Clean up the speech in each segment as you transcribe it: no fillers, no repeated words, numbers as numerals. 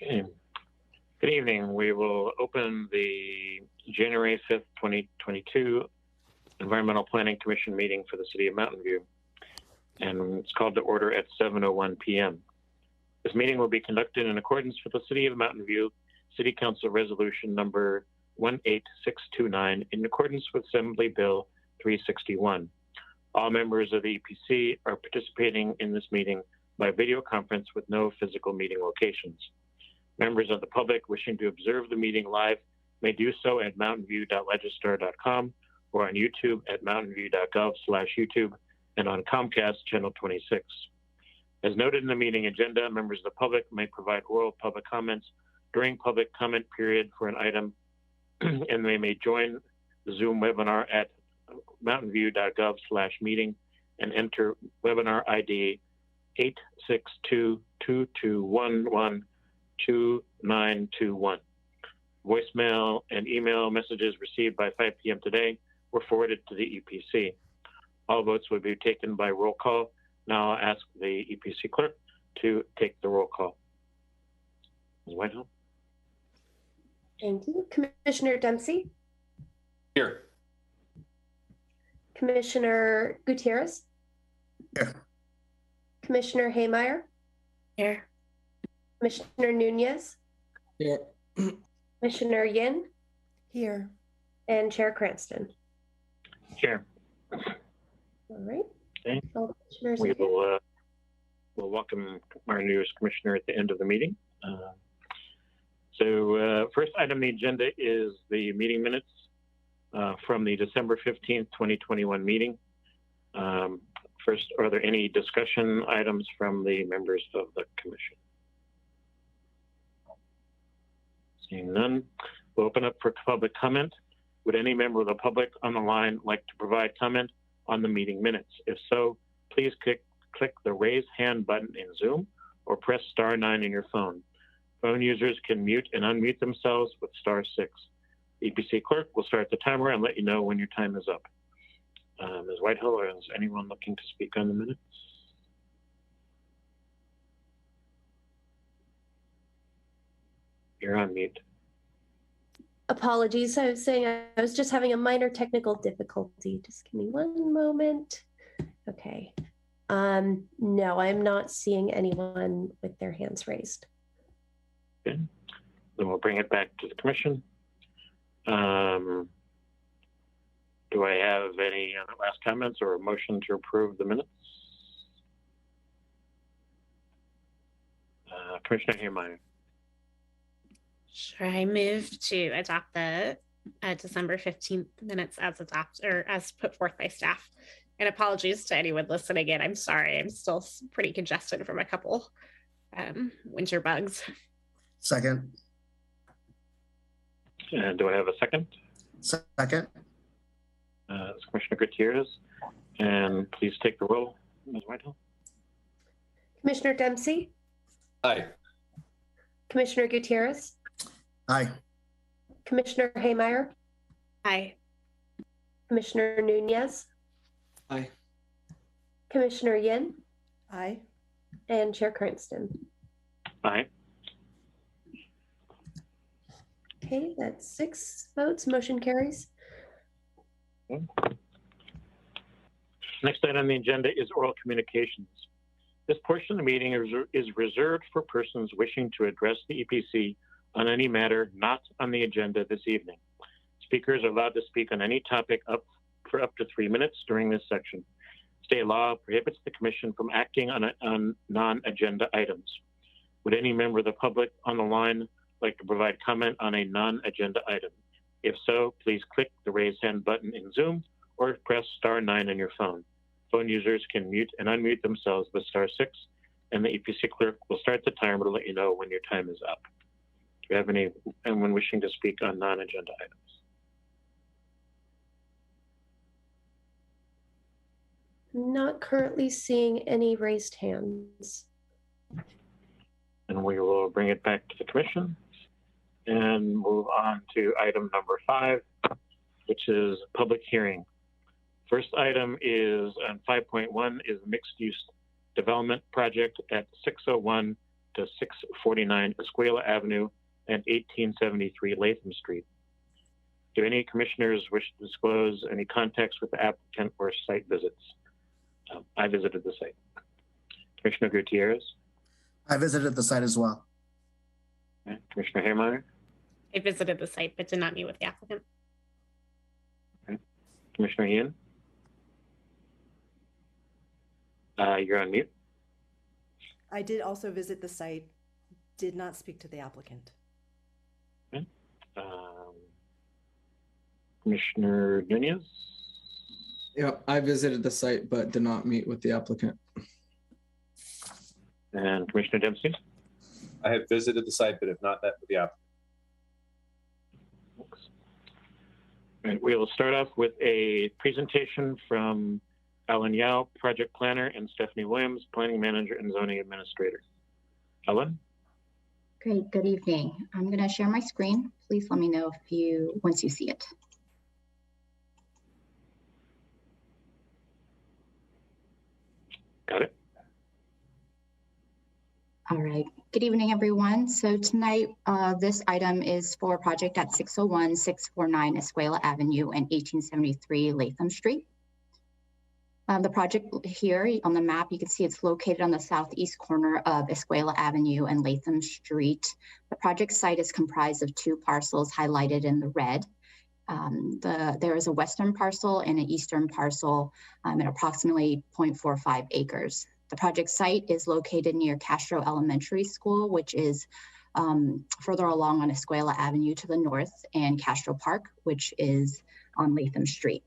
Okay. Good evening. We will open the January 5th, 2022 Environmental Planning Commission meeting for the City of Mountain View. And it's called to order at 7:01 p.m. This meeting will be conducted in accordance with the City of Mountain View City Council Resolution number 18629 in accordance with Assembly Bill 361. All members of the EPC are participating in this meeting by video conference with no physical meeting locations. Members of the public wishing to observe the meeting live may do so at mountainview.legistar.com or on YouTube at mountainview.gov/YouTube and on Comcast Channel 26. As noted in the meeting agenda, members of the public may provide oral public comments during public comment period for an item, and they may join the Zoom webinar at mountainview.gov/meeting and enter webinar ID 86222112921. Voicemail and email messages received by 5 p.m. today were forwarded to the EPC. All votes will be taken by roll call. Now I'll ask the EPC clerk to take the roll call. Ms. Whitehill. Thank you. Commissioner Dempsey? Here. Commissioner Gutierrez? Here. Commissioner Haymeyer? Here. Commissioner Nunez? Here. Commissioner Yin? Here. And Chair Cranston? Here. All right. Okay. All commissioners We are here. will welcome our newest commissioner at the end of the meeting. First item on the agenda is the meeting minutes from the December 15th, 2021 meeting. First, are there any discussion items from the members of the commission? Seeing none, we'll open up for public comment. Would any member of the public on the line like to provide comment on the meeting minutes? If so, please click the raise hand button in Zoom or press *9 on your phone. Phone users can mute and unmute themselves with *6. The EPC clerk will start the timer and let you know when your time is up. Ms. Whitehill, or is anyone looking to speak on the minutes? You're on mute. Apologies. I was saying I was just having a minor technical difficulty. Just give me one moment. Okay. No, I'm not seeing anyone with their hands raised. Okay. Then we'll bring it back to the commission. Do I have any last comments or a motion to approve the minutes? Commissioner Haymeyer. Sure, I move to adopt the December 15th minutes as put forth by staff. And apologies to anyone listening in. I'm sorry, I'm still pretty congested from a couple winter bugs. Second. And do I have a second? Second. Commissioner Gutierrez. And please take the roll, Ms. Whitehill. Commissioner Dempsey? Aye. Commissioner Gutierrez? Aye. Commissioner Haymeyer? Aye. Commissioner Nunez? Aye. Commissioner Yin? Aye. And Chair Cranston? Aye. Okay, that's 6 votes. Motion carries. Okay. Next item on the agenda is oral communications. This portion of the meeting is reserved for persons wishing to address the EPC on any matter not on the agenda this evening. Speakers are allowed to speak on any topic for up to 3 minutes during this section. State law prohibits the commission from acting on non-agenda items. Would any member of the public on the line like to provide comment on a non-agenda item? If so, please click the raise hand button in Zoom or press *9 on your phone. Phone users can mute and unmute themselves with *6, and the EPC clerk will start the timer to let you know when your time is up. Do you have anyone wishing to speak on non-agenda items? Not currently seeing any raised hands. And we will bring it back to the commission and move on to item number 5, which is public hearing. First item is on 5.1 is mixed use development project at 601 to 649 Escala Avenue and 1873 Latham Street. Do any commissioners wish to disclose any context with the applicant or site visits? I visited the site. Commissioner Gutierrez? I visited the site as well. Okay. Commissioner Haymeyer? I visited the site but did not meet with the applicant. Okay. Commissioner Ian? You're on mute. I did also visit the site, did not speak to the applicant. Okay. Commissioner Nunez? Yeah, I visited the site but did not meet with the applicant. And Commissioner Dempsey? I have visited the site but have not met with the applicant. Thanks. And we will start off with a presentation from Ellen Yao, project planner, and Stephanie Williams, planning manager and zoning administrator. Ellen? Great, good evening. I'm going to share my screen. Please let me know once you see it. Got it. All right, good evening, everyone. So tonight, this item is for a project at 601-649 Escala Avenue and 1873 Latham Street. The project here on the map, you can see it's located on the southeast corner of Escala Avenue and Latham Street. The project site is comprised of two parcels highlighted in the red. There is a western parcel and an eastern parcel at approximately 0.45 acres. The project site is located near Castro Elementary School, which is further along on Escala Avenue to the north, and Castro Park, which is on Latham Street.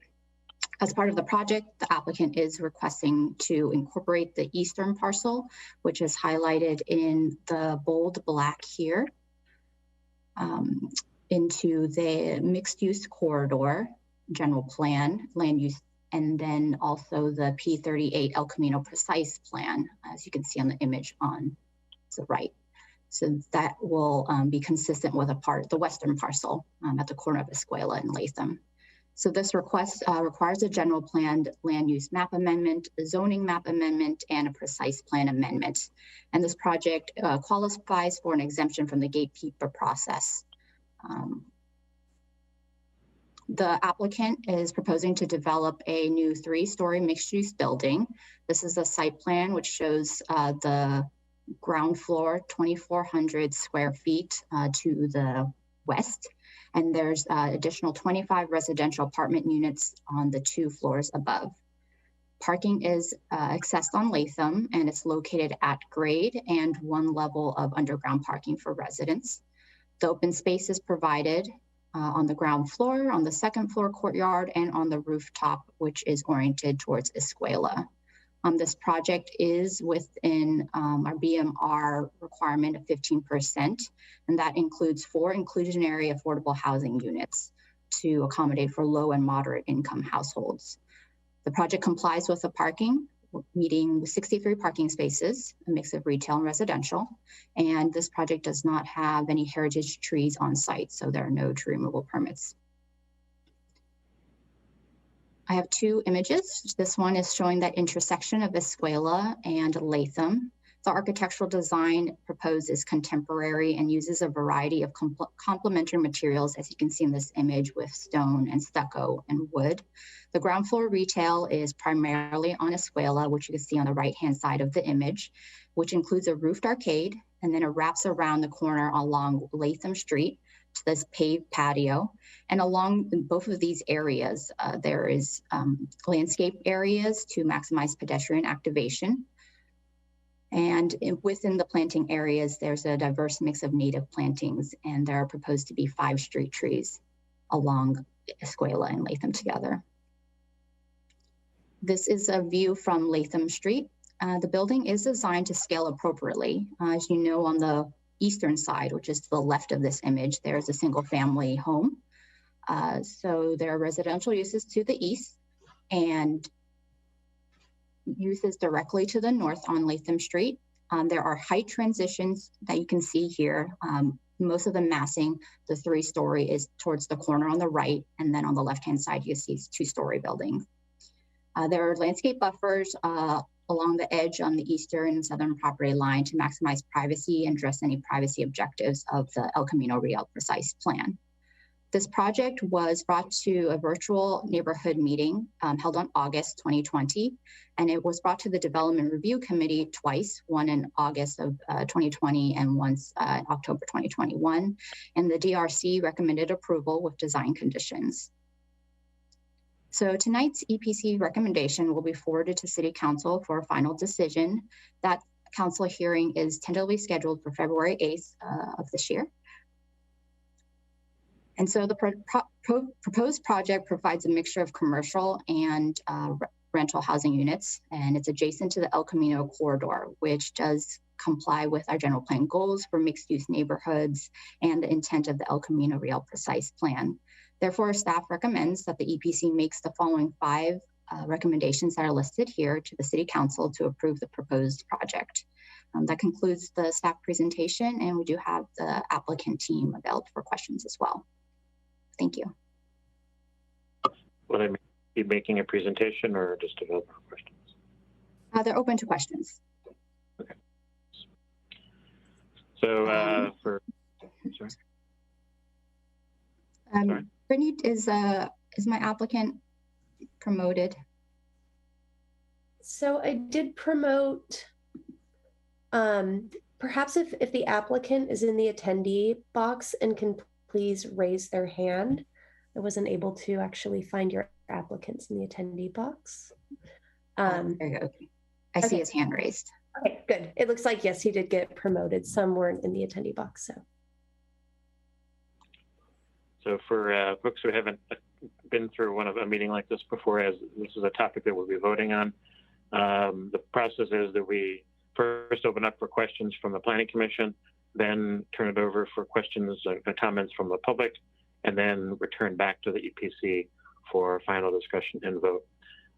As part of the project, the applicant is requesting to incorporate the eastern parcel, which is highlighted in the bold black here, into the mixed-use corridor, general plan, land use, and then also the P38 El Camino precise plan, as you can see on the image on the right. So that will be consistent with the western parcel at the corner of Escala and Latham. So this request requires a general planned land use map amendment, a zoning map amendment, and a precise plan amendment. And this project qualifies for an exemption from the gatekeeper process. The applicant is proposing to develop a new 3-story mixed-use building. This is a site plan which shows the ground floor, 2,400 square feet to the west. And there's additional 25 residential apartment units on the 2 floors above. Parking is accessed on Latham, and it's located at grade and 1 level of underground parking for residents. The open space is provided on the ground floor, on the 2nd floor courtyard, and on the rooftop, which is oriented towards Escala. This project is within our BMR requirement of 15%, and that includes 4 inclusionary affordable housing units to accommodate for low and moderate income households. The project complies with the parking, meeting 63 parking spaces, a mix of retail and residential, and this project does not have any heritage trees on site, so there are no tree removal permits. I have 2 images. This one is showing that intersection of Escala and Latham. The architectural design proposed is contemporary and uses a variety of complementary materials, as you can see in this image, with stone and stucco and wood. The ground floor retail is primarily on Escala, which you can see on the right-hand side of the image, which includes a roofed arcade, and then it wraps around the corner along Latham Street to this paved patio. And along both of these areas, there is landscape areas to maximize pedestrian activation. And within the planting areas, there's a diverse mix of native plantings, and there are proposed to be 5 street trees along Escala and Latham together. This is a view from Latham Street. The building is designed to scale appropriately. As you know, on the eastern side, which is to the left of this image, there's a single family home. So there are residential uses to the east and uses directly to the north on Latham Street. There are height transitions that you can see here. Most of the massing, the 3-story is towards the corner on the right, and then on the left-hand side, you see 2-story buildings. There are landscape buffers along the edge on the eastern and southern property line to maximize privacy and address any privacy objectives of the El Camino Real Precise plan. This project was brought to a virtual neighborhood meeting held on August 2020, and it was brought to the Development Review Committee twice, one in August of 2020 and once October 2021, and the DRC recommended approval with design conditions. So tonight's EPC recommendation will be forwarded to City Council for a final decision. That council hearing is tentatively scheduled for February 8th of this year. And so the proposed project provides a mixture of commercial and rental housing units, and it's adjacent to the El Camino corridor, which does comply with our general plan goals for mixed-use neighborhoods and the intent of the El Camino Real Precise plan. Therefore, staff recommends that the EPC makes the following 5 recommendations that are listed here to the City Council to approve the proposed project. That concludes the staff presentation, and we do have the applicant team available for questions as well. Thank you. Will I be making a presentation or just available for questions? They're open to questions. Okay. So sorry. Brittany, is my applicant promoted? So I did promote, perhaps if the applicant is in the attendee box and can please raise their hand. I wasn't able to actually find your applicants in the attendee box. Okay. I see his hand raised. Okay, good. It looks like, yes, he did get promoted. Some weren't in the attendee box, So for folks who haven't been through a meeting like this before, as this is a topic that we'll be voting on, the process is that we first open up for questions from the Planning Commission, then turn it over for questions and comments from the public, and then return back to the EPC for final discussion and vote.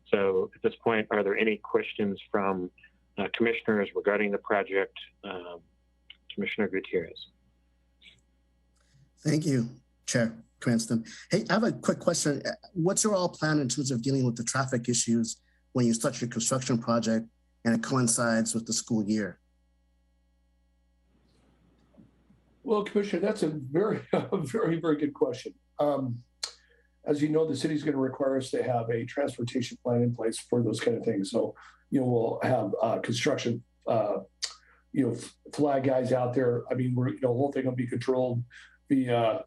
So at this point, are there any questions from commissioners regarding the project? Commissioner Gutierrez. Thank you, Chair Cranston. Hey, I have a quick question. What's your all plan in terms of dealing with the traffic issues when you start your construction project and it coincides with the school year? Well, Commissioner, that's a very, very good question. As you know, the city's going to require us to have a transportation plan in place for those kind of things. So, we'll have construction, flag guys out there. I mean, the whole thing will be controlled via,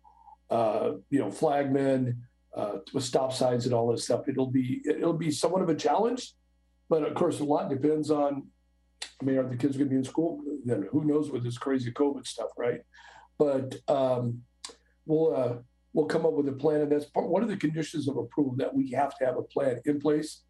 flagmen with stop signs and all this stuff. It'll be somewhat of a challenge, but of course, a lot depends on. I mean, are the kids going to be in school? Then who knows with this crazy COVID stuff, right? But we'll come up with a plan, and that's one of the conditions of approval, that we have to have a plan in place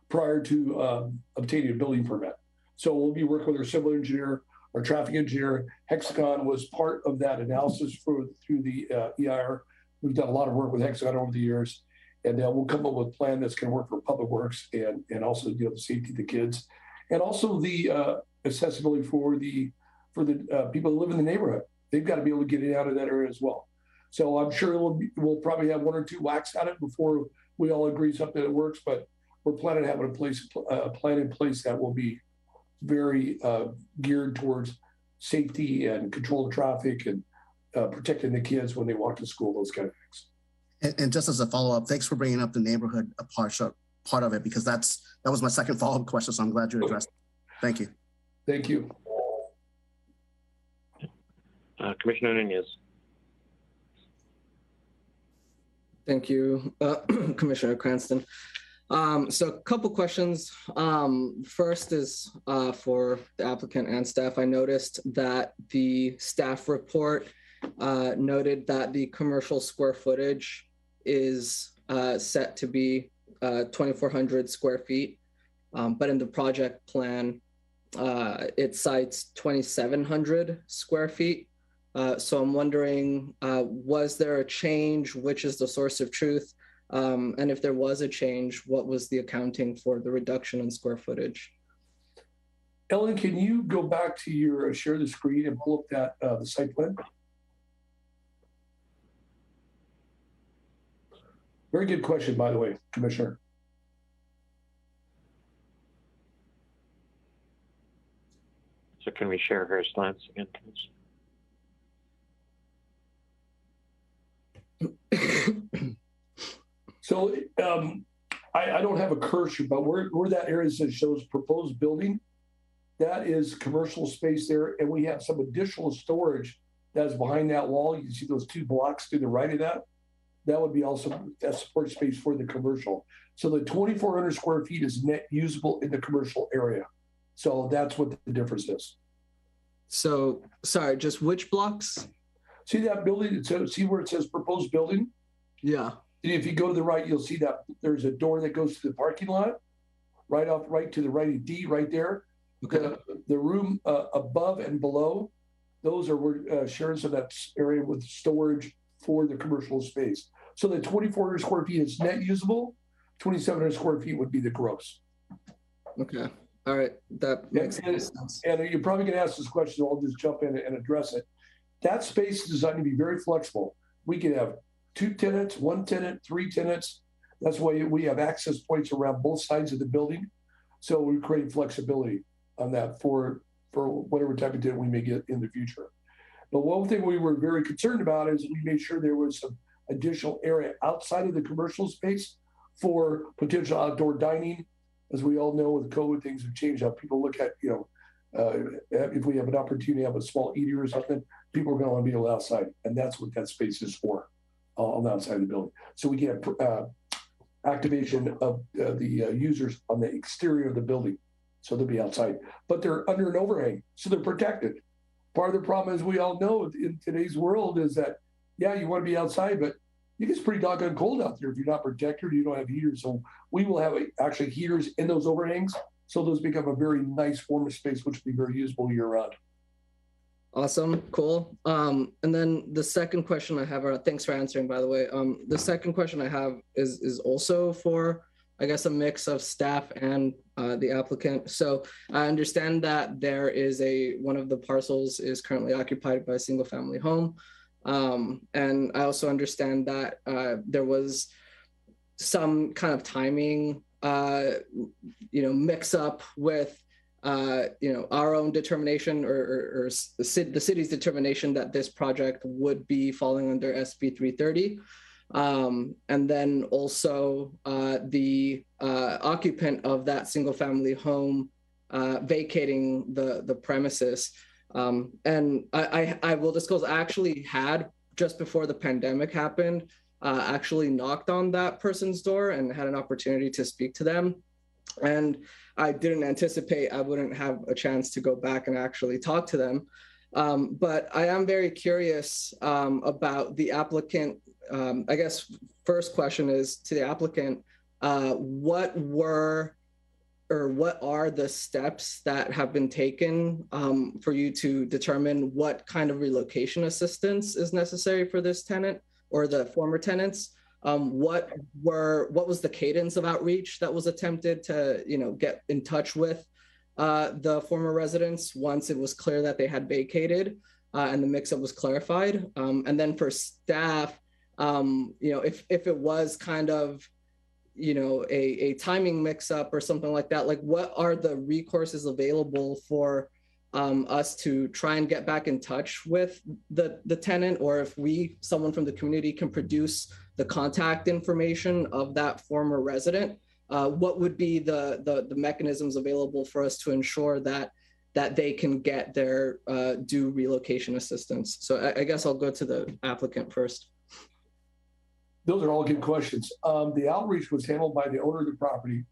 prior to obtaining a building permit. So we'll be working with our civil engineer, our traffic engineer. Hexagon was part of that analysis through the EIR. We've done a lot of work with Hexagon over the years, and we'll come up with a plan that's going to work for public works and also the safety of the kids, and also the accessibility for the people who live in the neighborhood. They've got to be able to get in out of that area as well. So I'm sure we'll probably have 1 or 2 whacks at it before we all agree something that works, but we're planning to have a plan in place that will be very geared towards safety and control of traffic and protecting the kids when they walk to school, those kind of things. And just as a follow-up, thanks for bringing up the neighborhood part of it, because that was my second follow-up question, so I'm glad you addressed it. Thank you. Thank you. Commissioner Nunez. Thank you, Commissioner Cranston. So a couple questions. First is for the applicant and staff. I noticed that the staff report noted that the commercial square footage is set to be 2,400 square feet, but in the project plan, it cites 2,700 square feet. So I'm wondering, was there a change? Which is the source of truth? And if there was a change, what was the accounting for the reduction in square footage? Ellen, can you go back to your share the screen and pull up that the site plan? Very good question, by the way, Commissioner. So can we share her slides again, please? So I don't have a cursor, but where that area that shows proposed building, that is commercial space there. And we have some additional storage that's behind that wall. You can see those two blocks to the right of that. That would be also that support space for the commercial. So the 2,400 square feet is net usable in the commercial area. So that's what the difference is. So, sorry, just which blocks? See that building? See where it says proposed building? Yeah. If you go to the right, you'll see that there's a door that goes to the parking lot, right to the right of D, right there. Okay. The room above and below, those are sharing some of that area with storage for the commercial space. So the 2,400 square feet is net usable. 2,700 square feet would be the gross. Okay. All right. That makes sense. And you're probably going to ask this question, so I'll just jump in and address it. That space is designed to be very flexible. We could have 2 tenants, 1 tenant, 3 tenants. That's why we have access points around both sides of the building. So we create flexibility on that for whatever type of tenant we may get in the future. But one thing we were very concerned about is we made sure there was some additional area outside of the commercial space for potential outdoor dining. As we all know, with COVID, things have changed how people look at, if we have an opportunity to have a small eatery or something, people are going to want to be able outside. And that's what that space is for on the outside of the building. So we get activation of the users on the exterior of the building. So they'll be outside, but they're under an overhang, so they're protected. Part of the problem, as we all know in today's world, is that, yeah, you want to be outside, but it gets pretty doggone cold out there if you're not protected or you don't have heaters. So we will have actually heaters in those overhangs. So those become a very nice form of space, which will be very usable year round. Awesome. Cool. And then the second question I have, thanks for answering, by the way. The second question I have is also for, I guess, a mix of staff and the applicant. So I understand that there is one of the parcels is currently occupied by a single family home. And I also understand that there was some kind of timing, mix up with, our own determination or the city's determination that this project would be falling under SB 330. And then also the occupant of that single family home vacating the premises. And I will disclose, I actually had, just before the pandemic happened, actually knocked on that person's door and had an opportunity to speak to them. And I didn't anticipate I wouldn't have a chance to go back and actually talk to them. But I am very curious about the applicant. I guess first question is to the applicant, what are the steps that have been taken for you to determine what kind of relocation assistance is necessary for this tenant or the former tenants? What was the cadence of outreach that was attempted to, get in touch with the former residents once it was clear that they had vacated and the mix-up was clarified? And then for staff, if it was kind of, a timing mix-up or something like that, like what are the recourses available for us to try and get back in touch with the tenant, or if someone from the community can produce the contact information of that former resident, what would be the mechanisms available for us to ensure that they can get their due relocation assistance? So I guess I'll go to the applicant first. Those are all good questions. The outreach was handled by the owner of the property,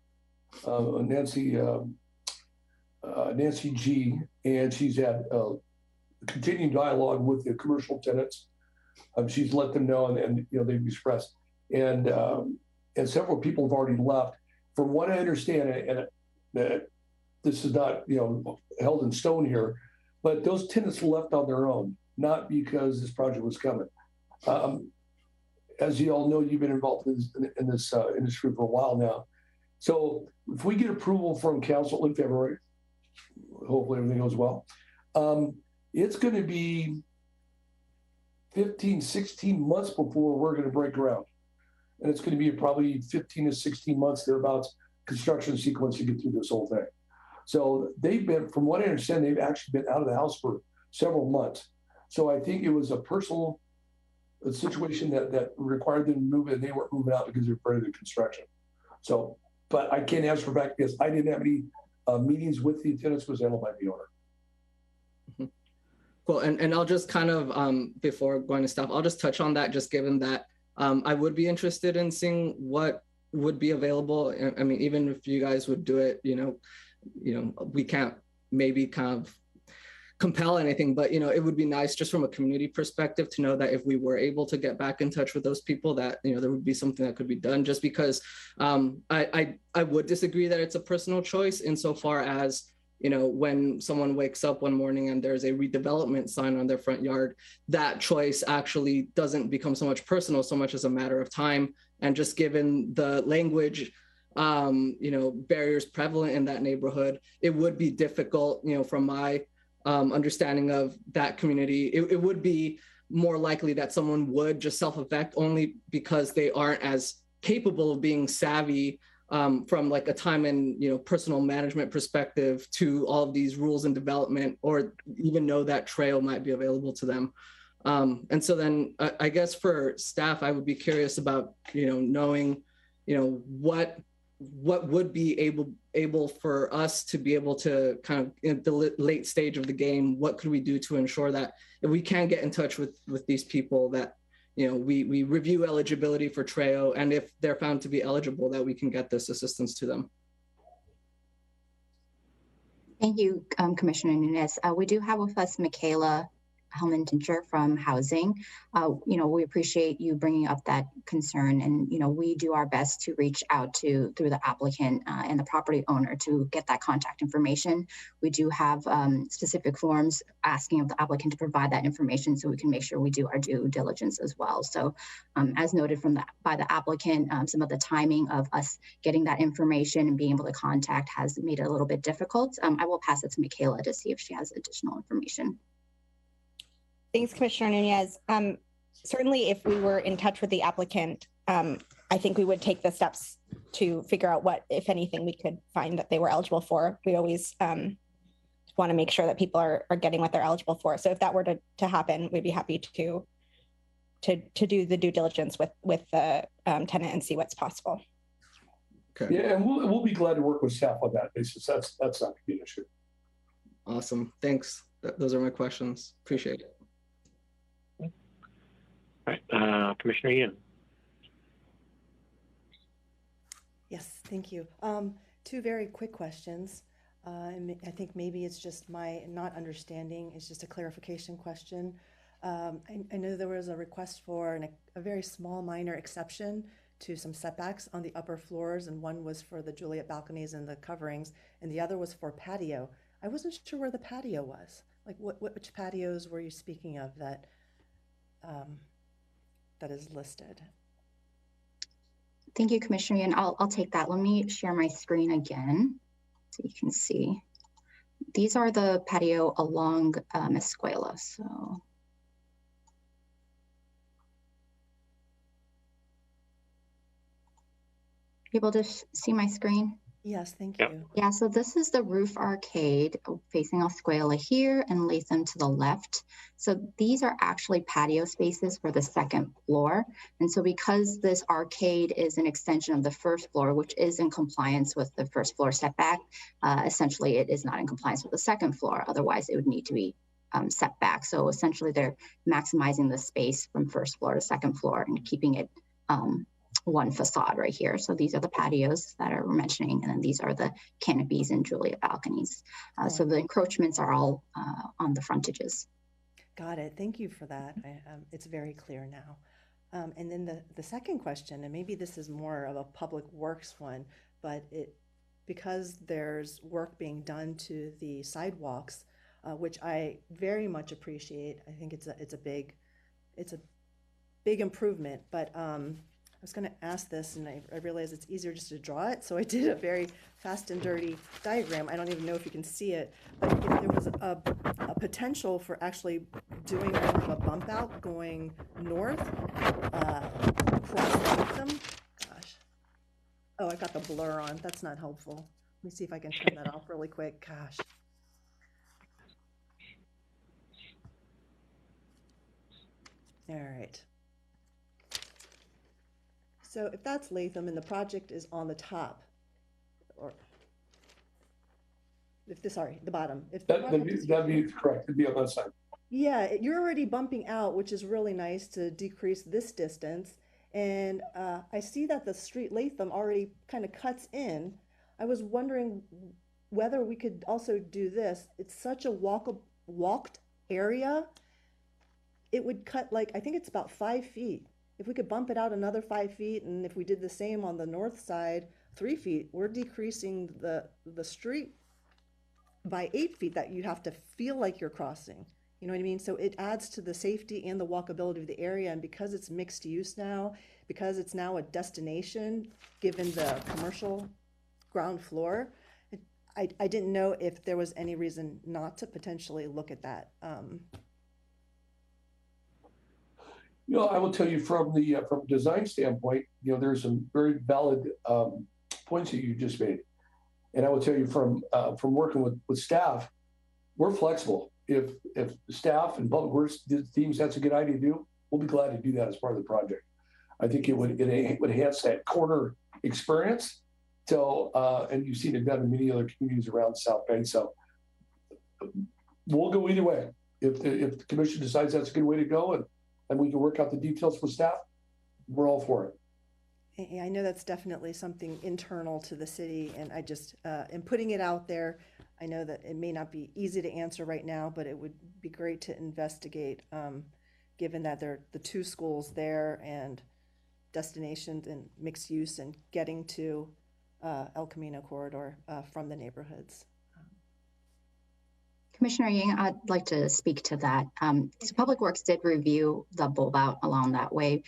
Nancy G, and she's had continuing dialogue with the commercial tenants. She's let them know, and they've expressed, and several people have already left. From what I understand, and that this is not held in stone here, but those tenants left on their own, not because this project was coming. As you all know, you've been involved in this industry for a while now. So if we get approval from council in February, hopefully everything goes well, it's going to be 15, 16 months before we're going to break ground. And it's going to be probably 15 to 16 months thereabouts construction sequence to get through this whole thing. So they've been, from what I understand, they've actually been out of the house for several months. So I think it was a personal situation that required them to move and they weren't moving out because they're afraid of the construction. So, but I can't answer for a fact because I didn't have any meetings with the tenants, was handled by the owner. Cool. And I'll just kind of, before going to staff, I'll just touch on that, just given that I would be interested in seeing what would be available. I mean, even if you guys would do it, we can't maybe kind of compel anything, but it would be nice just from a community perspective to know that if we were able to get back in touch with those people, that there would be something that could be done. Just because I would disagree that it's a personal choice insofar as when someone wakes up one morning and there's a redevelopment sign on their front yard, that choice actually doesn't become so much personal, so much as a matter of time. And just given the language barriers prevalent in that neighborhood, it would be difficult, from my understanding of that community, it would be more likely that someone would just self-evict only because they aren't as capable of being savvy from like a time and personal management perspective to all of these rules and development, or even know that trail might be available to them. And so then I guess for staff, I would be curious about knowing what would be able for us to be able to kind of in the late stage of the game, what could we do to ensure that if we can get in touch with these people, that we review eligibility for TREO, and if they're found to be eligible, that we can get this assistance to them. Thank you, Commissioner Nunes. We do have with us Michaela Hellman-Tincher from Housing. We appreciate you bringing up that concern, and we do our best to reach out through the applicant and the property owner to get that contact information. We do have specific forms asking of the applicant to provide that information so we can make sure we do our due diligence as well. So as noted by the applicant, some of the timing of us getting that information and being able to contact has made it a little bit difficult. I will pass it to Michaela to see if she has additional information. Thanks, Commissioner Nunez. Certainly, if we were in touch with the applicant, I think we would take the steps to figure out what, if anything, we could find that they were eligible for. We always want to make sure that people are getting what they're eligible for. So if that were to happen, we'd be happy to do the due diligence with the tenant and see what's possible. Okay. Yeah, and we'll be glad to work with staff on that basis. That's not going to be an issue. Awesome. Thanks. Those are my questions. Appreciate it. All right, Commissioner Yin. Yes, thank you. Two very quick questions. I think maybe it's just my not understanding. It's just a clarification question. I know there was a request for a very small minor exception to some setbacks on the upper floors, and one was for the Juliet balconies and the coverings, and the other was for patio. I wasn't sure where the patio was. Like which patios were you speaking of that that is listed? Thank you, Commissioner, and I'll take that. Let me share my screen again so you can see. These are the patio along Escala. So able to see my screen? Yes, thank Yep. you. Yeah, so this is the roof arcade facing Escala here and Latham to the left. So these are actually patio spaces for the second floor. And so because this arcade is an extension of the first floor, which is in compliance with the first floor setback, essentially it is not in compliance with the second floor. Otherwise it would need to be set back. So essentially they're maximizing the space from first floor to second floor and keeping it one facade right here. So these are the patios that we're mentioning, and then these are the canopies and Juliet balconies. So the encroachments are all on the frontages. Got it. Thank you for that. It's very clear now. And then the second question, and maybe this is more of a public works one, but because there's work being done to the sidewalks, which I very much appreciate. I think it's a big improvement, but I was going to ask this, and I realized it's easier just to draw it, so I did a very fast and dirty diagram. I don't even know if you can see it, but if there was a potential for actually doing more of a bump out going north across Latham. Gosh. Oh, I got the blur on. That's not helpful. me see if I can turn that off really quick. Gosh. All right. So if that's Latham and the project is on the top, or if the, sorry, the bottom. If the That'd be correct. It'd be on that side. Yeah, you're already bumping out, which is really nice to decrease this distance. And I see that the street Latham already kind of cuts in. I was wondering whether we could also do this. It's such a walked area. It would cut like, I think it's about 5 feet. If we could bump it out another 5 feet, and if we did the same on the north side, 3 feet, we're decreasing the street by 8 feet that you have to feel like you're crossing. You know what I mean? So it adds to the safety and the walkability of the area. And because it's mixed use now, because it's now a destination, given the commercial ground floor, I didn't know if there was any reason not to potentially look at that. You know, I will tell you from the from a design standpoint, you know, there's some very valid points that you just made. And I will tell you from working with staff, we're flexible. If staff and public works teams, that's a good idea to do, we'll be glad to do that as part of the project. I think it would enhance that corner experience. So, and you've seen it done in many other communities around the South Bay. So we'll go either way. If the commission decides that's a good way to go and we can work out the details for staff, we're all for it. I know that's definitely something internal to the city, and I just, in putting it out there, I know that it may not be easy to answer right now, but it would be great to investigate, given that there are the 2 schools there and destinations and mixed use and getting to El Camino corridor from the neighborhoods. Commissioner Yang, I'd like to speak to that. So Public Works did review the bulb out along that way.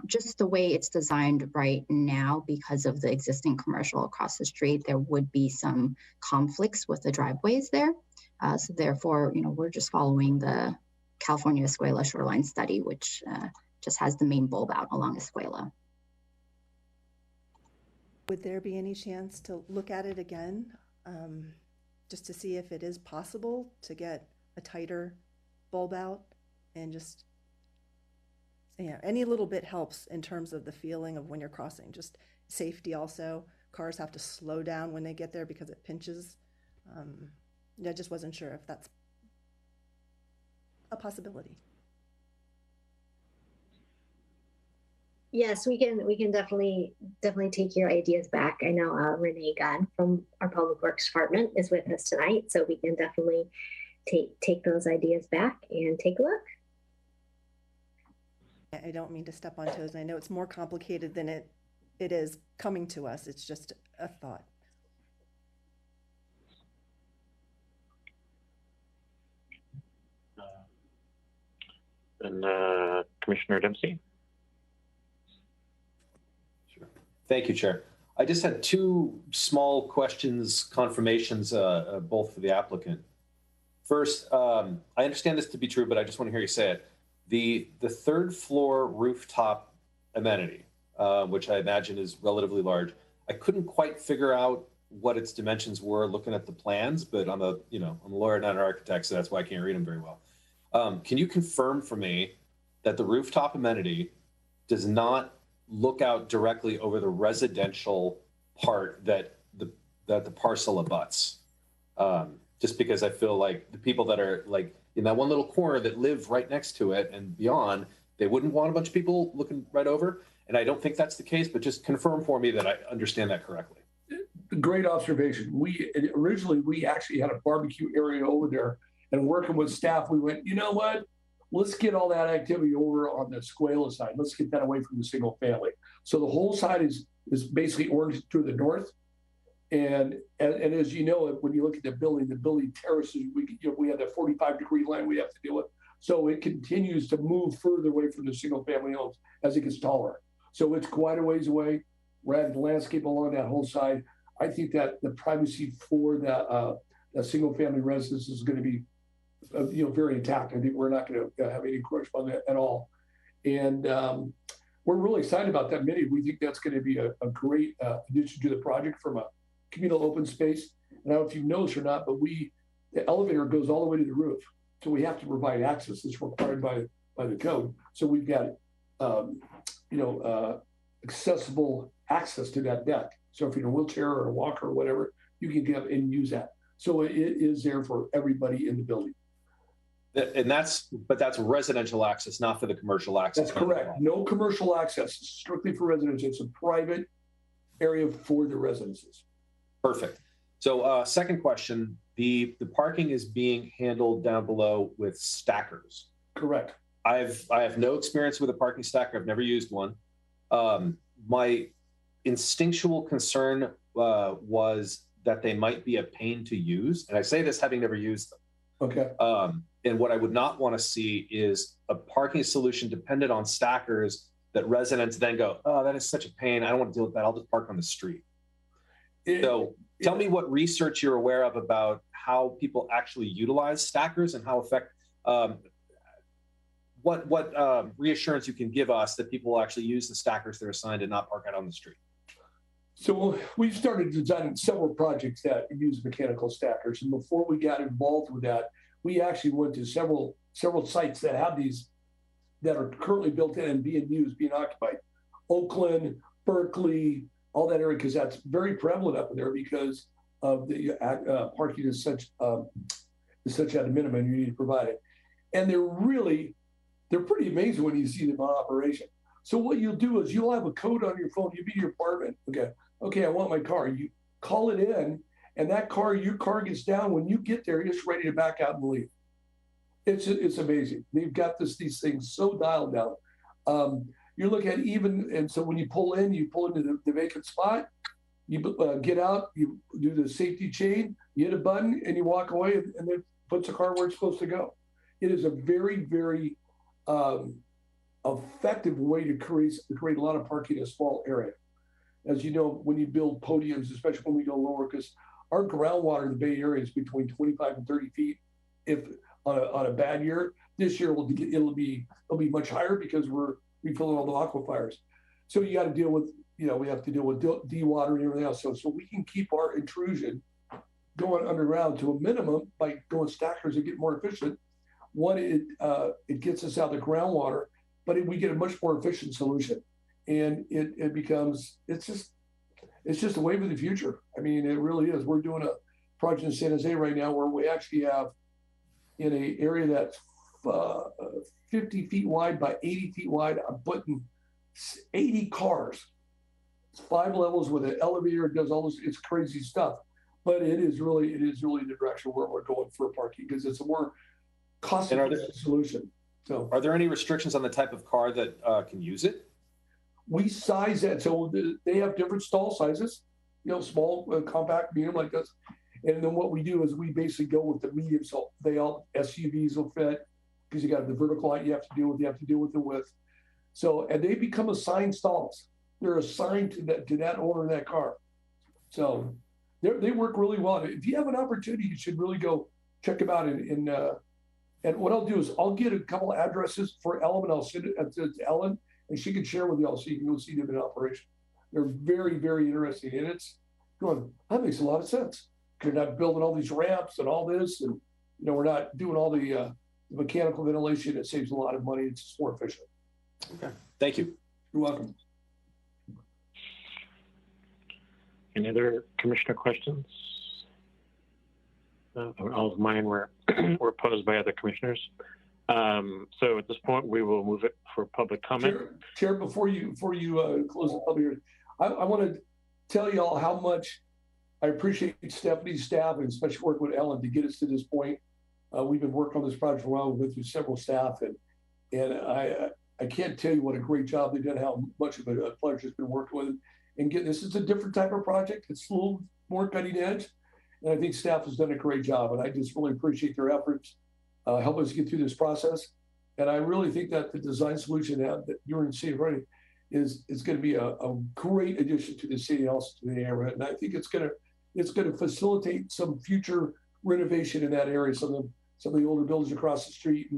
Just the way it's designed right now, because of the existing commercial across the street, there would be some conflicts with the driveways there. So therefore, you know, we're just following the California Escala shoreline study, which just has the main bulb out along Escala. Would there be any chance to look at it again? Just to see if it is possible to get a tighter bulb out, and just, yeah, any little bit helps in terms of the feeling of when you're crossing. Just safety also. Cars have to slow down when they get there because it pinches. I just wasn't sure if that's a possibility. Yes, we can definitely take your ideas back. I know Renee Gunn from our Public Works Department is with us tonight, so we can definitely take those ideas back and take a look. I don't mean to step on toes, and I know it's more complicated than it is coming to us. It's just a thought. And Commissioner Dempsey. Thank you, Chair. I just had 2 small questions, confirmations, both for the applicant. First, I understand this to be true, but I just want to hear you say it. The 3rd floor rooftop amenity, which I imagine is relatively large, I couldn't quite figure out what its dimensions were looking at the plans, but I'm a lawyer, not an architect, so that's why I can't read them very well. Can you confirm for me that the rooftop amenity does not look out directly over the residential part that the parcel abuts? Just because I feel like the people that are like in that one little corner that live right next to it and beyond, they wouldn't want a bunch of people looking right over. And I don't think that's the case, but just confirm for me that I understand that correctly. Great observation. Originally, we actually had a barbecue area over there, and working with staff, we went, you know what? Let's get all that activity over on the Escala side. Let's get that away from the single family. So the whole side is basically orange to the north. And as you know, when you look at the building terraces, we have that 45-degree line we have to deal with. So it continues to move further away from the single family homes as it gets taller. So it's quite a ways away. We're adding landscape along that whole side. I think that the privacy for the single family residence is going to be very intact. I think we're not going to have any encroachment on that at all. And we're really excited about that amenity. We think that's going to be a great addition to the project from a Camino open space. And I don't know if you noticed or not, but the elevator goes all the way to the roof. So we have to provide access. It's required by the code. So we've got, accessible access to that deck. So if you're in a wheelchair or a walker or whatever, you can get up and use that. So it is there for everybody in the building. And that's residential access, not for the commercial access. That's correct. No commercial access, strictly for residents. It's a private area for the residences. Perfect. So second question, the parking is being handled down below with stackers. Correct. I have no experience with a parking stacker. I've never used one. My instinctual concern was that they might be a pain to use. And I say this having never used them. Okay. And what I would not want to see is a parking solution dependent on stackers that residents then go, oh, that is such a pain. I don't want to deal with that. I'll just park on the street. So tell me what research you're aware of about how people actually utilize stackers and how what reassurance you can give us that people will actually use the stackers they're assigned and not park out on the street. So we've started designing several projects that use mechanical stackers. And before we got involved with that, we actually went to several sites that have these that are currently built in and being used, being occupied. Oakland, Berkeley, all that area, because that's very prevalent up in there because of the parking is such at a minimum you need to provide it. And they're pretty amazing when you see them on operation. So what you'll do is you'll have a code on your phone. You'll be in your apartment. Okay, I want my car. You call it in, and your car gets down. When you get there, it's ready to back out and leave. It's amazing. They've got these things so dialed down. You look at and so when you pull into the vacant spot, you get out, you do the safety chain, you hit a button, and you walk away, and it puts the car where it's supposed to go. It is a very, very effective way to create a lot of parking in a small area. As you know, when you build podiums, especially when we go lower, because our groundwater in the Bay Area is between 25 and 30 feet. If on a bad year, this year it'll be much higher because we're refilling all the aquifers. So you got to deal with, we have to deal with dewatering and everything else. So we can keep our intrusion going underground to a minimum by going stackers and get more efficient. One, it gets us out of the groundwater, but we get a much more efficient solution. And it's just a wave of the future. I mean, it really is. We're doing a project in San Jose right now where we actually have in an area that's 50 feet wide by 80 feet wide, I'm putting 80 cars. It's 5 levels with an elevator. It does all this. It's crazy stuff. But it is really the direction where we're going for parking because it's a more cost-effective solution. So, are there any restrictions on the type of car that can use it? We size that. So they have different stall sizes, small, compact, medium like this. And then what we do is we basically go with the medium. So SUVs will fit because you got the vertical height you have to deal with. You have to deal with the width. So, and they become assigned stalls. They're assigned to that owner of that car. So they work really well. If you have an opportunity, you should really go check them out. And what I'll do is I'll get a couple of addresses for Ellen, and I'll send it to Ellen, and she can share with y'all so you can go see them in operation. They're very, very interesting. And it's going, that makes a lot of sense. You're not building all these ramps and all this, and we're not doing all the mechanical ventilation. It saves a lot of money. It's just more efficient. Okay, thank you. You're welcome. Any other commissioner questions? All of mine were posed by other commissioners. So at this point, we will move it for public comment. Chair, before you close the public hearing, I want to tell you all how much I appreciate Stephanie's staff and especially working with Ellen to get us to this point. We've been working on this project for a while. We've been through several staff, and I can't tell you what a great job they've done, how much of a pleasure it's been working with them. And this is a different type of project. It's a little more cutting edge. And I think staff has done a great job. And I just really appreciate their efforts helping us get through this process. And I really think that the design solution that you're in City of Reading is going to be a great addition to the city, also to the neighborhood. And I think it's going to facilitate some future renovation in that area. Some of the older buildings across the street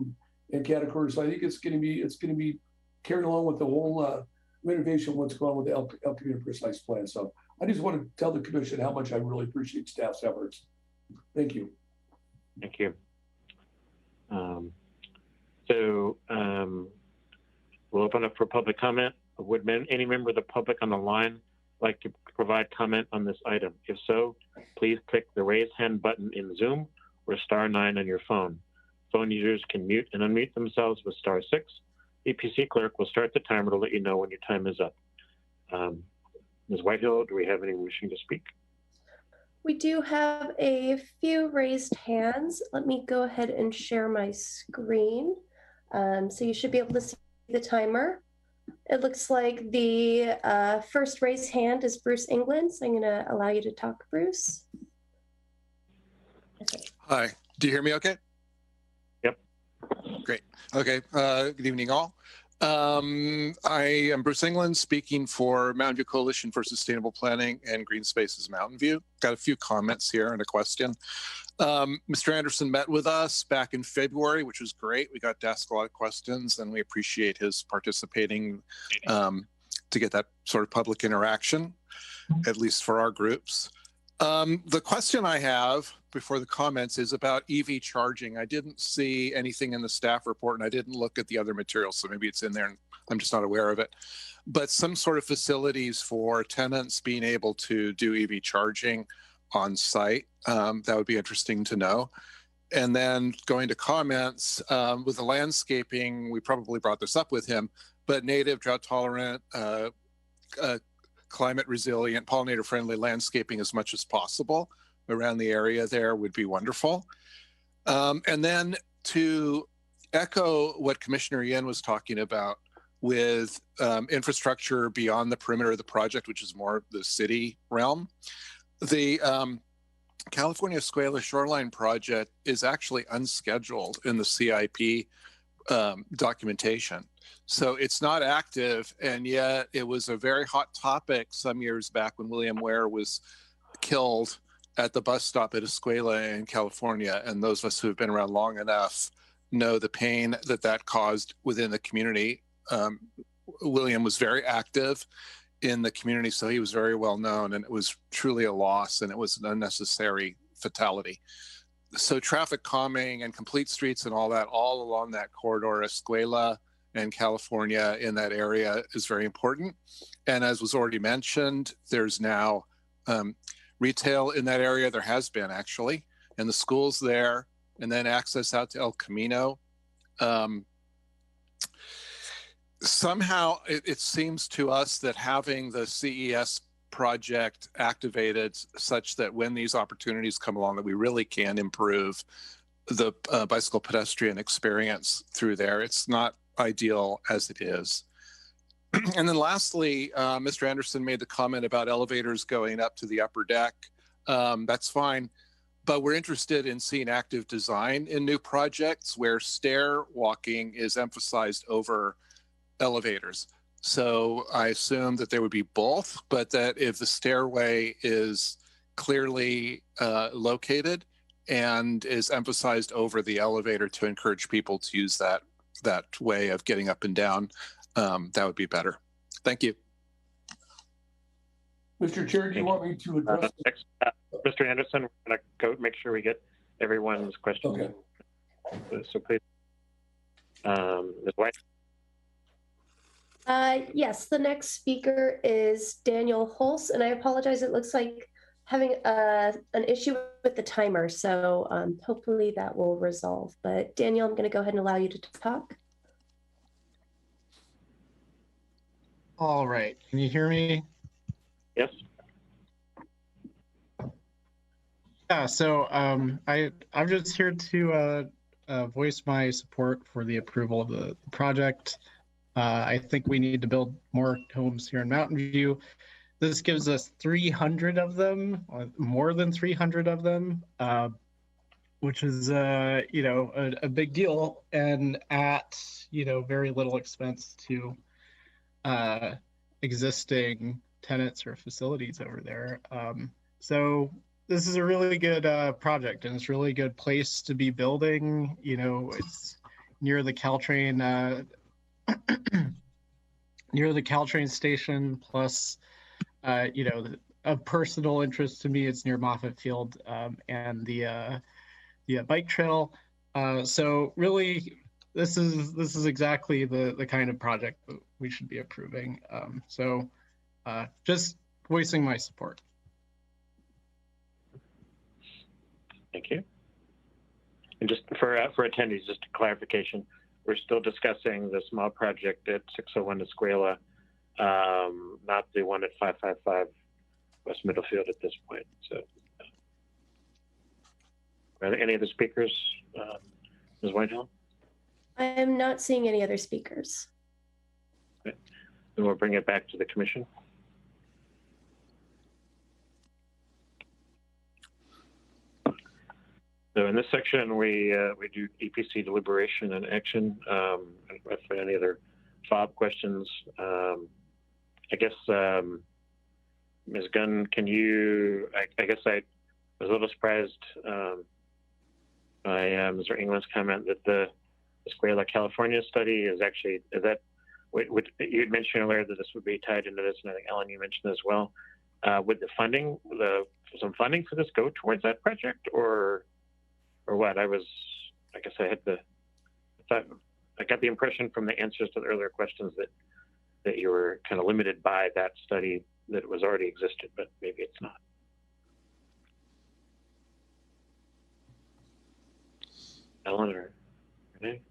and categories. So I think it's going to be carried along with the whole renovation, what's going on with the El Camino Precise plan. So I just want to tell the commission how much I really appreciate staff's efforts. Thank you. Thank you. We'll open up for public comment. Would any member of the public on the line like to provide comment on this item? If so, please click the raise hand button in Zoom or *9 on your phone. Phone users can mute and unmute themselves with *6. EPC clerk will start the timer to let you know when your time is up. Ms. Whitehill, do we have anyone wishing to speak? We do have a few raised hands. Let me go ahead and share my screen. So you should be able to see the timer. It looks like the first raised hand is Bruce England. So I'm going to allow you to talk, Bruce. Okay. Hi, do you hear me okay? Yep. Great. Okay, good evening all. I am Bruce England, speaking for Mountain View Coalition for Sustainable Planning and Green Spaces Mountain View. Got a few comments here and a question. Mr. Anderson met with us back in February, which was great. We got to ask a lot of questions, and we appreciate his participating to get that sort of public interaction, at least for our groups. The question I have before the comments is about EV charging. I didn't see anything in the staff report, and I didn't look at the other materials, so maybe it's in there and I'm just not aware of it. But some sort of facilities for tenants being able to do EV charging on site, that would be interesting to know. And then going to comments, with the landscaping, we probably brought this up with him, but native, drought tolerant, climate resilient, pollinator friendly landscaping as much as possible around the area there would be wonderful. And then to echo what Commissioner Yin was talking about with infrastructure beyond the perimeter of the project, which is more the city realm, the California Escala Shoreline Project is actually unscheduled in the CIP documentation. So it's not active, and yet it was a very hot topic some years back when William Ware was killed at the bus stop at Escala in California. And those of us who have been around long enough know the pain that that caused within the community. William was very active in the community, so he was very well known, and it was truly a loss, and it was an unnecessary fatality. So traffic calming and complete streets and all that, all along that corridor, Escala and California in that area is very important. And as was already mentioned, there's now retail in that area. There has been actually, and the schools there, and then access out to El Camino. Somehow it seems to us that having the CES project activated such that when these opportunities come along that we really can improve the bicycle pedestrian experience through there. It's not ideal as it is. And then lastly, Mr. Anderson made the comment about elevators going up to the upper deck. That's fine, but we're interested in seeing active design in new projects where stair walking is emphasized over elevators. So I assume that there would be both, but that if the stairway is clearly located and is emphasized over the elevator to encourage people to use that way of getting up and down, that would be better. Thank you. Mr. Chair, do you want me to address Mr. Anderson, we're going to go make sure we get everyone's questions. Okay. So please, Ms. White. Yes, the next speaker is Daniel Hulse, and I apologize. It looks like having an issue with the timer, so hopefully that will resolve. But Daniel, I'm going to go ahead and allow you to talk. All right, can you hear me? Yes. Yeah, so I'm just here to voice my support for the approval of the project. I think we need to build more homes here in Mountain View. This gives us 300 of them, or more than 300 of them, which is a big deal, and at very little expense to existing tenants or facilities over there. So this is a really good project, and it's a really good place to be building. It's near the Caltrain. Near the Caltrain station, plus, of personal interest to me. It's near Moffett Field and the bike trail. So really, this is exactly the kind of project that we should be approving. So just voicing my support. Thank you. And just for attendees, just a clarification, we're still discussing the small project at 601 Escala, not the one at 555 West Middlefield at this point. So, are there any other speakers, Ms. Whitehill? I am not seeing any other speakers. Okay. Then we'll bring it back to the commission. So in this section, we do EPC Deliberation and Action. If there are any other FOB questions, I guess, Ms. Gunn, can you, I guess I was a little surprised by Mr. England's comment that the Escala, California study is actually, is that, you had mentioned earlier that this would be tied into this, and I think Ellen, you mentioned as well. Would the funding, some funding for this go towards that project, or what? I guess I got the impression from the answers to the earlier questions that you were kind of limited by that study, that it was already existed, but maybe it's not. Ellen or Renee?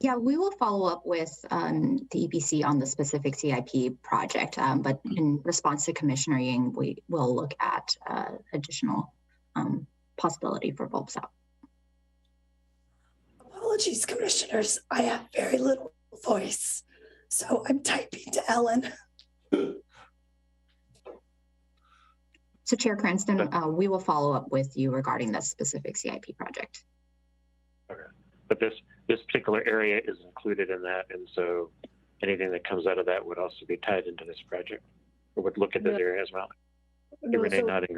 Yeah, we will follow up with the EPC on the specific CIP project, but in response to Commissioner Ying, we will look at additional possibility for bulbs out. Apologies, commissioners. I have very little voice, so I'm typing to Ellen. So Chair Cranston, we will follow up with you regarding that specific CIP project. Okay, but this particular area is included in that, and so anything that comes out of that would also be tied into this project, or would look at this area as well. No, Renee nodding.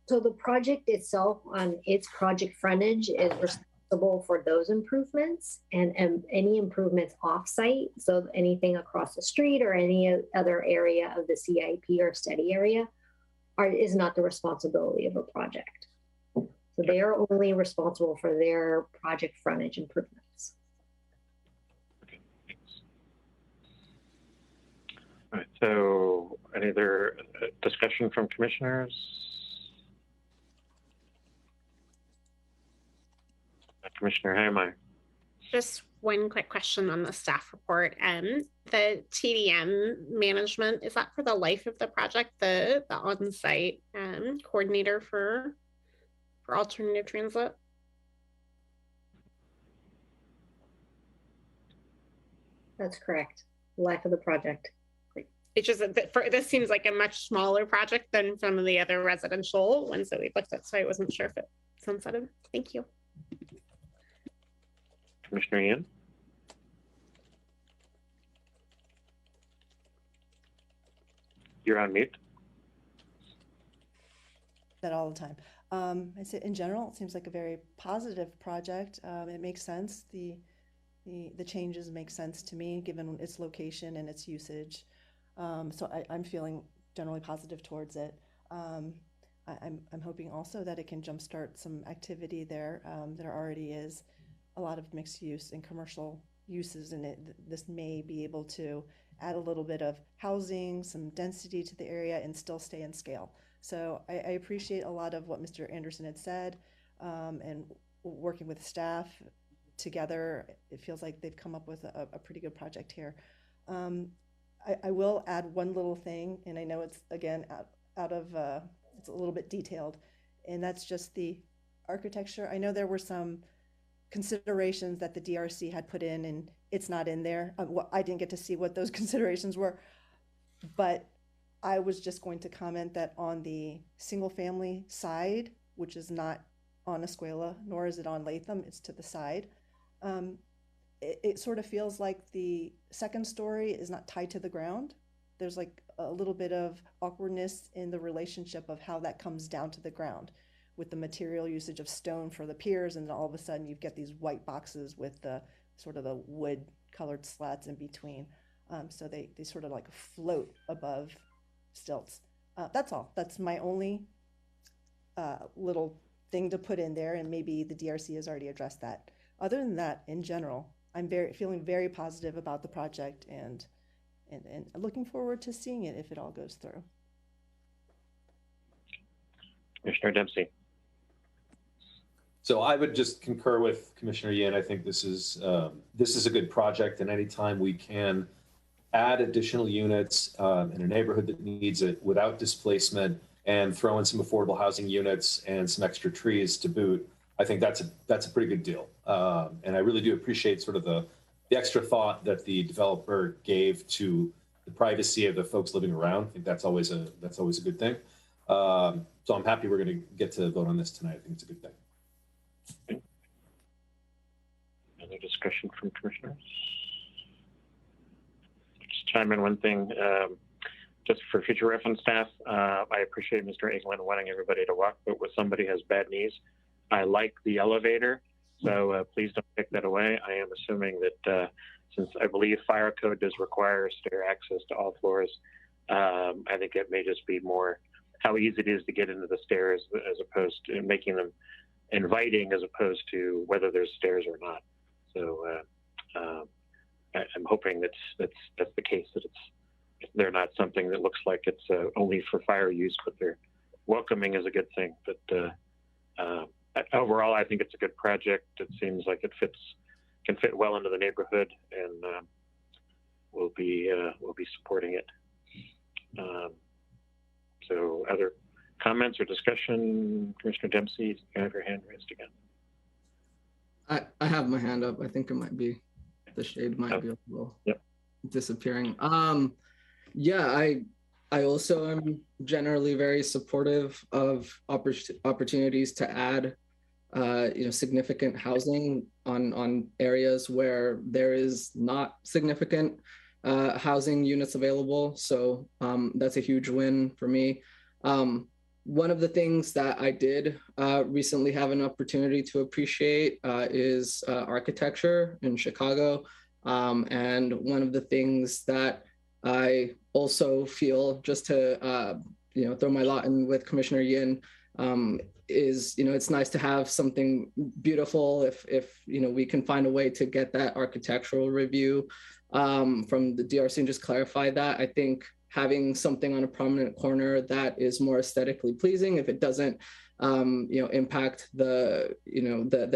So the project itself on its project frontage is responsible for those improvements and any improvements off-site. So anything across the street or any other area of the CIP or study area is not the responsibility of a project. So they are only responsible for their project frontage improvements. Okay, thanks. All right, so any other discussion from commissioners? Commissioner Heimeyer. Just one quick question on the staff report. The TDM management, is that for the life of the project, the on-site coordinator for alternative transit? That's correct. Life of the project. It's just that this seems like a much smaller project than some of the other residential ones that we've looked at, so I wasn't sure if it sunsetted. Thank you. Commissioner Ian. You're on mute. That all the time. I say in general, it seems like a very positive project. It makes sense. The changes make sense to me given its location and its usage. So I'm feeling generally positive towards it. I'm hoping also that it can jumpstart some activity there. There already is a lot of mixed use and commercial uses in it. This may be able to add a little bit of housing, some density to the area, and still stay in scale. So I appreciate a lot of what Mr. Anderson had said, and working with staff together, it feels like they've come up with a pretty good project here. I will add one little thing, and I know it's, again, it's a little bit detailed, and that's just the architecture. I know there were some considerations that the DRC had put in, and it's not in there. I didn't get to see what those considerations were, but I was just going to comment that on the single family side, which is not on Escala, nor is it on Latham, it's to the side. It sort of feels like the second story is not tied to the ground. There's like a little bit of awkwardness in the relationship of how that comes down to the ground, with the material usage of stone for the piers, and then all of a sudden you get these white boxes with the sort of the wood colored slats in between. So they sort of like float above stilts. That's all. That's my only little thing to put in there, and maybe the DRC has already addressed that. Other than that, in general, I'm feeling very positive about the project and looking forward to seeing it if it all goes through. Commissioner Dempsey. So I would just concur with Commissioner Yin. I think this is a good project, and anytime we can add additional units in a neighborhood that needs it without displacement and throw in some affordable housing units and some extra trees to boot, I think that's a pretty good deal. And I really do appreciate sort of the extra thought that the developer gave to the privacy of the folks living around. I think that's always a good thing. So I'm happy we're going to get to vote on this tonight. I think it's a good thing. Any discussion from commissioners? Just chime in one thing, just for future reference, staff. I appreciate Mr. England wanting everybody to walk, but when somebody has bad knees, I like the elevator, so please don't take that away. I am assuming that since I believe fire code does require stair access to all floors, I think it may just be more how easy it is to get into the stairs as opposed to making them inviting as opposed to whether there's stairs or not. So I'm hoping that's the case, that they're not something that looks like it's only for fire use, but they're welcoming is a good thing. But overall, I think it's a good project. It seems like it can fit well into the neighborhood, and we'll be supporting it. So other comments or discussion? Commissioner Dempsey, you have your hand raised again. I have my hand up. I think it might be, the shade might be a little disappearing. Yeah, I also am generally very supportive of opportunities to add significant housing on areas where there is not significant housing units available. So that's a huge win for me. One of the things that I did recently have an opportunity to appreciate is architecture in Chicago. And one of the things that I also feel, just to throw my lot in with Commissioner Yin, is it's nice to have something beautiful if we can find a way to get that architectural review from the DRC and just clarify that. I think having something on a prominent corner that is more aesthetically pleasing, if it doesn't impact the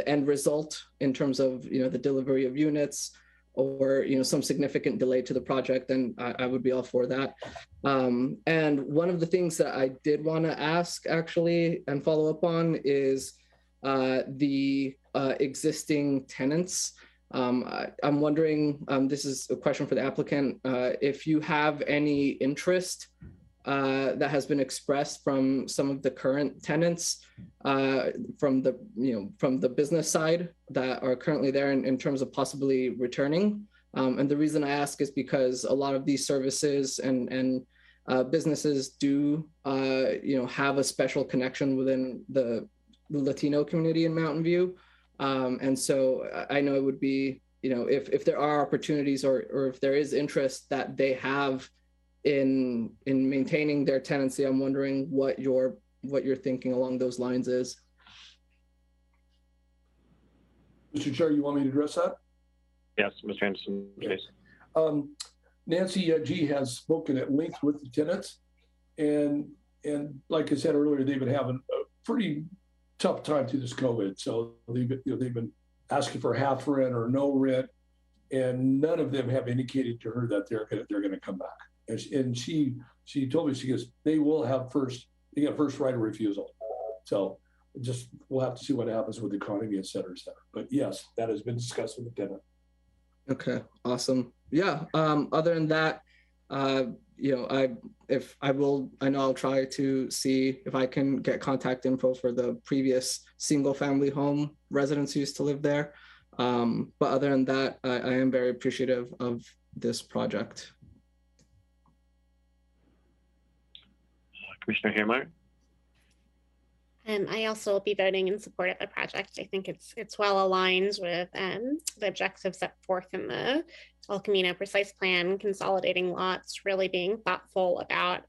end result in terms of the delivery of units or some significant delay to the project, then I would be all for that. And one of the things that I did want to ask actually and follow up on is the existing tenants. I'm wondering, this is a question for the applicant, if you have any interest that has been expressed from some of the current tenants from the business side that are currently there in terms of possibly returning. And the reason I ask is because a lot of these services and businesses do have a special connection within the Latino community in Mountain View. And so I know it would be, if there are opportunities or if there is interest that they have in maintaining their tenancy, I'm wondering what your thinking along those lines is. Mr. Chair, you want me to address that? Yes, Mr. Anderson, please. Nancy G has spoken at length with the tenants, and like I said earlier, they've been having a pretty tough time through this COVID. So they've been asking for half rent or no rent, and none of them have indicated to her that they're going to come back. And she told me, she goes, they got first right of refusal. So we'll have to see what happens with the economy, et cetera, et cetera. But yes, that has been discussed with the tenant. Okay, awesome. Yeah. Other than that, I know I'll try to see if I can get contact info for the previous single family home residents who used to live there. But other than that, I am very appreciative of this project. Commissioner Heilmeyer? I also will be voting in support of the project. I think it's well aligned with the objectives set forth in the El Camino precise plan, consolidating lots, really being thoughtful about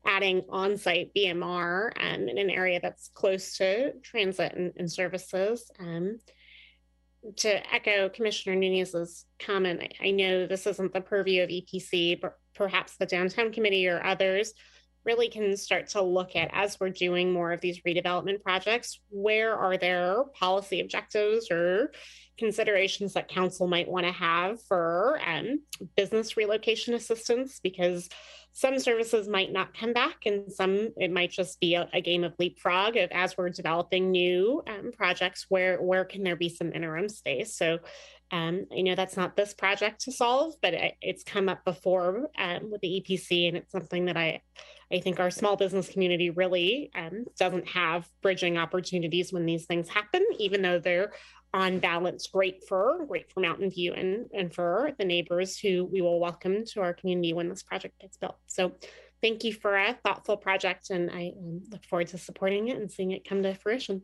adding on-site BMR in an area that's close to transit and services. To echo Commissioner Nunez's comment, I know this isn't the purview of EPC, but perhaps the downtown committee or others really can start to look at, as we're doing more of these redevelopment projects, where are there policy objectives or considerations that council might want to have for business relocation assistance, because some services might not come back and some, it might just be a game of leapfrog of, as we're developing new projects, where can there be some interim space. So I know that's not this project to solve, but it's come up before with the EPC, and it's something that I think our small business community really doesn't have bridging opportunities when these things happen, even though they're on balance great for Mountain View and for the neighbors who we will welcome to our community when this project gets built. So thank you for a thoughtful project, and I look forward to supporting it and seeing it come to fruition.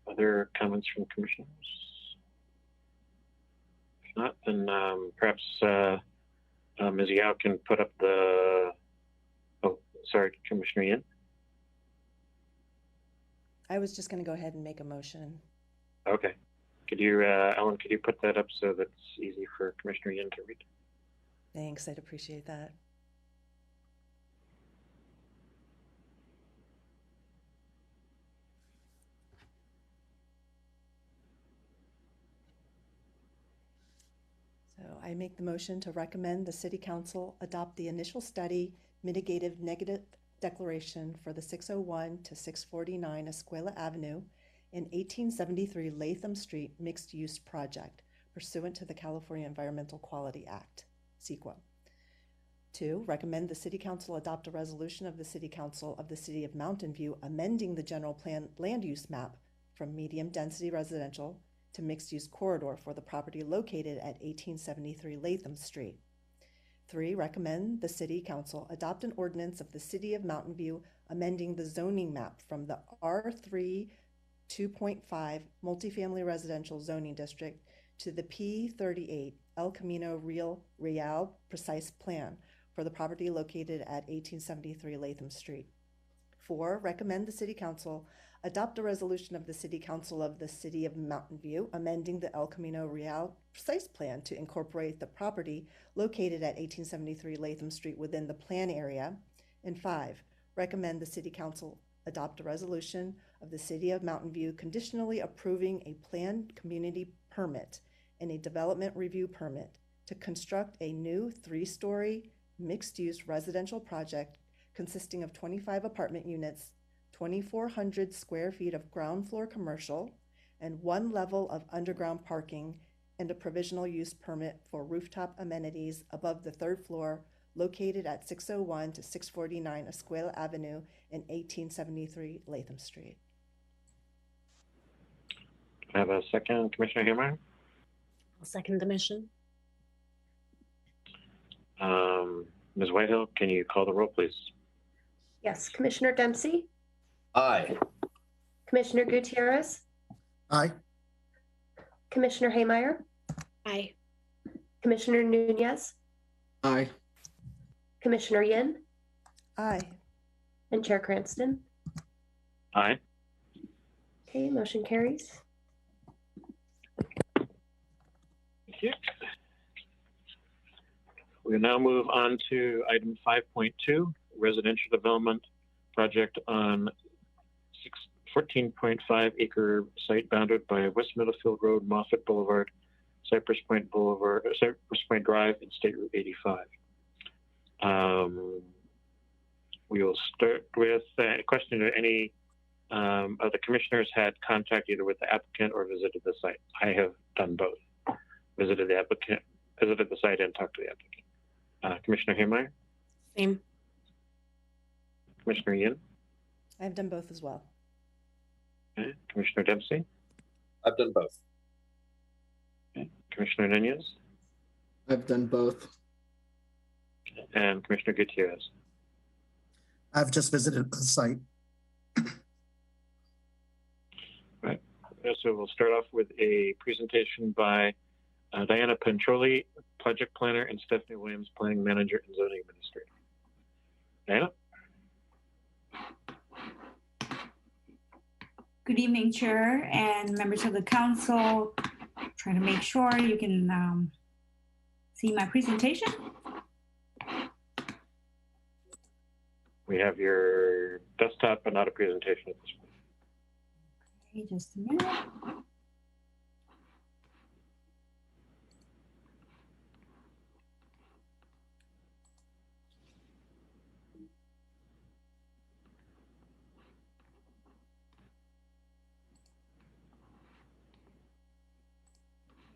Other comments from commissioners? If not, then perhaps Ms. Yao can put up the, oh, sorry, Commissioner Yin. I was just going to go ahead and make a motion. Okay. Could you, Ellen, could you put that up so that's easy for Commissioner Yin to read? Thanks, I'd appreciate that. So I make the motion to recommend the City Council adopt the initial study mitigative negative declaration for the 601 to 649 Escala Avenue and 1873 Latham Street mixed-use project pursuant to the California Environmental Quality Act, CEQA. 2, recommend the City Council adopt a resolution of the City Council of the City of Mountain View amending the general plan land use map from medium density residential to mixed-use corridor for the property located at 1873 Latham Street. 3, recommend the City Council adopt an ordinance of the City of Mountain View amending the zoning map from the R3 2.5 multifamily residential zoning district to the P38 El Camino Real precise plan for the property located at 1873 Latham Street. 4, recommend the City Council adopt a resolution of the City Council of the City of Mountain View amending the El Camino Real precise plan to incorporate the property located at 1873 Latham Street within the plan area. And 5, recommend the City Council adopt a resolution of the City of Mountain View conditionally approving a planned community permit and a development review permit to construct a new 3-story mixed-use residential project consisting of 25 apartment units, 2,400 square feet of ground floor commercial, and 1 level of underground parking, and a provisional use permit for rooftop amenities above the 3rd floor located at 601 to 649 Escala Avenue and 1873 Latham Street. I have a second, Commissioner Heilmeyer. I'll second the motion. Ms. Whitehill, can you call the roll, please? Yes, Commissioner Dempsey, Aye. Commissioner Gutierrez, Aye. Commissioner Heilmeyer, Aye. Commissioner Nunez, Aye. Commissioner Yin, Aye. and Chair Cranston. Aye. Okay, motion carries. Thank you. We'll now move on to item 5.2, residential development project on 14.5 acre site bounded by West Middlefield Road, Moffett Boulevard, Cypress Point Boulevard, Cypress Point Drive, and State Route 85. We will start with a question if any of the commissioners had contact either with the applicant or visited the site. I have done both. Visited the applicant, visited the site, and talked to the applicant. Commissioner Heilmeyer? Same. Commissioner Yin? I've done both as well. Okay. Commissioner Dempsey? I've done both. Okay. Commissioner Nunez? I've done both. And Commissioner Gutierrez? I've just visited the site. Right. So we'll start off with a presentation by Diana Pencioli, project planner, and Stephanie Williams, planning manager and zoning administrator. Diana? Good evening, Chair and members of the council. Trying to make sure you can see my presentation. We have your desktop, but not a presentation at this point. Okay, just a minute.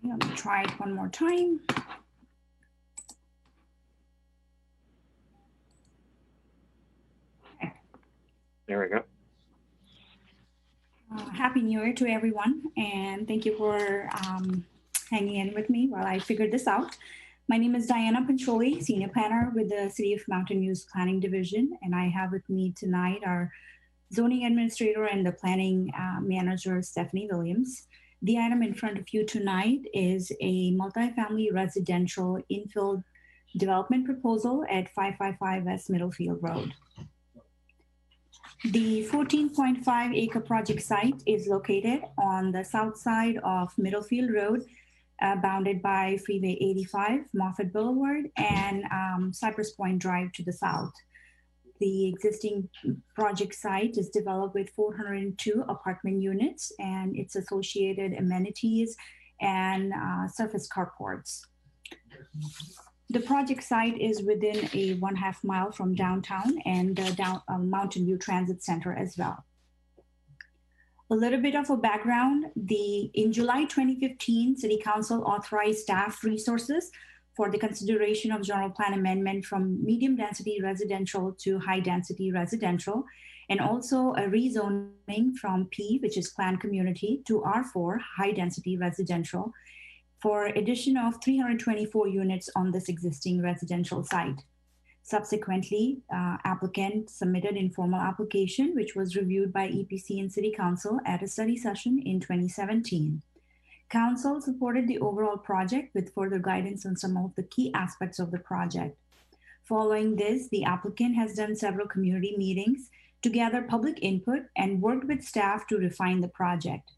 Let me try it one more time. Okay. There we go. Happy New Year to everyone, and thank you for hanging in with me while I figured this out. My name is Diana Pancholi, Senior Planner with the City of Mountain View's Planning Division, and I have with me tonight our Zoning Administrator and the Planning Manager, Stephanie Williams. The item in front of you tonight is a multifamily residential infill development proposal at 555 West Middlefield Road. The 14.5 acre project site is located on the south side of Middlefield Road, bounded by Freeway 85, Moffett Boulevard, and Cypress Point Drive to the south. The existing project site is developed with 402 apartment units and its associated amenities and surface carports. The project site is within a 1/2 mile from downtown and the Mountain View Transit Center as well. A little bit of a background, in July 2015, City Council authorized staff resources for the consideration of general plan amendment from medium density residential to high density residential, and also a rezoning from P, which is planned community, to R4, high density residential, for addition of 324 units on this existing residential site. Subsequently, applicant submitted informal application, which was reviewed by EPC and City Council at a study session in 2017. Council supported the overall project with further guidance on some of the key aspects of the project. Following this, the applicant has done several community meetings to gather public input and worked with staff to refine the project.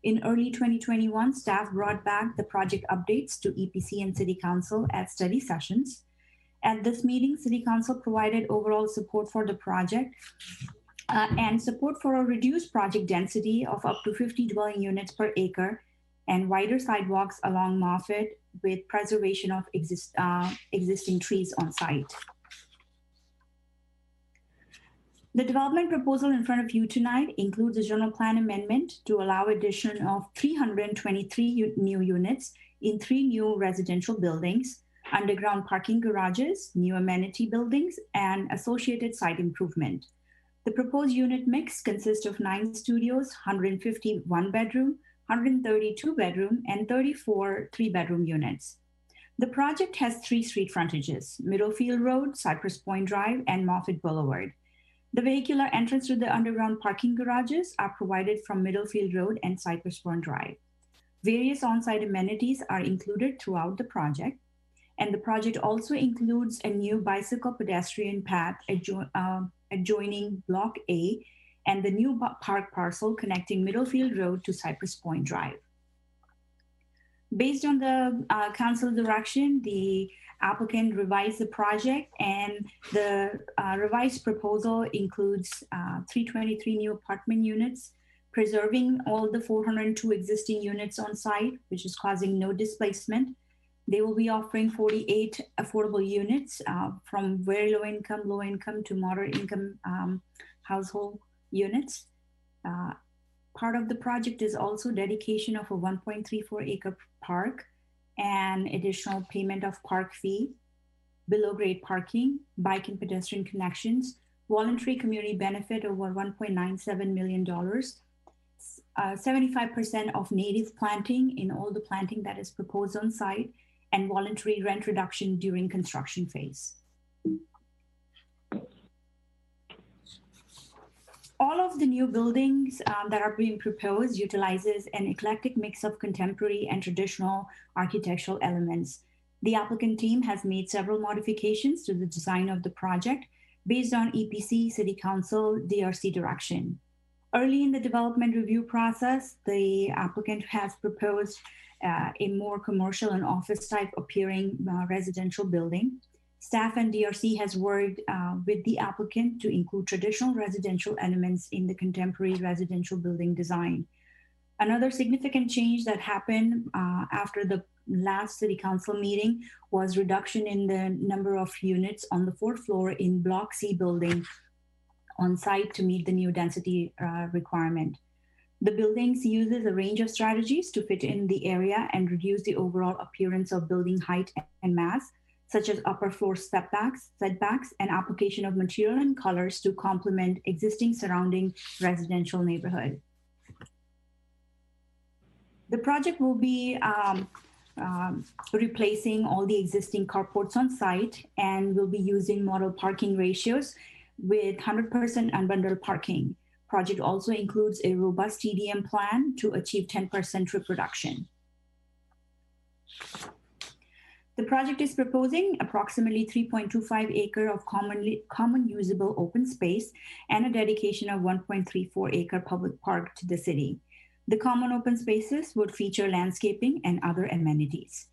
In early 2021, staff brought back the project updates to EPC and City Council at study sessions. At this meeting, City Council provided overall support for the project and support for a reduced project density of up to 50 dwelling units per acre and wider sidewalks along Moffett with preservation of existing trees on site. The development proposal in front of you tonight includes a general plan amendment to allow addition of 323 new units in 3 new residential buildings, underground parking garages, new amenity buildings, and associated site improvement. The proposed unit mix consists of 9 studios, 150 one-bedroom, 132 bedroom, and 34 3-bedroom units. The project has 3 street frontages: Middlefield Road, Cypress Point Drive, and Moffett Boulevard. The vehicular entrance to the underground parking garages are provided from Middlefield Road and Cypress Point Drive. Various on-site amenities are included throughout the project, and the project also includes a new bicycle pedestrian path adjoining Block A and the new park parcel connecting Middlefield Road to Cypress Point Drive. Based on the council direction, the applicant revised the project, and the revised proposal includes 323 new apartment units, preserving all the 402 existing units on site, which is causing no displacement. They will be offering 48 affordable units from very low income to moderate income household units. Part of the project is also dedication of a 1.34 acre park and additional payment of park fee, below grade parking, bike and pedestrian connections, voluntary community benefit over $1.97 million, 75% of native planting in all the planting that is proposed on site, and voluntary rent reduction during construction phase. All of the new buildings that are being proposed utilizes an eclectic mix of contemporary and traditional architectural elements. The applicant team has made several modifications to the design of the project based on EPC, City Council, DRC direction. Early in the development review process, the applicant has proposed a more commercial and office type appearing residential building. Staff and DRC has worked with the applicant to include traditional residential elements in the contemporary residential building design. Another significant change that happened after the last City Council meeting was reduction in the number of units on the 4th floor in Block C building on site to meet the new density requirement. The buildings uses a range of strategies to fit in the area and reduce the overall appearance of building height and mass, such as upper floor setbacks, and application of material and colors to complement existing surrounding residential neighborhood. The project will be replacing all the existing carports on site and will be using model parking ratios with 100% unbundled parking. Project also includes a robust TDM plan to achieve 10% trip reduction. The project is proposing approximately 3.25 acre of common usable open space and a dedication of 1.34 acre public park to the city. The common open spaces would feature landscaping and other amenities.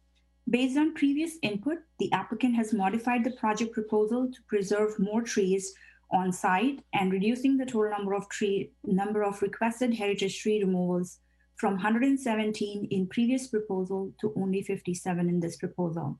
Based on previous input, the applicant has modified the project proposal to preserve more trees on site and reducing the total number of requested heritage tree removals from 117 in previous proposal to only 57 in this proposal.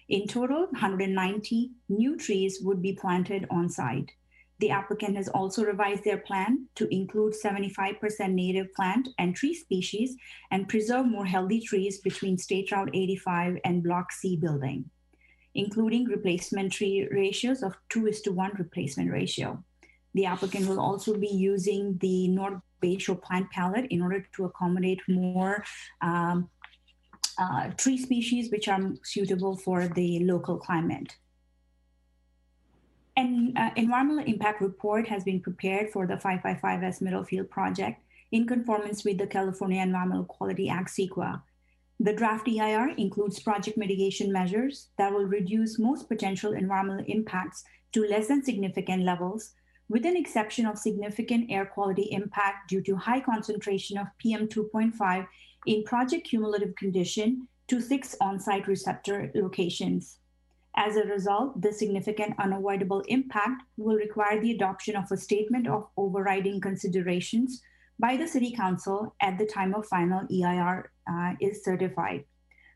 In total, 190 new trees would be planted on site. The applicant has also revised their plan to include 75% native plant and tree species and preserve more healthy trees between State Route 85 and Block C building, including replacement tree ratios of 2:1 replacement ratio. The applicant will also be using the North Bayshore plant palette in order to accommodate more tree species which are suitable for the local climate. An environmental impact report has been prepared for the 555S Middlefield project in conformance with the California Environmental Quality Act, CEQA. The draft EIR includes project mitigation measures that will reduce most potential environmental impacts to less than significant levels, with an exception of significant air quality impact due to high concentration of PM 2.5 in project cumulative condition to 6 on-site receptor locations. As a result, the significant unavoidable impact will require the adoption of a statement of overriding considerations by the City Council at the time of final EIR is certified,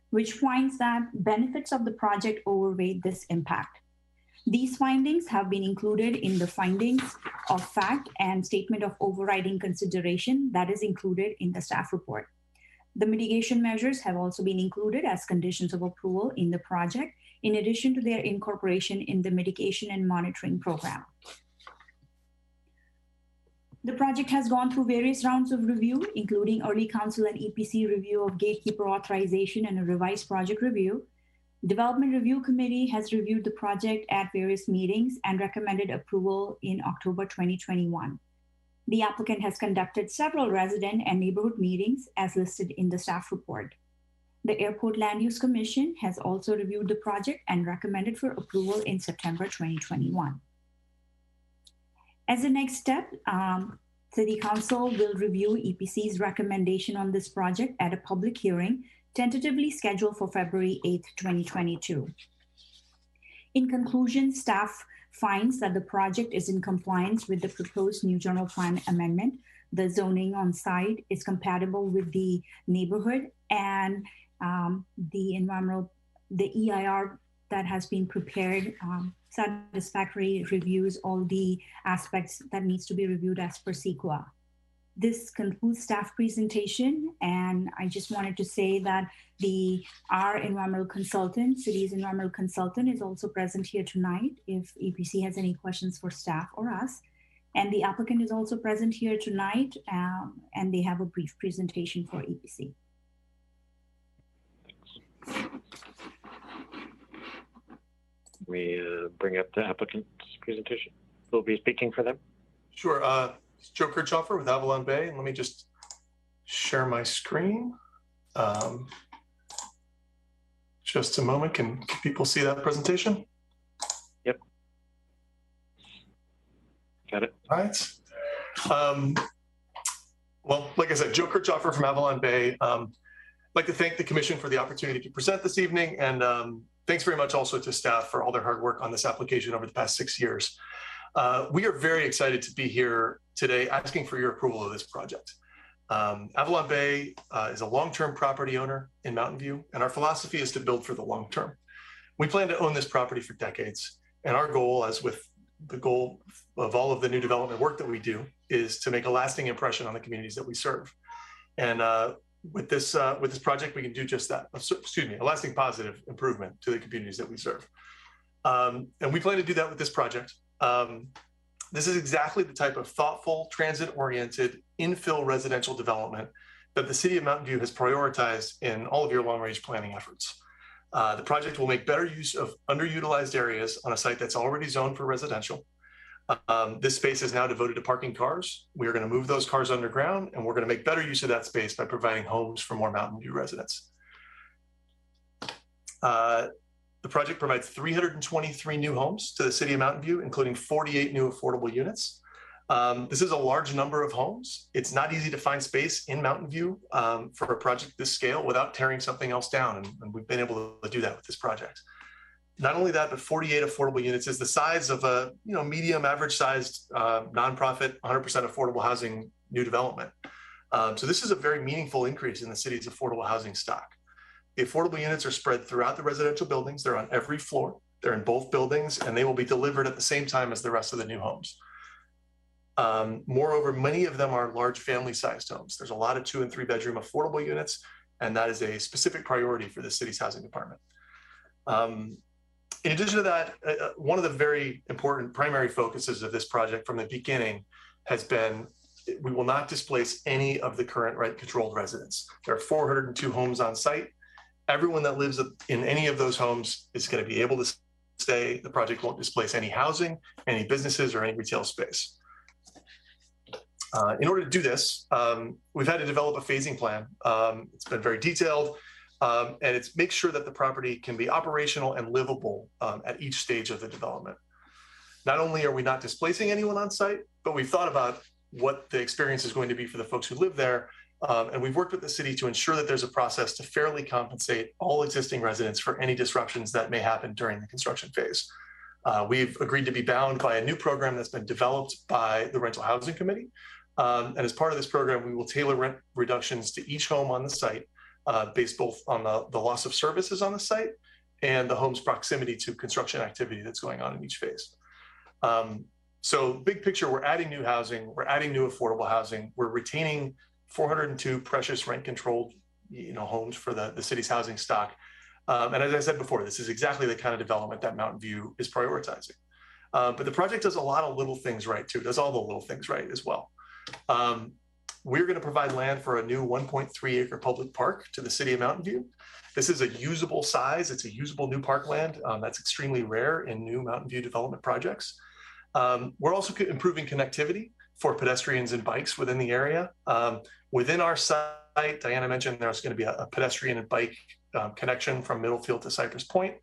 which finds that benefits of the project outweigh this impact. These findings have been included in the findings of fact and statement of overriding consideration that is included in the staff report. The mitigation measures have also been included as conditions of approval in the project, in addition to their incorporation in the mitigation and monitoring program. The project has gone through various rounds of review, including early council and EPC review of gatekeeper authorization and a revised project review. Development Review Committee has reviewed the project at various meetings and recommended approval in October 2021. The applicant has conducted several resident and neighborhood meetings as listed in the staff report. The Airport Land Use Commission has also reviewed the project and recommended for approval in September 2021. As a next step, City Council will review EPC's recommendation on this project at a public hearing, tentatively scheduled for February 8th, 2022. In conclusion, staff finds that the project is in compliance with the proposed new general plan amendment. The zoning on site is compatible with the neighborhood, and the EIR that has been prepared satisfactorily reviews all the aspects that needs to be reviewed as per CEQA. This concludes staff presentation, and I just wanted to say that our environmental consultant, city's environmental consultant, is also present here tonight if EPC has any questions for staff or us. And the applicant is also present here tonight, and they have a brief presentation for EPC. We bring up the applicant's presentation. Who will be speaking for them? Sure. It's Joe Kirchhoffer with Avalon Bay. And let me just share my screen. just a moment. Can people see that presentation? Yep. Got it. All right. Well, like I said, Joe Kirchhoffer from Avalon Bay. I'd like to thank the commission for the opportunity to present this evening. And thanks very much also to staff for all their hard work on this application over the past 6 years. We are very excited to be here today asking for your approval of this project. Avalon Bay is a long-term property owner in Mountain View, and our philosophy is to build for the long term. We plan to own this property for decades, and our goal, as with the goal of all of the new development work that we do, is to make a lasting impression on the communities that we serve. And with this project, we can do just that. Excuse me, a lasting positive improvement to the communities that we serve. And we plan to do that with this project. This is exactly the type of thoughtful, transit-oriented, infill residential development that the City of Mountain View has prioritized in all of your long-range planning efforts. The project will make better use of underutilized areas on a site that's already zoned for residential. This space is now devoted to parking cars. We are going to move those cars underground, and we're going to make better use of that space by providing homes for more Mountain View residents. The project provides 323 new homes to the City of Mountain View, including 48 new affordable units. This is a large number of homes. It's not easy to find space in Mountain View for a project this scale without tearing something else down, and we've been able to do that with this project. Not only that, but 48 affordable units is the size of a medium, average-sized nonprofit, 100% affordable housing new development. So this is a very meaningful increase in the city's affordable housing stock. The affordable units are spread throughout the residential buildings. They're on every floor. They're in both buildings, and they will be delivered at the same time as the rest of the new homes. Moreover, many of them are large family-sized homes. There's a lot of 2- and 3-bedroom affordable units, and that is a specific priority for the city's housing department. In addition to that, one of the very important primary focuses of this project from the beginning has been we will not displace any of the current rent-controlled residents. There are 402 homes on site. Everyone that lives in any of those homes is going to be able to stay. The project won't displace any housing, any businesses, or any retail space. In order to do this, we've had to develop a phasing plan. It's been very detailed, and it's make sure that the property can be operational and livable at each stage of the development. Not only are we not displacing anyone on site, but we've thought about what the experience is going to be for the folks who live there. And we've worked with the city to ensure that there's a process to fairly compensate all existing residents for any disruptions that may happen during the construction phase. We've agreed to be bound by a new program that's been developed by the Rental Housing Committee. And as part of this program, we will tailor rent reductions to each home on the site based both on the loss of services on the site and the home's proximity to construction activity that's going on in each phase. So big picture, we're adding new housing, we're adding new affordable housing, we're retaining 402 precious rent-controlled homes for the city's housing stock. And as I said before, this is exactly the kind of development that Mountain View is prioritizing. But the project does a lot of little things right too. It does all the little things right as well. We're going to provide land for a new 1.3-acre public park to the city of Mountain View. This is a usable size. It's a usable new parkland. That's extremely rare in new Mountain View development projects. We're also improving connectivity for pedestrians and bikes within the area. Within our site, Diana mentioned there's going to be a pedestrian and bike connection from Middlefield to Cypress Point.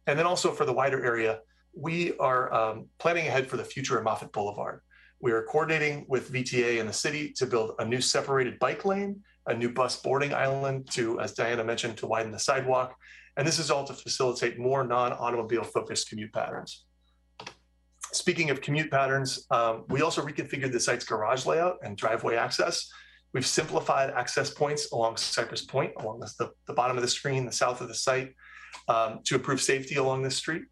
And then also for the wider area, we are planning ahead for the future of Moffett Boulevard. We are coordinating with VTA and the city to build a new separated bike lane, a new bus boarding island to, as Diana mentioned, to widen the sidewalk. And this is all to facilitate more non-automobile focused commute patterns. Speaking of commute patterns, we also reconfigured the site's garage layout and driveway access. We've simplified access points along Cypress Point, along the bottom of the screen, the south of the site, to improve safety along this street.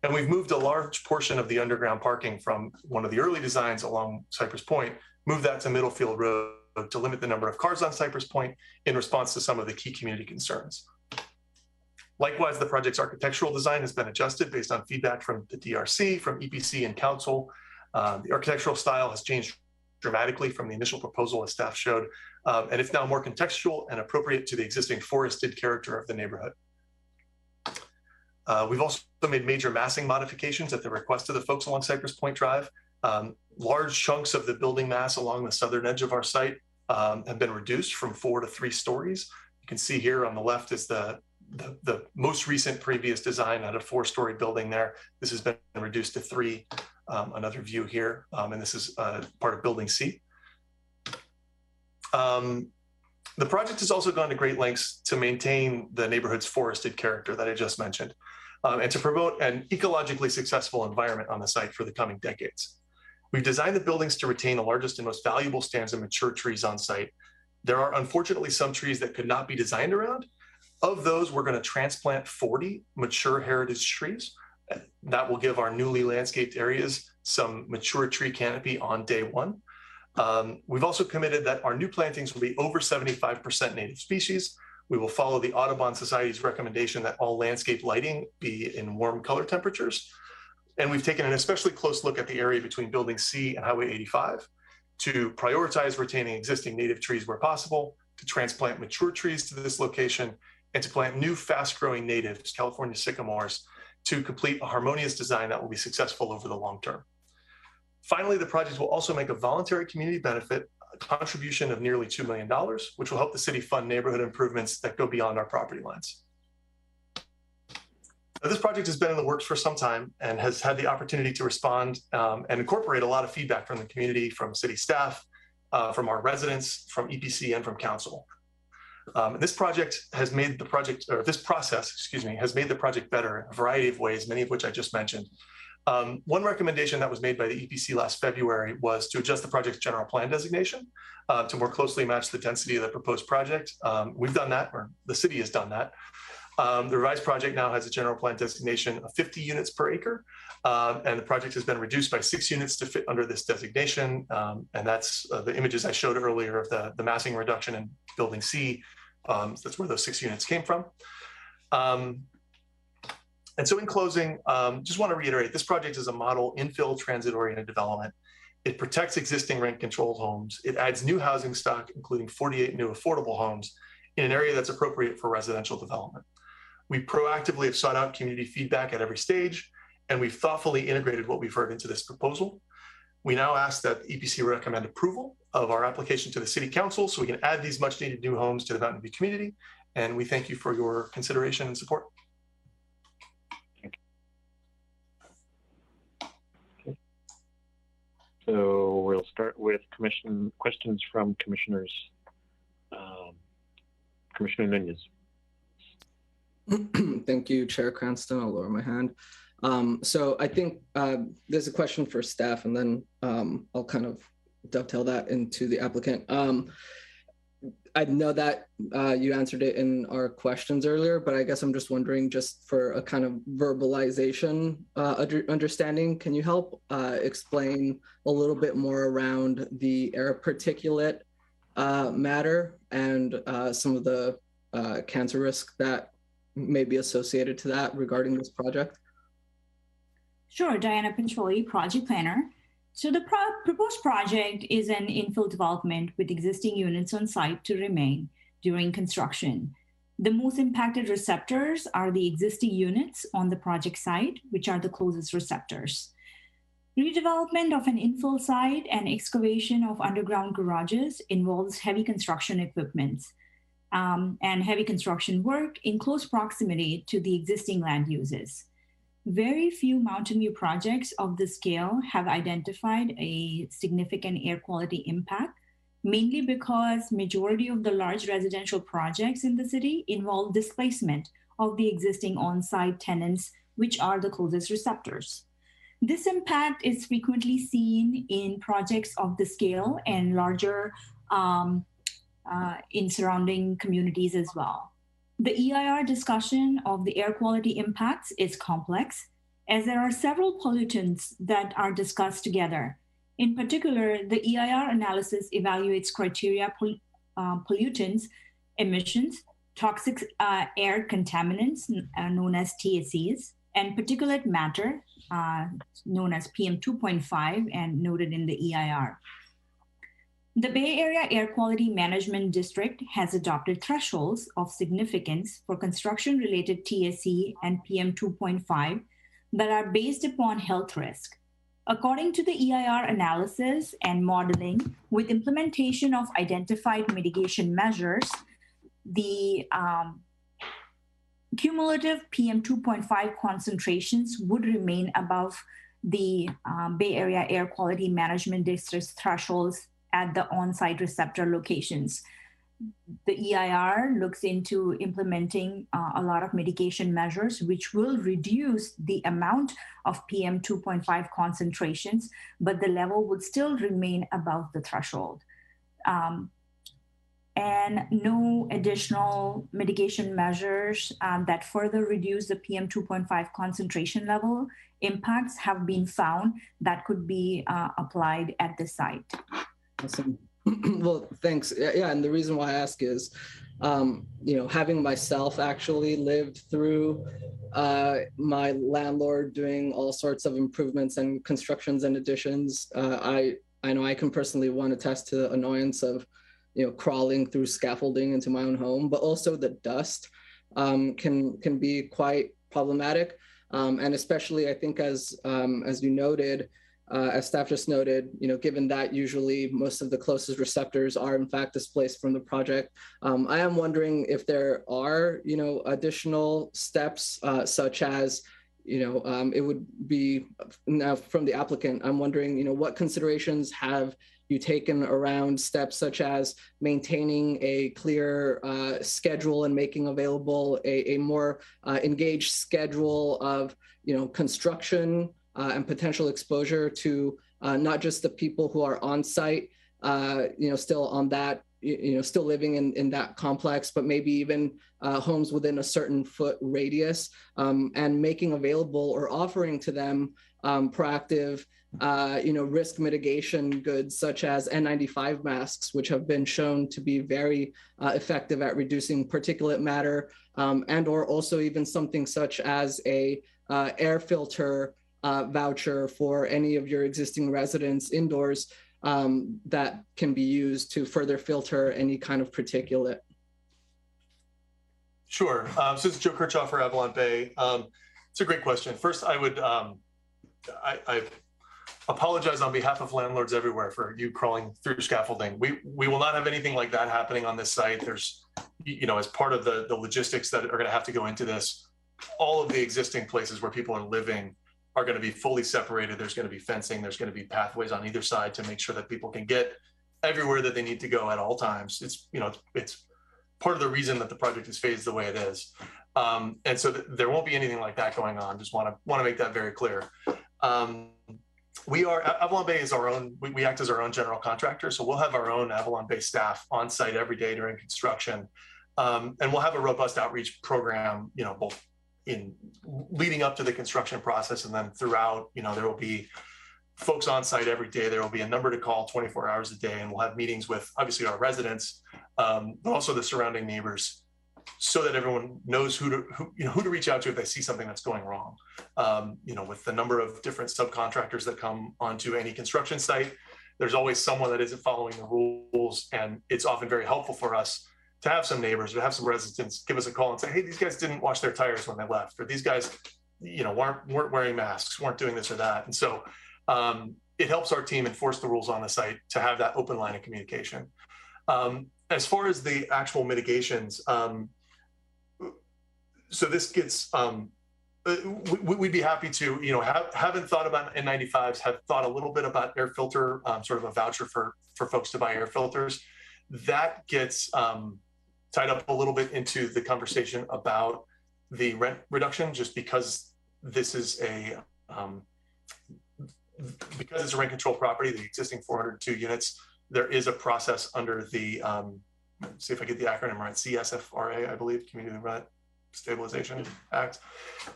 And we've moved a large portion of the underground parking from one of the early designs along Cypress Point, moved that to Middlefield Road to limit the number of cars on Cypress Point in response to some of the key community concerns. Likewise, the project's architectural design has been adjusted based on feedback from the DRC, from EPC and council. The architectural style has changed dramatically from the initial proposal as staff showed, and it's now more contextual and appropriate to the existing forested character of the neighborhood. We've also made major massing modifications at the request of the folks along Cypress Point Drive. Large chunks of the building mass along the southern edge of our site have been reduced from 4 to 3 stories. You can see here on the left is the the most recent previous design had a 4-story building there. This has been reduced to 3. Another view here, and this is part of Building C. The project has also gone to great lengths to maintain the neighborhood's forested character that I just mentioned, and to promote an ecologically successful environment on the site for the coming decades. We've designed the buildings to retain the largest and most valuable stands of mature trees on site. There are unfortunately some trees that could not be designed around. Of those, we're going to transplant 40 mature heritage trees. That will give our newly landscaped areas some mature tree canopy on day 1. We've also committed that our new plantings will be over 75% native species. We will follow the Audubon Society's recommendation that all landscape lighting be in warm color temperatures. And we've taken an especially close look at the area between Building C and Highway 85 to prioritize retaining existing native trees where possible, to transplant mature trees to this location, and to plant new fast-growing natives, California sycamores, to complete a harmonious design that will be successful over the long term. Finally, the project will also make a voluntary community benefit contribution of nearly $2 million, which will help the city fund neighborhood improvements that go beyond our property lines. Now, this project has been in the works for some time and has had the opportunity to respond and incorporate a lot of feedback from the community, from city staff, from our residents, from EPC, and from council. This process has made the project better in a variety of ways, many of which I just mentioned. One recommendation that was made by the EPC last February was to adjust the project's general plan designation to more closely match the density of the proposed project. We've done that, or the city has done that. The revised project now has a general plan designation of 50 units per acre, and the project has been reduced by 6 units to fit under this designation. And that's the images I showed earlier of the massing reduction in Building C. That's where those 6 units came from. And so in closing, just want to reiterate, this project is a model infill transit-oriented development. It protects existing rent-controlled homes. It adds new housing stock, including 48 new affordable homes in an area that's appropriate for residential development. We proactively have sought out community feedback at every stage, and we've thoughtfully integrated what we've heard into this proposal. We now ask that the EPC recommend approval of our application to the City Council so we can add these much-needed new homes to the Mountain View community, and we thank you for your consideration and support. So we'll start with questions from commissioners. Commissioner Nunez. Thank you, Chair Cranston. I'll lower my hand. So I think there's a question for staff, and then I'll kind of dovetail that into the applicant. I know that you answered it in our questions earlier, but I guess I'm just wondering, just for a kind of verbalization understanding, can you help explain a little bit more around the air particulate matter and some of the cancer risk that may be associated to that regarding this project? Sure, Diana Pincholi, project planner. So the proposed project is an infill development with existing units on site to remain during construction. The most impacted receptors are the existing units on the project site, which are the closest receptors. Redevelopment of an infill site and excavation of underground garages involves heavy construction equipment and heavy construction work in close proximity to the existing land uses. Very few Mountain View projects of this scale have identified a significant air quality impact, mainly because majority of the large residential projects in the city involve displacement of the existing on-site tenants, which are the closest receptors. This impact is frequently seen in projects of the scale and larger in surrounding communities as well. The EIR discussion of the air quality impacts is complex, as there are several pollutants that are discussed together. In particular, the EIR analysis evaluates criteria pollutants, emissions, toxic air contaminants, known as TSEs, and particulate matter, known as PM 2.5 and noted in the EIR. The Bay Area Air Quality Management District has adopted thresholds of significance for construction-related TSE and PM 2.5 that are based upon health risk. According to the EIR analysis and modeling, with implementation of identified mitigation measures, the cumulative PM 2.5 concentrations would remain above the Bay Area Air Quality Management District thresholds at the on-site receptor locations. The EIR looks into implementing a lot of mitigation measures, which will reduce the amount of PM 2.5 concentrations, but the level would still remain above the threshold. And no additional mitigation measures that further reduce the PM 2.5 concentration level impacts have been found that could be applied at the site. Awesome. Well, thanks. Yeah, and the reason why I ask is, having myself actually lived through my landlord doing all sorts of improvements and constructions and additions, I know I can personally attest to the annoyance of, crawling through scaffolding into my own home, but also the dust can be quite problematic, and especially I think as you noted. As staff just noted, given that usually most of the closest receptors are in fact displaced from the project, I am wondering if there are, additional steps such as, it would be now from the applicant. I'm wondering, what considerations have you taken around steps such as maintaining a clear schedule and making available a more engaged schedule of, construction and potential exposure to not just the people who are on site, still on that, still living in that complex, but maybe even homes within a certain foot radius, and making available or offering to them proactive, risk mitigation goods such as N95 masks, which have been shown to be very effective at reducing particulate matter, and or also even something such as a air filter voucher for any of your existing residents indoors that can be used to further filter any kind of particulate. Sure. So this is Joe Kirchhoff for Avalon Bay. It's a great question. First, I would I apologize on behalf of landlords everywhere for you crawling through scaffolding. We will not have anything like that happening on this site. There's, as part of the logistics that are going to have to go into this, all of the existing places where people are living are going to be fully separated. There's going to be fencing. There's going to be pathways on either side to make sure that people can get everywhere that they need to go at all times. It's, it's part of the reason that the project is phased the way it is. And so there won't be anything like that going on. Just want to make that very clear. Avalon Bay is our own, we act as our own general contractor. So we'll have our own Avalon Bay staff on site every day during construction. And we'll have a robust outreach program, both in leading up to the construction process and then throughout. There will be folks on site every day. There will be a number to call 24 hours a day, and we'll have meetings with obviously our residents, but also the surrounding neighbors, so that everyone knows who to reach out to if they see something that's going wrong. With the number of different subcontractors that come onto any construction site, there's always someone that isn't following the rules, and it's often very helpful for us to have some neighbors, to have some residents give us a call and say, hey, these guys didn't wash their tires when they left, or these guys, weren't wearing masks, weren't doing this or that. And so it helps our team enforce the rules on the site to have that open line of communication. As far as the actual mitigations, so this gets, we'd be happy to, haven't thought about N95s, have thought a little bit about air filter, sort of a voucher for folks to buy air filters. That gets tied up a little bit into the conversation about the rent reduction, just because this is because it's a rent control property, the existing 402 units, there is a process under the, see if I get the acronym right, CSFRA, I believe, Community Rent Stabilization Act.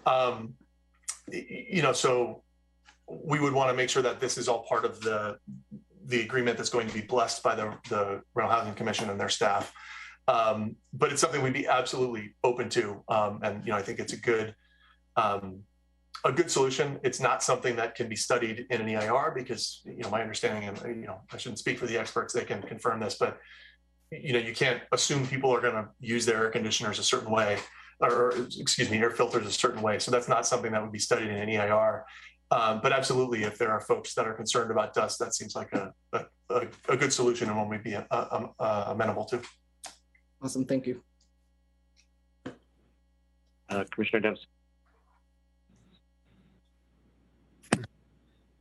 So we would want to make sure that this is all part of the agreement that's going to be blessed by the Rental Housing Commission and their staff. But it's something we'd be absolutely open to. And, I think it's a good solution. It's not something that can be studied in an EIR because, my understanding, and, I shouldn't speak for the experts, they can confirm this, but, you can't assume people are going to use their air conditioners a certain way, or excuse me, air filters a certain way. So that's not something that would be studied in an EIR. But absolutely, if there are folks that are concerned about dust, that seems like a good solution and one we'd be amenable to. Awesome, thank you. Commissioner Dempsey.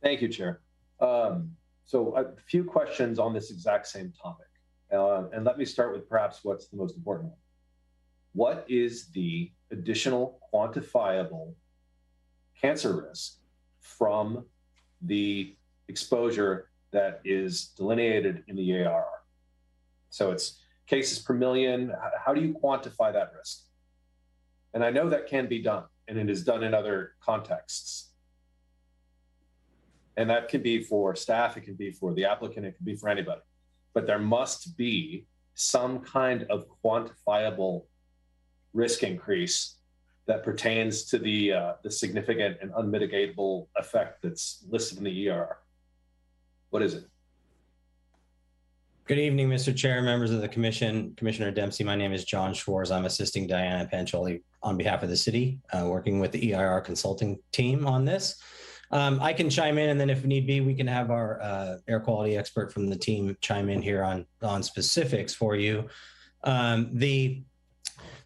Thank you, Chair. So a few questions on this exact same topic. And let me start with perhaps what's the most important one. What is the additional quantifiable cancer risk from the exposure that is delineated in the ARR? So it's cases per million. How do you quantify that risk? And I know that can be done, and it is done in other contexts. And that can be for staff, it can be for the applicant, it can be for anybody. But there must be some kind of quantifiable risk increase that pertains to the significant and unmitigatable effect that's listed in the ERR. What is it? Good evening, Mr. Chair, members of the commission, Commissioner Dempsey. My name is John Schwartz. I'm assisting Diana Pancholi on behalf of the city, working with the EIR consulting team on this. I can chime in, and then if need be, we can have our air quality expert from the team chime in here on specifics for you. The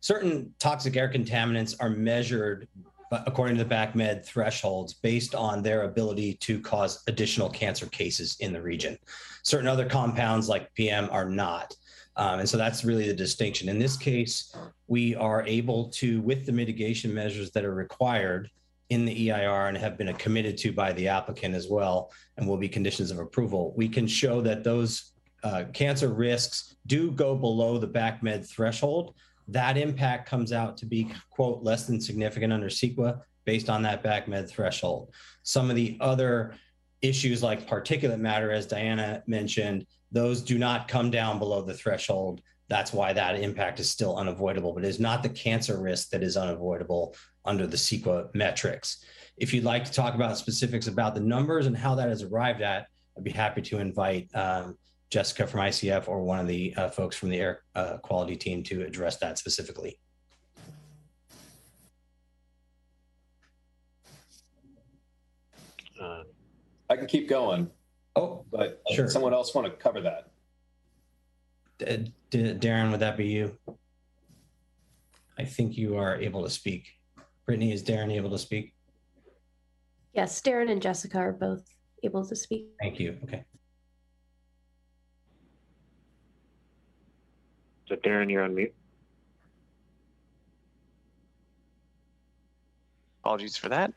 certain toxic air contaminants are measured according to the BACMed thresholds based on their ability to cause additional cancer cases in the region. Certain other compounds like PM are not. And so that's really the distinction. In this case, we are able to, with the mitigation measures that are required in the EIR and have been committed to by the applicant as well, and will be conditions of approval, we can show that those cancer risks do go below the BACMed threshold. That impact comes out to be, quote, less than significant under CEQA based on that BACMed threshold. Some of the other issues like particulate matter, as Diana mentioned, those do not come down below the threshold. That's why that impact is still unavoidable, but it is not the cancer risk that is unavoidable under the CEQA metrics. If you'd like to talk about specifics about the numbers and how that is arrived at, I'd be happy to invite Jessica from ICF or one of the folks from the air quality team to address that specifically. I can keep going. Oh, but sure. Someone else want to cover that? Darren, would that be you? I think you are able to speak. Brittany, is Darren able to speak? Yes, Darren and Jessica are both able to speak. Thank you. Okay. So Darren, you're on mute. Apologies for that.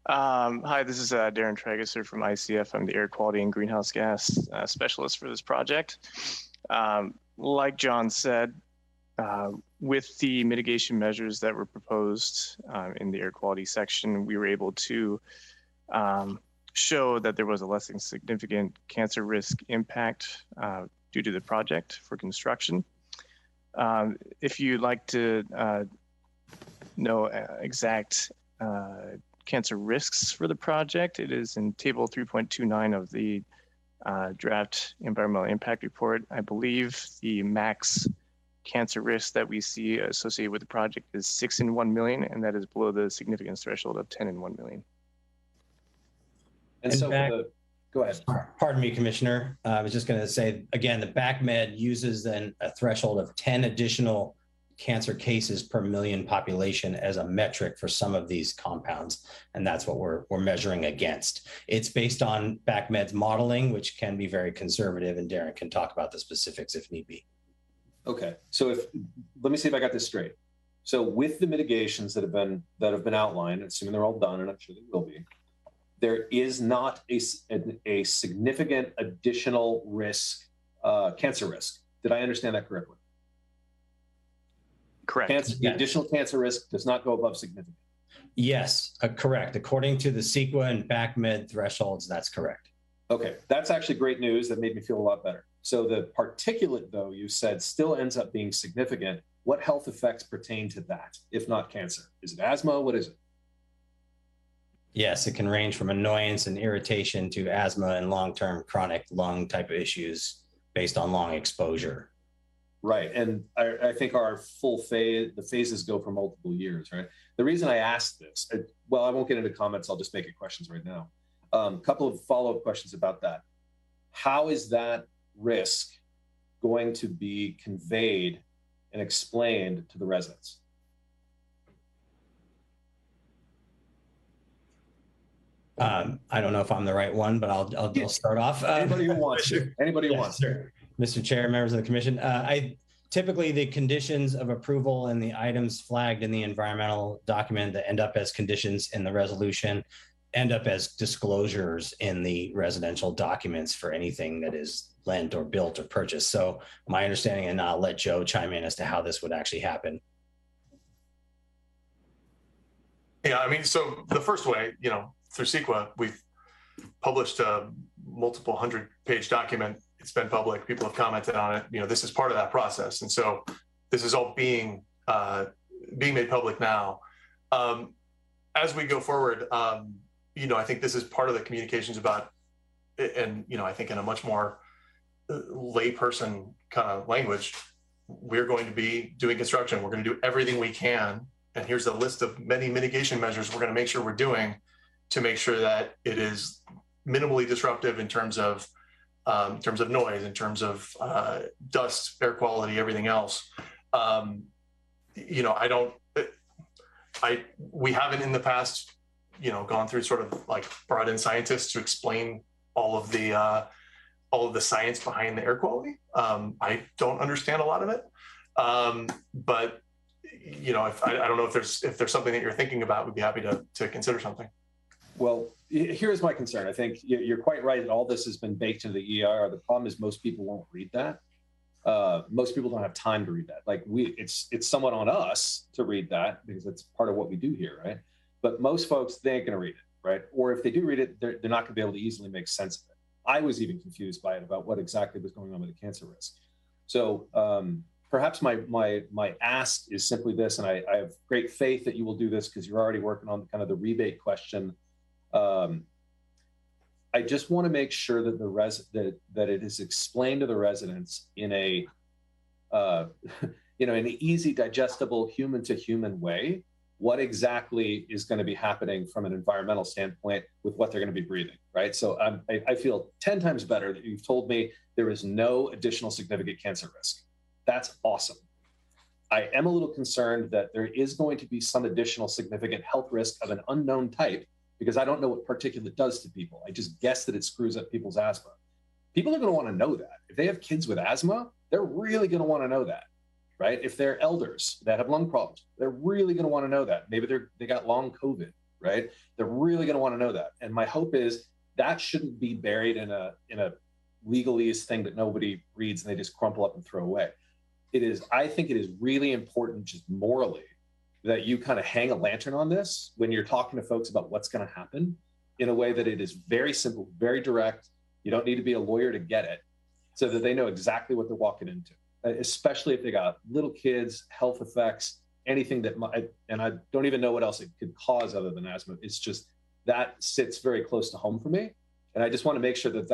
Hi, this is Darren Trageser from ICF. I'm the air quality and greenhouse gas specialist for this project. Like John said, with the mitigation measures that were proposed in the air quality section, we were able to show that there was a less than significant cancer risk impact due to the project for construction. If you'd like to know exact cancer risks for the project, it is in table 3.29 of the draft environmental impact report. I believe the max cancer risk that we see associated with the project is 6 in 1 million, and that is below the significance threshold of 10 in 1 million. And so go ahead. Pardon me, Commissioner. I was just going to say, again, the BACMed uses then a threshold of 10 additional cancer cases per million population as a metric for some of these compounds. And that's what we're measuring against. It's based on BACMed's modeling, which can be very conservative, and Darren can talk about the specifics if need be. Okay, so let me see if I got this straight. So with the mitigations that have been outlined, assuming they're all done, and I'm sure they will be, there is not a significant additional risk, cancer risk. Did I understand that correctly? Correct. The additional cancer risk does not go above significant. Yes, correct. According to the CEQA and BACMed thresholds, that's correct. Okay, that's actually great news. That made me feel a lot better. So the particulate, though, you said still ends up being significant. What health effects pertain to that, if not cancer? Is it asthma? What is it? Yes, it can range from annoyance and irritation to asthma and long-term chronic lung type of issues based on long exposure. Right, and I think our the phases go for multiple years, right? The reason I asked this, well, I won't get into comments, I'll just make it questions right now. A couple of follow-up questions about that. How is that risk going to be conveyed and explained to the residents? I don't know if I'm the right one, but I'll start off. Anybody who wants to. Anybody who wants to. Mr. Chair, members of the commission, typically the conditions of approval and the items flagged in the environmental document that end up as conditions in the resolution end up as disclosures in the residential documents for anything that is lent or built or purchased. So my understanding, and I'll let Joe chime in as to how this would actually happen. Yeah, I mean, so the first way, through CEQA, we've published a multiple 100-page document. It's been public. People have commented on it. This is part of that process. And so this is all being made public now. As we go forward, I think this is part of the communications about, and, I think in a much more layperson kind of language, we're going to be doing construction. We're going to do everything we can. And here's a list of many mitigation measures we're going to make sure we're doing to make sure that it is minimally disruptive in terms of noise, in terms of dust, air quality, everything else. We haven't in the past, gone through sort of like brought in scientists to explain all of the science behind the air quality. I don't understand a lot of it, but I don't know if there's something that you're thinking about, we'd be happy to consider something. Well, here's my concern. I think you're quite right that all this has been baked into the EIR. The problem is most people won't read that. Most people don't have time to read that. Like it's somewhat on us to read that because it's part of what we do here, right? But most folks, they ain't going to read it, right? Or if they do read it, they're not going to be able to easily make sense of it. I was even confused by it about what exactly was going on with the cancer risk. So perhaps my ask is simply this, and I have great faith that you will do this because you're already working on kind of the rebate question. I just want to make sure that that it is explained to the residents in a in an easy, digestible, human to human way what exactly is going to be happening from an environmental standpoint with what they're going to be breathing, right? So I feel 10 times better that you've told me there is no additional significant cancer risk. That's awesome. I am a little concerned that there is going to be some additional significant health risk of an unknown type because I don't know what particulate does to people. I just guess that it screws up people's asthma. People are going to want to know that. If they have kids with asthma, they're really going to want to know that, right? If they're elders that have lung problems, they're really going to want to know that. Maybe they got long COVID, right? They're really going to want to know that. And my hope is that shouldn't be buried in a legalese thing that nobody reads and they just crumple up and throw away. I think it is really important just morally that you kind of hang a lantern on this when you're talking to folks about what's going to happen in a way that it is very simple, very direct. You don't need to be a lawyer to get it so that they know exactly what they're walking into, especially if they got little kids, health effects, anything that might, and I don't even know what else it could cause other than asthma. It's just that sits very close to home for me. And I just want to make sure that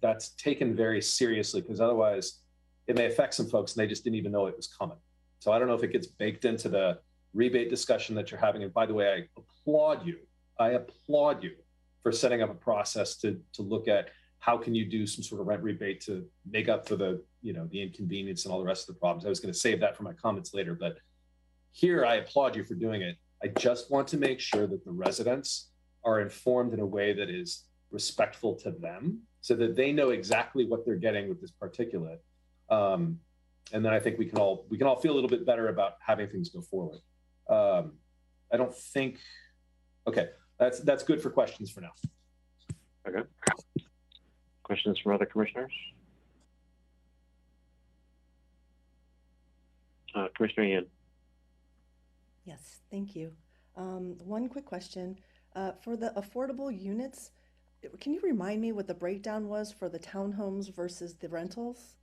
that's taken very seriously because otherwise it may affect some folks and they just didn't even know it was coming. So I don't know if it gets baked into the rebate discussion that you're having. And by the way, I applaud you for setting up a process to look at how can you do some sort of rent rebate to make up for the inconvenience and all the rest of the problems. I was going to save that for my comments later, but here I applaud you for doing it. I just want to make sure that the residents are informed in a way that is respectful to them so that they know exactly what they're getting with this particulate. And then I think we can all feel a little bit better about having things go forward. I don't think, okay, that's good for questions for now. Okay. Questions from other commissioners? Commissioner Ian. Yes, thank you. One quick question. For the affordable units, can you remind me what the breakdown was for the townhomes versus the rentals?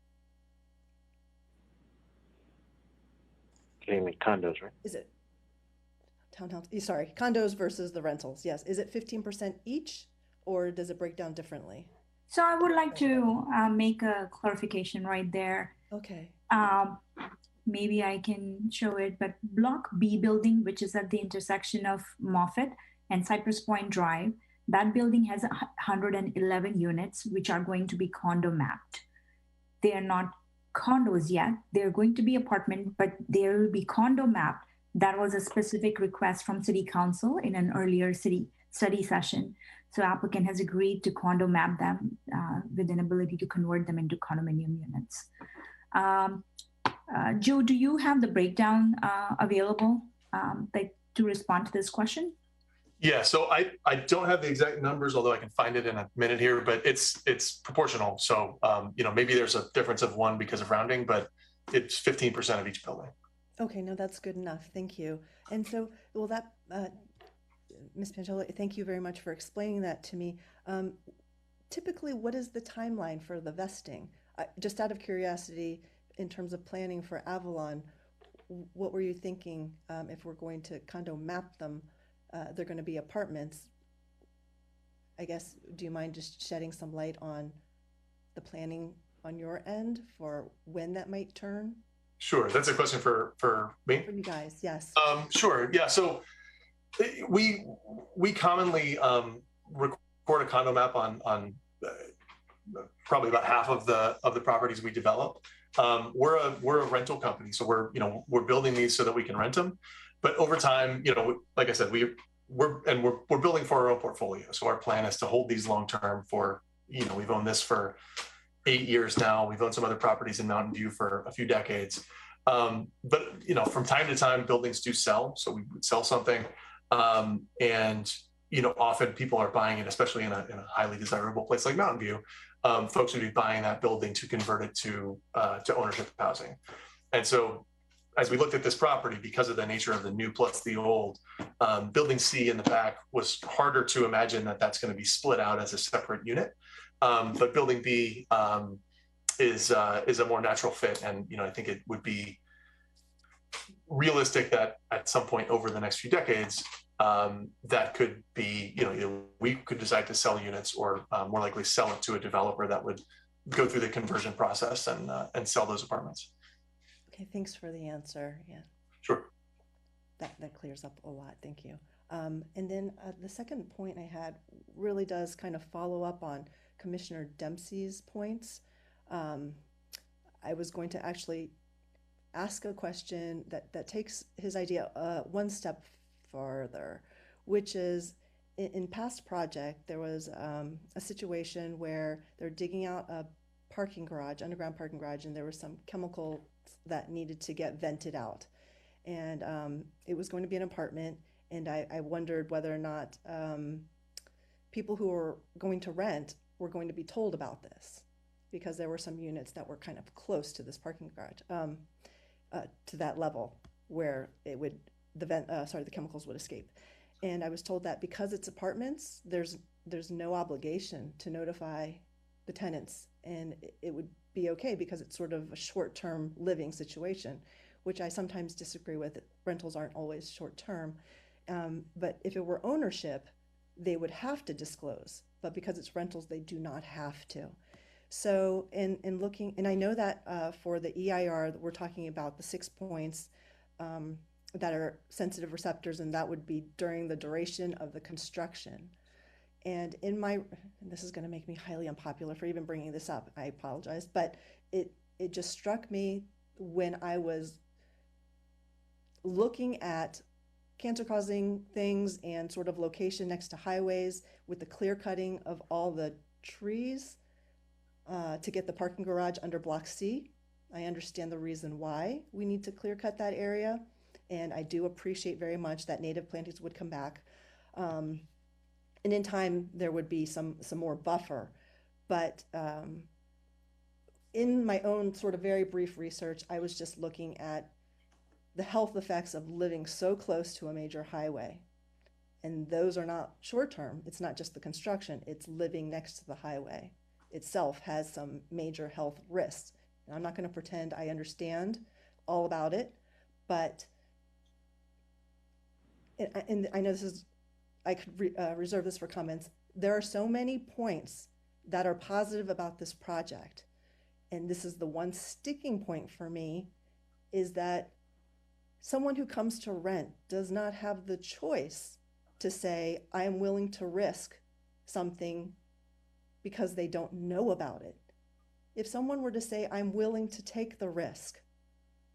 You mean condos, right? Is it townhomes? Sorry, condos versus the rentals. Yes. Is it 15% each or does it break down differently? So I would like to make a clarification right there. Okay. Maybe I can show it, but Block B building, which is at the intersection of Moffett and Cypress Point Drive, that building has 111 units, which are going to be condo mapped. They are not condos yet. They're going to be apartment, but there will be condo mapped. That was a specific request from City Council in an earlier city study session. So applicant has agreed to condo map them with an ability to convert them into condominium units. Joe, do you have the breakdown available to respond to this question? Yeah, so I don't have the exact numbers, although I can find it in a minute here, but it's proportional. So, maybe there's a difference of 1 because of rounding, but it's 15% of each building. Okay, no, that's good enough. Thank you. And so, well, that, Ms. Pancioli, thank you very much for explaining that to me. Typically, what is the timeline for the vesting? Just out of curiosity, in terms of planning for Avalon, what were you thinking if we're going to condo map them? They're going to be apartments. I guess, do you mind just shedding some light on the planning on your end for when that might turn? Sure, that's a question for me. For you guys, yes. Sure, yeah. So we commonly record a condo map on probably about half of the properties we develop. We're a rental company, so we're building these so that we can rent them. But over time, like I said, we're building for our own portfolio. So our plan is to hold these long term for, we've owned this for 8 years now. We've owned some other properties in Mountain View for a few decades. But from time to time, buildings do sell. So we would sell something, and often people are buying it, especially in a highly desirable place like Mountain View. Folks would be buying that building to convert it to ownership housing. And so, as we looked at this property, because of the nature of the new plus the old, building C in the back was harder to imagine that that's going to be split out as a separate unit. But building B is a more natural fit, and I think it would be realistic that at some point over the next few decades, that could be, we could decide to sell units, or more likely sell it to a developer that would go through the conversion process and sell those apartments. Okay, thanks for the answer. Yeah. Sure. That clears up a lot. Thank you. And then the second point I had really does kind of follow up on Commissioner Dempsey's points. I was going to actually ask a question that takes his idea one step farther, which is in past project, there was a situation where they're digging out a parking garage, underground parking garage, and there was some chemical that needed to get vented out. And it was going to be an apartment, and I wondered whether or not people who were going to rent were going to be told about this, because there were some units that were kind of close to this parking garage, to that level where it would, the chemicals would escape. And I was told that because it's apartments, there's no obligation to notify the tenants, and it would be okay because it's sort of a short-term living situation, which I sometimes disagree with. Rentals aren't always short-term. But if it were ownership, they would have to disclose. But because it's rentals, they do not have to. So in looking, and I know that for the EIR, we're talking about the 6 points that are sensitive receptors, and that would be during the duration of the construction. And this is going to make me highly unpopular for even bringing this up, I apologize, but it just struck me when I was looking at cancer-causing things and sort of location next to highways with the clear cutting of all the trees to get the parking garage under Block C. I understand the reason why we need to clear cut that area, and I do appreciate very much that native plantings would come back. And in time, there would be some more buffer. But in my own sort of very brief research, I was just looking at the health effects of living so close to a major highway. And those are not short-term. It's not just the construction. It's living next to the highway itself has some major health risks. And I'm not going to pretend I understand all about it, but and I know this is, I could reserve this for comments. There are so many points that are positive about this project. And this is the one sticking point for me, is that someone who comes to rent does not have the choice to say, I am willing to risk something because they don't know about it. If someone were to say, I'm willing to take the risk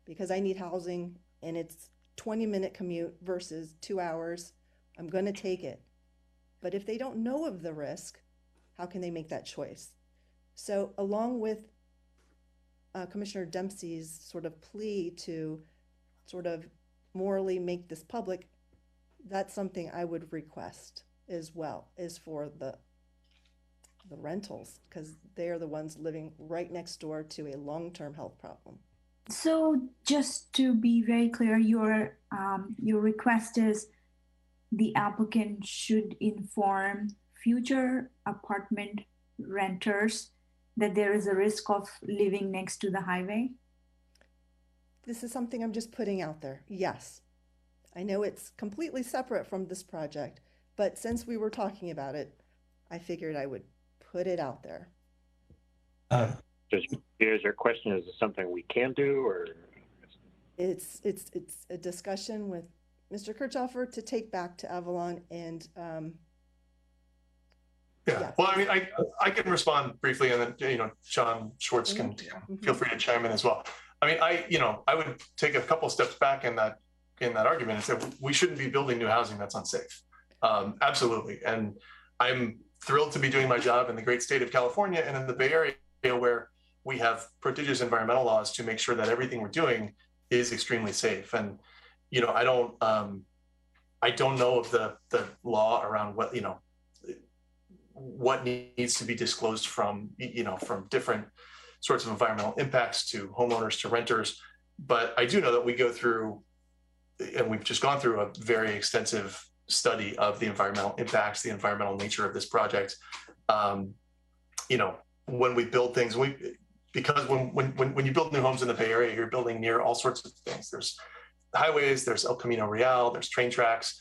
because I need housing and it's 20-minute commute versus 2 hours, I'm going to take it. But if they don't know of the risk, how can they make that choice? So along with Commissioner Dempsey's sort of plea to sort of morally make this public, that's something I would request as well, is for the rentals, because they are the ones living right next door to a long-term health problem. So just to be very clear, your request is the applicant should inform future apartment renters that there is a risk of living next to the highway? This is something I'm just putting out there. Yes. I know it's completely separate from this project, but since we were talking about it, I figured I would put it out there. Is your question, is it something we can do, or? It's a discussion with Mr. Kirchhoffer to take back to Avalon, and yeah. Well, I mean, I can respond briefly, and then John Schwartz can feel free to chime in as well. I mean, I would take a couple steps back in that argument and say we shouldn't be building new housing that's unsafe. Absolutely, and I'm thrilled to be doing my job in the great state of California and in the Bay Area, where we have prodigious environmental laws to make sure that everything we're doing is extremely safe. And I don't know of the law around what needs to be disclosed from different sorts of environmental impacts to homeowners to renters. But I do know that we go through, and we've just gone through, a very extensive study of the environmental impacts, the environmental nature of this project. When we build things, because when you build new homes in the Bay Area, you're building near all sorts of things. There's highways, there's El Camino Real, there's train tracks.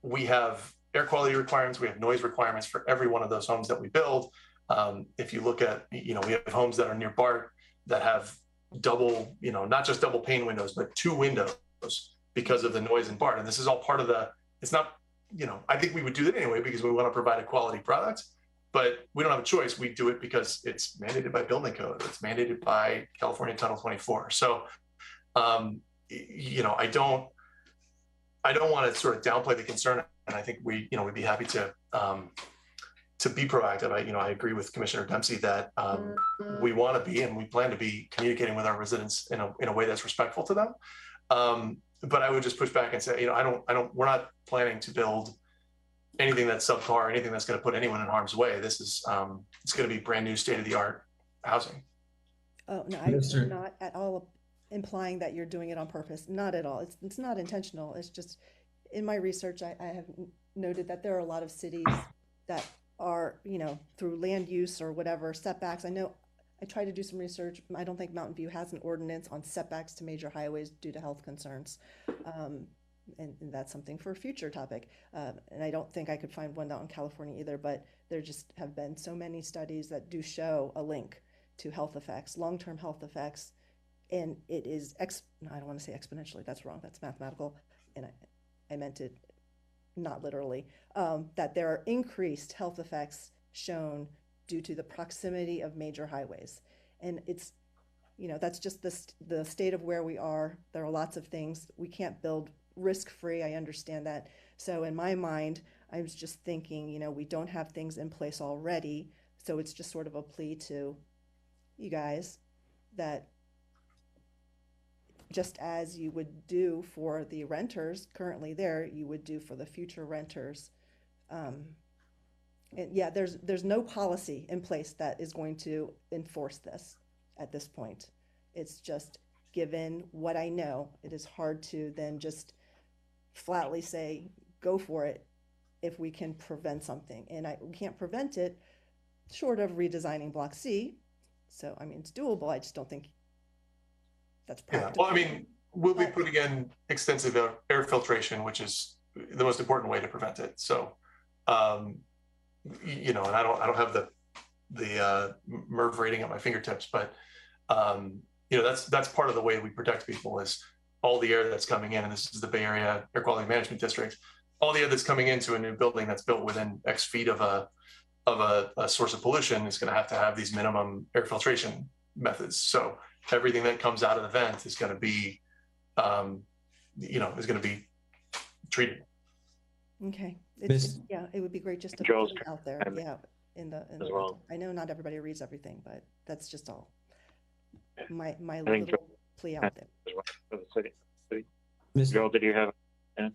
We have air quality requirements, we have noise requirements for every one of those homes that we build. If you look at, we have homes that are near BART that have double, not just double pane windows, but 2 windows because of the noise in BART. And this is all part of it's not, I think we would do that anyway because we want to provide a quality product, but we don't have a choice. We do it because it's mandated by building code. It's mandated by California Title 24. So, I don't want to sort of downplay the concern. And I think we'd be happy to be proactive. I agree with Commissioner Dempsey that we want to be, and we plan to be, communicating with our residents in a way that's respectful to them. But I would just push back and say, we're not planning to build anything that's subpar, anything that's going to put anyone in harm's way. This is, it's going to be brand new state-of-the-art housing. Oh, no, I'm not at all implying that you're doing it on purpose. Not at all. It's not intentional. It's just, in my research, I have noted that there are a lot of cities that are, through land use or whatever, setbacks. I know I tried to do some research. I don't think Mountain View has an ordinance on setbacks to major highways due to health concerns. And that's something for a future topic. And I don't think I could find one out in California either, but there just have been so many studies that do show a link to health effects, long-term health effects. And it is, I don't want to say exponentially, that's wrong, that's mathematical. And I meant it not literally, that there are increased health effects shown due to the proximity of major highways. And it's, that's just the state of where we are. There are lots of things. We can't build risk-free, I understand that. So in my mind, I was just thinking, we don't have things in place already. So it's just sort of a plea to you guys that just as you would do for the renters currently there, you would do for the future renters. And yeah, there's no policy in place that is going to enforce this at this point. It's just, given what I know, it is hard to then just flatly say, go for it if we can prevent something. And we can't prevent it short of redesigning Block C. So, I mean, it's doable. I just don't think that's practical. Yeah. Well, I mean, we'll be putting in extensive air filtration, which is the most important way to prevent it. So, and I don't have the MERV rating at my fingertips, but that's part of the way we protect people is all the air that's coming in, and this is the Bay Area Air Quality Management District, all the air that's coming into a new building that's built within X feet of a source of pollution is going to have these minimum air filtration methods. So everything that comes out of the vent is going to be, treated. Okay. Miss- Yeah, it would be great just to Joel's put it out there. Yeah, in the as well. I know not everybody reads everything, but that's just all my think little Joel plea out there. as well for the city. Mr. Joel, did you have? Yeah.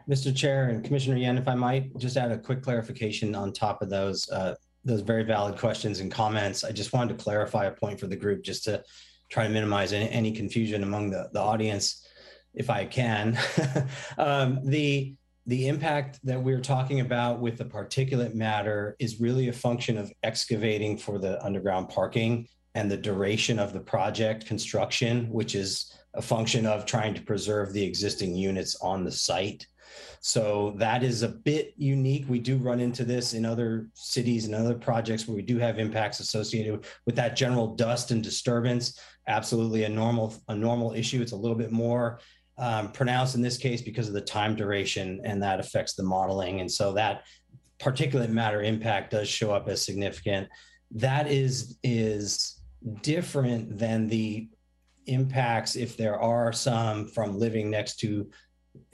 Mr. Chair and Commissioner Yen, if I might just add a quick clarification on top of those very valid questions and comments. I just wanted to clarify a point for the group just to try to minimize any confusion among the audience, if I can. The impact that we're talking about with the particulate matter is really a function of excavating for the underground parking and the duration of the project construction, which is a function of trying to preserve the existing units on the site. So that is a bit unique. We do run into this in other cities and other projects where we do have impacts associated with that general dust and disturbance. Absolutely a normal issue. It's a little bit more pronounced in this case because of the time duration, and that affects the modeling. And so that particulate matter impact does show up as significant. That is different than the impacts, if there are some, from living next to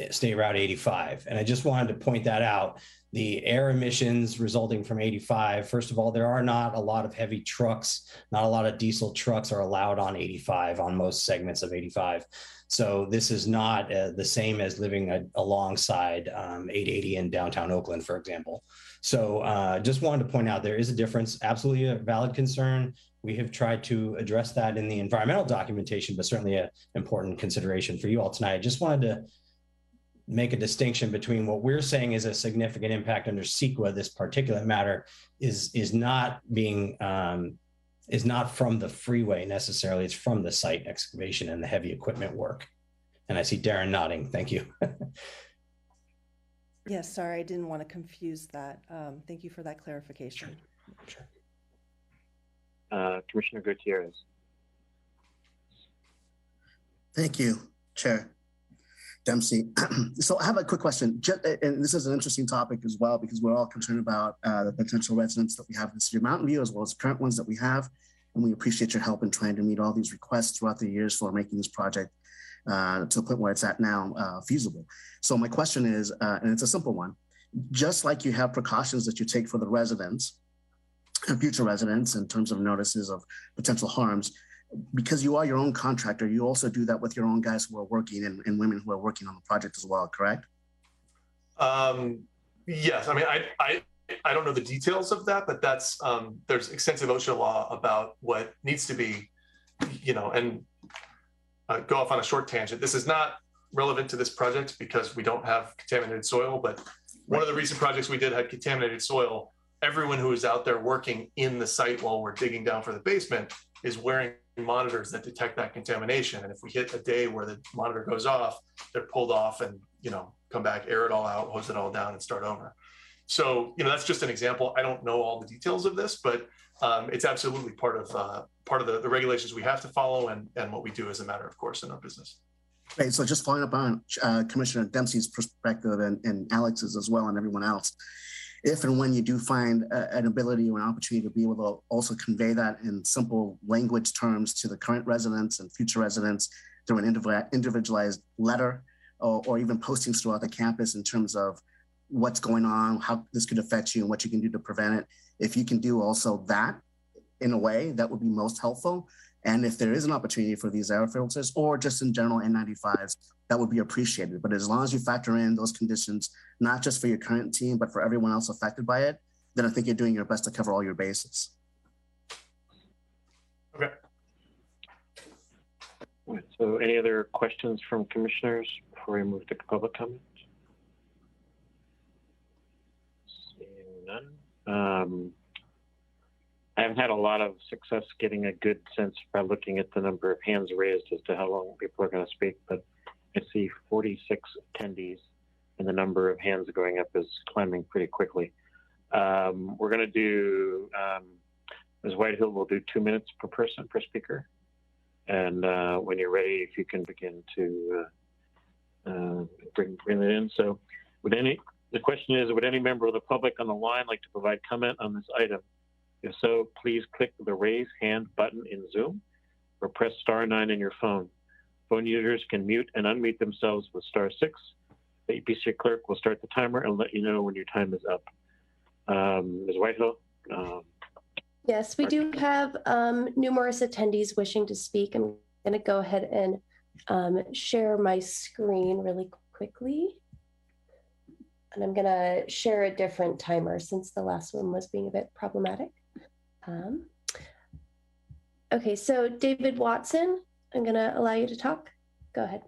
State Route 85. And I just wanted to point that out. The air emissions resulting from 85, first of all, there are not a lot of heavy trucks, not a lot of diesel trucks are allowed on 85, on most segments of 85. So this is not the same as living alongside 880 in downtown Oakland, for example. So just wanted to point out there is a difference, absolutely a valid concern. We have tried to address that in the environmental documentation, but certainly an important consideration for you all tonight. I just wanted to make a distinction between what we're saying is a significant impact under CEQA. This particulate matter is not from the freeway necessarily. It's from the site excavation and the heavy equipment work. And I see Darren nodding. Thank you. Yes, sorry, I didn't want to confuse that. Thank you for that clarification. Sure. Commissioner Gutierrez. Thank you, Chair Dempsey. So I have a quick question, and this is an interesting topic as well, because we're all concerned about the potential residents that we have in the city of Mountain View, as well as the current ones that we have. And we appreciate your help in trying to meet all these requests throughout the years for making this project to the point where it's at now feasible. So my question is, and it's a simple one, just like you have precautions that you take for the residents and future residents in terms of notices of potential harms, because you are your own contractor, you also do that with your own guys who are working and women who are working on the project as well, correct? Yes, I mean, I don't know the details of that, but that's there's extensive OSHA law about what needs to be, and go off on a short tangent. This is not relevant to this project because we don't have contaminated soil, but one of the recent projects we did had contaminated soil. Everyone who is out there working in the site while we're digging down for the basement is wearing monitors that detect that contamination. And if we hit a day where the monitor goes off, they're pulled off and, come back, air it all out, hose it all down and start over. So, that's just an example. I don't know all the details of this, but it's absolutely part of the regulations we have to follow and what we do as a matter of course in our business. Right, so just following up on Commissioner Dempsey's perspective and Alex's as well and everyone else, if and when you do find an ability or an opportunity to be able to also convey that in simple language terms to the current residents and future residents through an individualized letter or even postings throughout the campus in terms of what's going on, how this could affect you and what you can do to prevent it. If you can do also that in a way, that would be most helpful. And if there is an opportunity for these air filters or just in general N95s, that would be appreciated. But as long as you factor in those conditions, not just for your current team, but for everyone else affected by it, then I think you're doing your best to cover all your bases. Okay. So any other questions from commissioners before we move to public comment? Seeing none. I haven't had a lot of success getting a good sense by looking at the number of hands raised as to how long people are going to speak, but I see 46 attendees and the number of hands going up is climbing pretty quickly. We're going to do, Ms. Whitehill will do 2 minutes per person, per speaker. And when you're ready, if you can begin to bring it in. So the question is, would any member of the public on the line like to provide comment on this item? If so, please click the raise hand button in Zoom or press *9 in your phone. Phone users can mute and unmute themselves with *6. The EPC clerk will start the timer and let you know when your time is up. Ms. Whitehill? Yes, we do have numerous attendees wishing to speak. I'm going to go ahead and share my screen really quickly. And I'm going to share a different timer since the last one was being a bit problematic. Okay, so David Watson, I'm going to allow you to talk. Go ahead.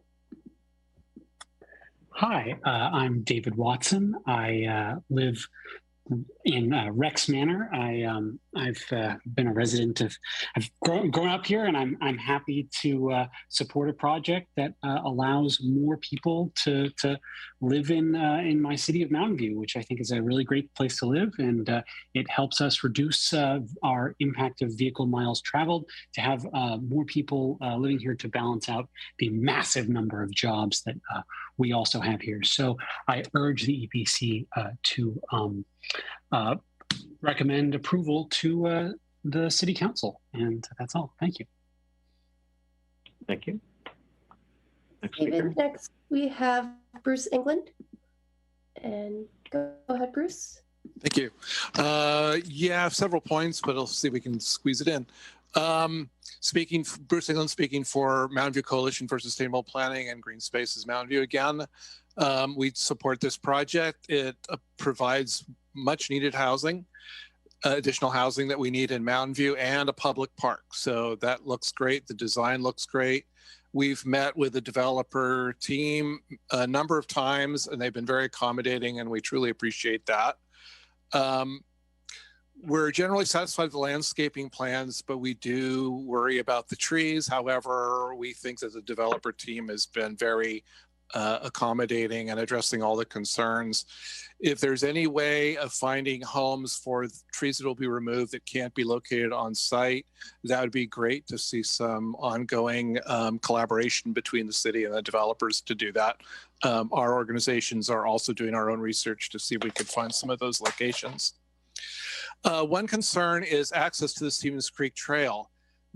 Hi, I'm David Watson. I live in Rex Manor. I've been a resident of, I've grown up here, and I'm happy to support a project that allows more people to live in my city of Mountain View, which I think is a really great place to live, and it helps us reduce our impact of vehicle miles traveled, to have more people living here to balance out the massive number of jobs that we also have here. So I urge the EPC to recommend approval to the City Council. And that's all. Thank you. Thank you. David, next we have Bruce England. And go ahead, Bruce. Thank you. Yeah, several points, but I'll see if we can squeeze it in. Bruce England speaking for Mountain View Coalition for Sustainable Planning and Green Spaces Mountain View again. We support this project. It provides much needed housing, additional housing that we need in Mountain View, and a public park. So that looks great. The design looks great. We've met with the developer team a number of times, and they've been very accommodating, and we truly appreciate that. We're generally satisfied with the landscaping plans, but we do worry about the trees. However, we think that the developer team has been very accommodating and addressing all the concerns. If there's any way of finding homes for trees that will be removed that can't be located on site, that would be great to see some ongoing collaboration between the city and the developers to do that. Our organizations are also doing our own research to see if we could find some of those locations. One concern is access to the Stevens Creek Trail.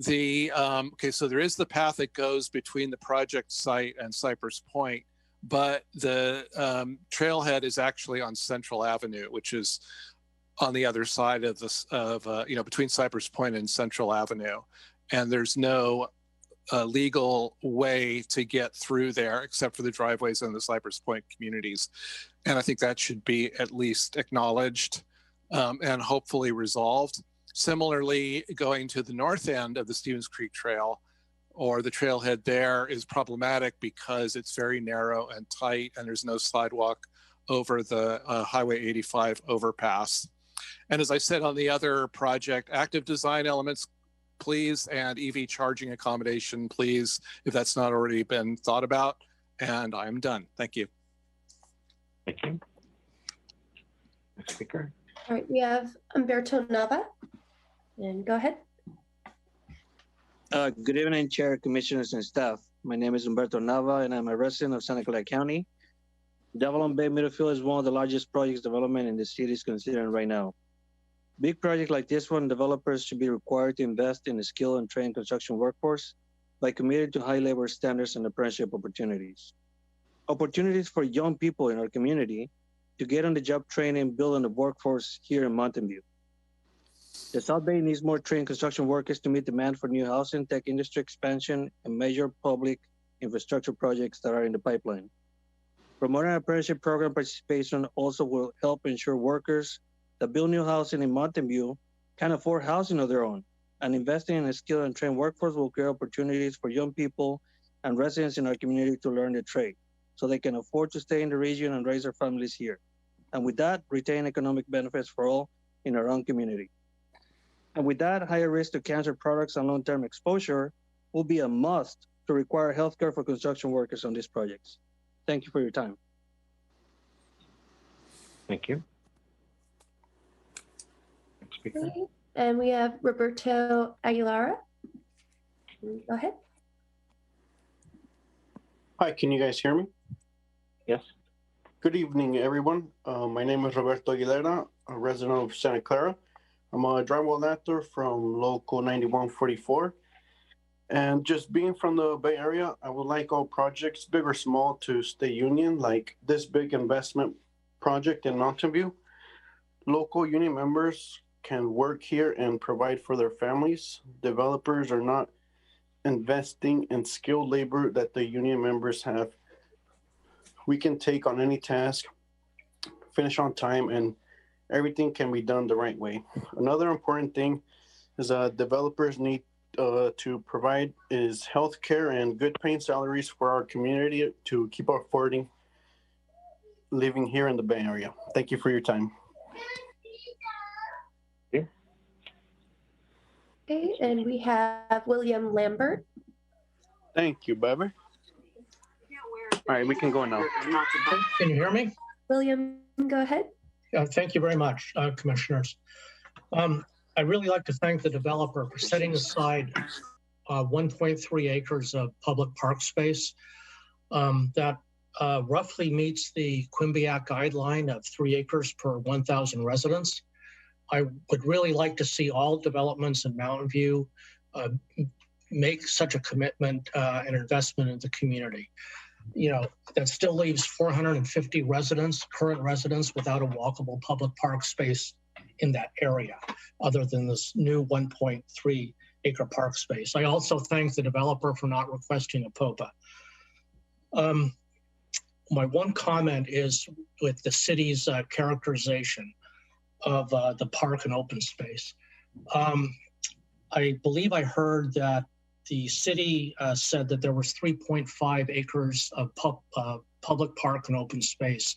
Okay, so there is the path that goes between the project site and Cypress Point, but the trailhead is actually on Central Avenue, which is on the other side of this, between Cypress Point and Central Avenue. And there's no legal way to get through there except for the driveways in the Cypress Point communities. And I think that should be at least acknowledged and hopefully resolved. Similarly, going to the north end of the Stevens Creek Trail, or the trailhead there, is problematic because it's very narrow and tight, and there's no sidewalk over the Highway 85 overpass. And as I said on the other project, active design elements, please, and EV charging accommodation, please, if that's not already been thought about. And I'm done. Thank you. Thank you. Next speaker. All right, we have Umberto Nava. And go ahead. Good evening, Chair, Commissioners, and staff. My name is Umberto Nava, and I'm a resident of Santa Clara County. Development Bay Middlefield is one of the largest projects development in the city is considering right now. Big projects like this one, developers should be required to invest in a skilled and trained construction workforce by committing to high labor standards and apprenticeship opportunities. Opportunities for young people in our community to get on the job training and build on the workforce here in Mountain View. The South Bay needs more trained construction workers to meet demand for new housing, tech industry expansion, and major public infrastructure projects that are in the pipeline. Promoting apprenticeship program participation also will help ensure workers that build new housing in Mountain View can afford housing of their own. And investing in a skilled and trained workforce will create opportunities for young people and residents in our community to learn the trade so they can afford to stay in the region and raise their families here. And with that, retain economic benefits for all in our own community. And with that, higher risk to cancer products and long-term exposure will be a must to require healthcare for construction workers on these projects. Thank you for your time. Thank you. Next speaker. Okay. And we have Roberto Aguilera. Go ahead. Hi, can you guys hear me? Yes. Good evening, everyone. My name is Roberto Aguilera, a resident of Santa Clara. I'm a drywall actor from Local 9144. And just being from the Bay Area, I would like all projects, big or small, to stay union, like this big investment project in Mountain View. Local union members can work here and provide for their families. Developers are not investing in skilled labor that the union members have. We can take on any task, finish on time, and everything can be done the right way. Another important thing is developers need to provide is health care and good paying salaries for our community to keep affording living here in the Bay Area. Thank you for your time. Okay, and we have William Lambert. Thank you, Barbara. All right, we can go now. Can you hear me? William, go ahead. Thank you very much, commissioners. I'd really like to thank the developer for setting aside 1.3 acres of public park space that roughly meets the Quimbiac guideline of 3 acres per 1,000 residents. I would really like to see all developments in Mountain View make such a commitment and investment in the community. You know, that still leaves 450 residents, current residents, without a walkable public park space in that area, other than this new 1.3 acre park space. I also thank the developer for not requesting a POPA. My one comment is with the city's characterization of the park and open space. I believe I heard that the city said that there was 3.5 acres of public park and open space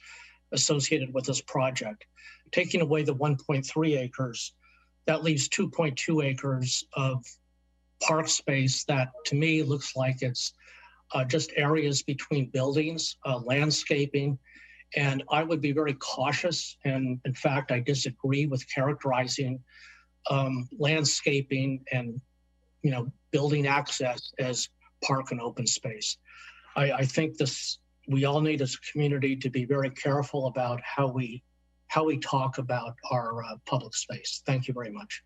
associated with this project. Taking away the 1.3 acres, that leaves 2.2 acres of park space that to me looks like it's just areas between buildings, landscaping, and I would be very cautious. And in fact, I disagree with characterizing landscaping and building access as park and open space. I think we all need as a community to be very careful about how we talk about our public space. Thank you very much.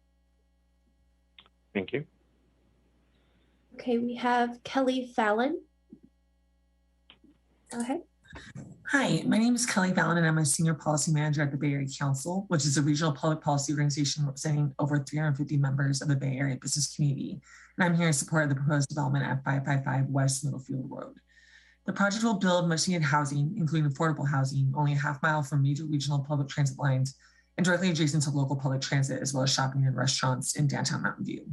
Thank you. Okay, we have Kelly Fallon. Go ahead. Hi, my name is Kelly Fallon, and I'm a senior policy manager at the Bay Area Council, which is a regional public policy organization representing over 350 members of the Bay Area business community. And I'm here in support of the proposed development at 555 West Middlefield Road. The project will build much needed housing, including affordable housing, only a half mile from major regional public transit lines and directly adjacent to local public transit, as well as shopping and restaurants in downtown Mountain View.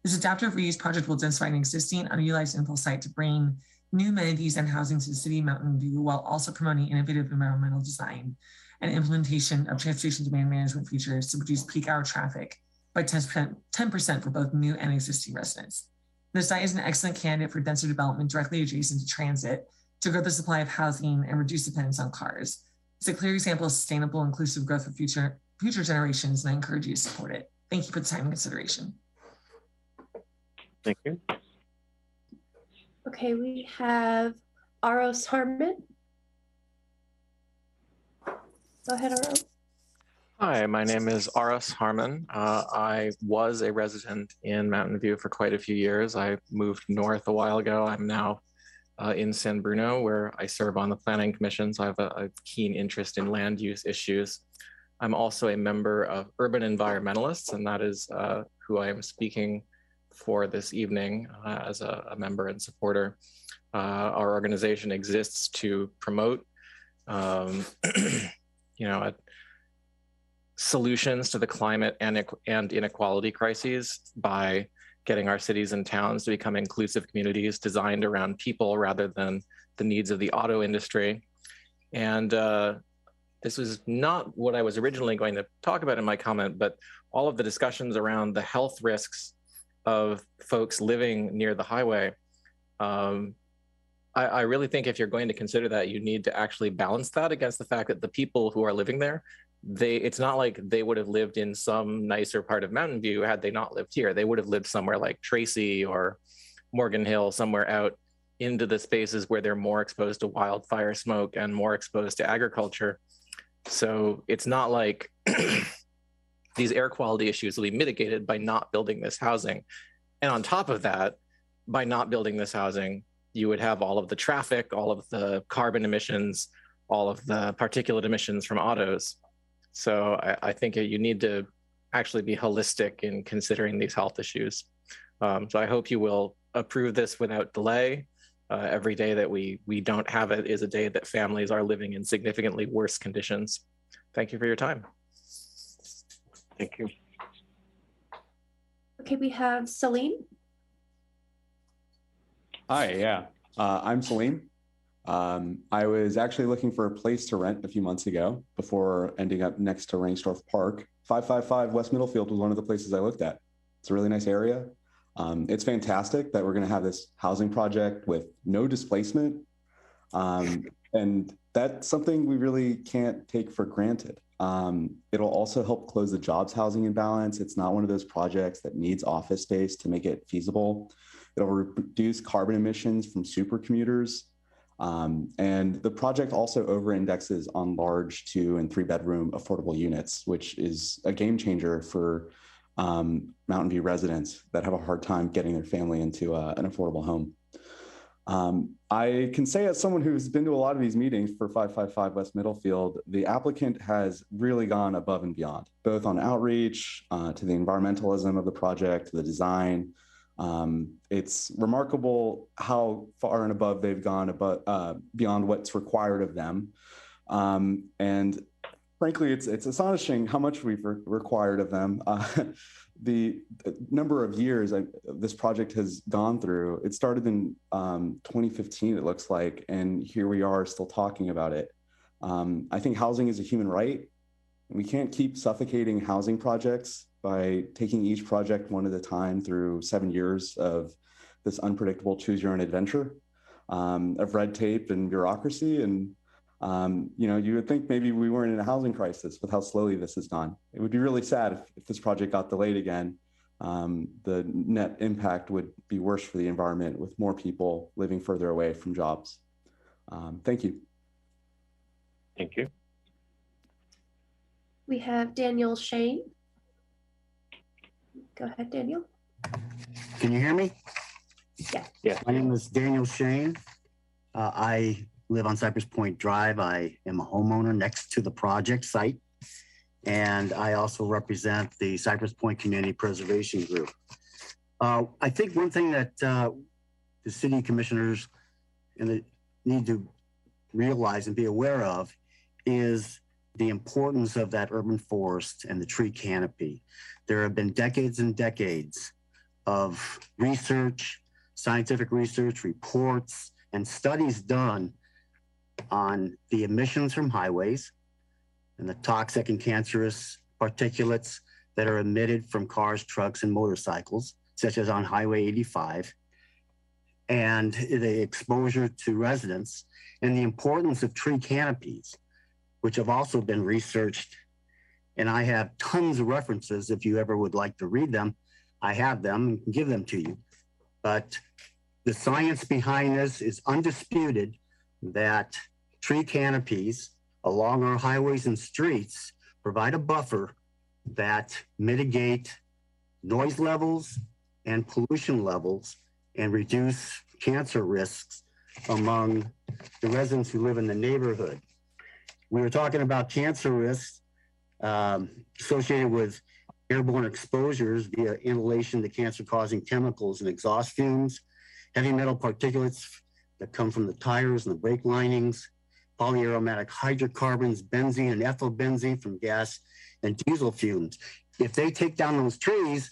This adaptive reuse project will densify an existing unutilized infill site to bring new amenities and housing to the city of Mountain View, while also promoting innovative environmental design and implementation of transportation demand management features to reduce peak hour traffic by 10% for both new and existing residents. The site is an excellent candidate for denser development directly adjacent to transit to grow the supply of housing and reduce dependence on cars. It's a clear example of sustainable, inclusive growth for future generations, and I encourage you to support it. Thank you for the time and consideration. Thank you. Okay, we have Aros Harmon. Go ahead, Aros. Hi, my name is Aros Harmon. I was a resident in Mountain View for quite a few years. I moved north a while ago. I'm now in San Bruno, where I serve on the Planning Commission, so I have a keen interest in land use issues. I'm also a member of Urban Environmentalists, and that is who I am speaking for this evening as a member and supporter. Our organization exists to promote solutions to the climate and inequality crises by getting our cities and towns to become inclusive communities designed around people rather than the needs of the auto industry. And this was not what I was originally going to talk about in my comment, but all of the discussions around the health risks of folks living near the highway. I really think if you're going to consider that, you need to actually balance that against the fact that the people who are living there, it's not like they would have lived in some nicer part of Mountain View had they not lived here. They would have lived somewhere like Tracy or Morgan Hill, somewhere out into the spaces where they're more exposed to wildfire smoke and more exposed to agriculture. So it's not like these air quality issues will be mitigated by not building this housing. And on top of that, by not building this housing, you would have all of the traffic, all of the carbon emissions, all of the particulate emissions from autos. So I think you need to actually be holistic in considering these health issues. So I hope you will approve this without delay. Every day that we don't have it is a day that families are living in significantly worse conditions. Thank you for your time. Thank you. Okay, we have Salim. Hi, yeah. I'm Salim. I was actually looking for a place to rent a few months ago before ending up next to Rangsdorf Park. 555 West Middlefield was one of the places I looked at. It's a really nice area. It's fantastic that we're going to have this housing project with no displacement. And that's something we really can't take for granted. It'll also help close the jobs housing imbalance. It's not one of those projects that needs office space to make it feasible. It'll reduce carbon emissions from super commuters. And the project also over-indexes on large 2- and 3-bedroom affordable units, which is a game changer for Mountain View residents that have a hard time getting their family into an affordable home. I can say, as someone who's been to a lot of these meetings for 555 West Middlefield, the applicant has really gone above and beyond, both on outreach, to the environmentalism of the project, to the design. It's remarkable how far and above they've gone beyond what's required of them. And frankly, it's astonishing how much we've required of them. The number of years this project has gone through, it started in 2015, it looks like, and here we are still talking about it. I think housing is a human right. We can't keep suffocating housing projects by taking each project one at a time through 7 years of this unpredictable choose your own adventure of red tape and bureaucracy. And you would think maybe we weren't in a housing crisis with how slowly this has gone. It would be really sad if this project got delayed again. The net impact would be worse for the environment with more people living further away from jobs. Thank you. Thank you. We have Daniel Shane. Go ahead, Daniel. Can you hear me? Yeah. Yeah. My name is Daniel Shane. I live on Cypress Point Drive. I am a homeowner next to the project site. And I also represent the Cypress Point Community Preservation Group. I think one thing that the city commissioners need to realize and be aware of is the importance of that urban forest and the tree canopy. There have been decades and decades of research, scientific research, reports, and studies done on the emissions from highways and the toxic and cancerous particulates that are emitted from cars, trucks, and motorcycles, such as on Highway 85, and the exposure to residents, and the importance of tree canopies, which have also been researched. And I have tons of references. If you ever would like to read them, I have them and can give them to you. But the science behind this is undisputed that tree canopies along our highways and streets provide a buffer that mitigate noise levels and pollution levels and reduce cancer risks among the residents who live in the neighborhood. We were talking about cancer risks associated with airborne exposures via inhalation to cancer-causing chemicals and exhaust fumes, heavy metal particulates that come from the tires and the brake linings, polyaromatic hydrocarbons, benzene and ethylbenzene from gas and diesel fumes. If they take down those trees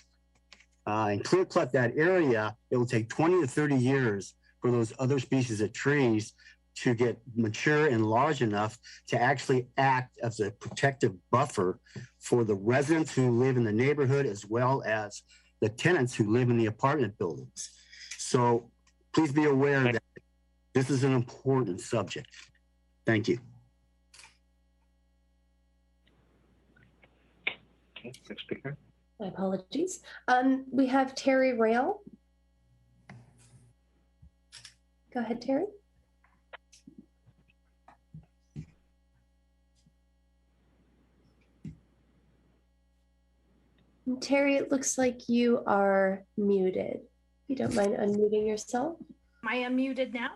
and clear cut that area, it will take 20 to 30 years for those other species of trees to get mature and large enough to actually act as a protective buffer for the residents who live in the neighborhood, as well as the tenants who live in the apartment buildings. So please be aware that this is an important subject. Thank you. Okay, next speaker. My apologies. We have Terry Rail. Go ahead, Terry. And Terry, it looks like you are muted. you don't mind unmuting yourself. Am I unmuted now?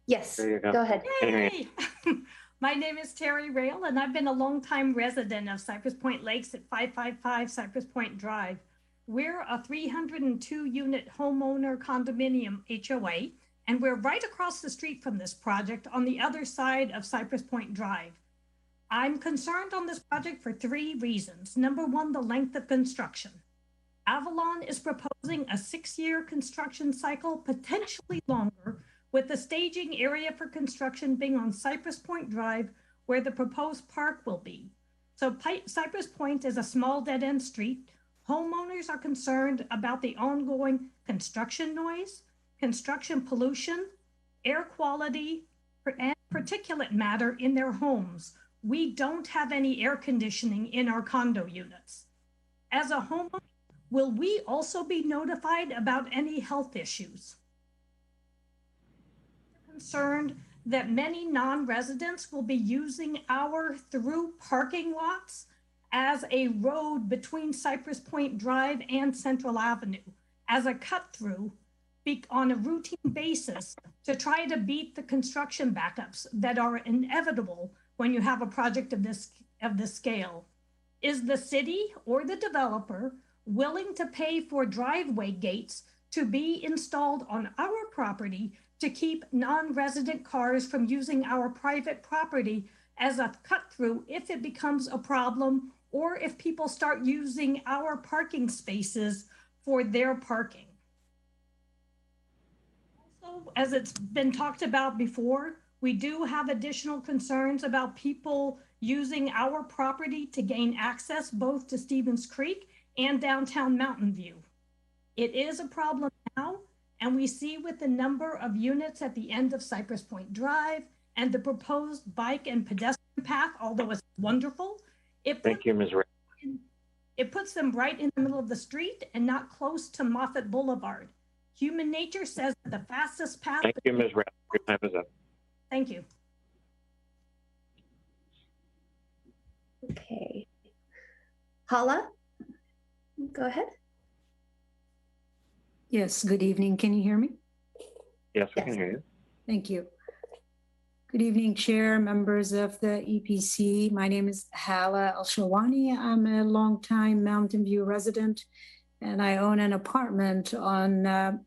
Yes, There you go. go ahead. Yay! My name is Terry Rail, and I've been a longtime resident of Cypress Point Lakes at 555 Cypress Point Drive. We're a 302-unit homeowner condominium HOA, and we're right across the street from this project on the other side of Cypress Point Drive. I'm concerned on this project for 3 reasons. Number 1, the length of construction. Avalon is proposing a 6-year construction cycle, potentially longer, with the staging area for construction being on Cypress Point Drive, where the proposed park will be. So Cypress Point is a small dead-end street. Homeowners are concerned about the ongoing construction noise, construction pollution, air quality, and particulate matter in their homes. We don't have any air conditioning in our condo units. As a homeowner, will we also be notified about any health issues? Concerned that many non-residents will be using our through parking lots as a road between Cypress Point Drive and Central Avenue as a cut through on a routine basis to try to beat the construction backups that are inevitable when you have a project of this scale. Is the city or the developer willing to pay for driveway gates to be installed on our property to keep non-resident cars from using our private property as a cut through if it becomes a problem, or if people start using our parking spaces for their parking? Also, as it's been talked about before, we do have additional concerns about people using our property to gain access both to Stevens Creek and downtown Mountain View. It is a problem now, and we see with the number of units at the end of Cypress Point Drive and the proposed bike and pedestrian path, although it's wonderful, Thank you, Ms. Ray. It puts them right in the middle of the street and not close to Moffett Boulevard. Human nature says that the fastest path. Thank you, Ms. Ray. Your time is up. Thank you. Okay. Hala, go ahead. Yes, good evening. Can you hear me? Yes, we can hear you. Thank you. Good evening, Chair, members of the EPC. My name is Hala Al-Shawani. I'm a longtime Mountain View resident, and I own an apartment on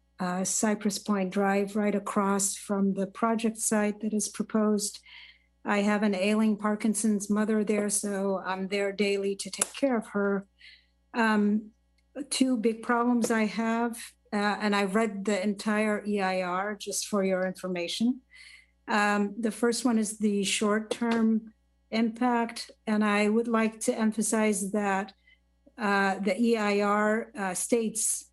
Cypress Point Drive, right across from the project site that is proposed. I have an ailing Parkinson's mother there, so I'm there daily to take care of her. 2 big problems I have, and I've read the entire EIR just for your information. The first one is the short-term impact, and I would like to emphasize that the EIR states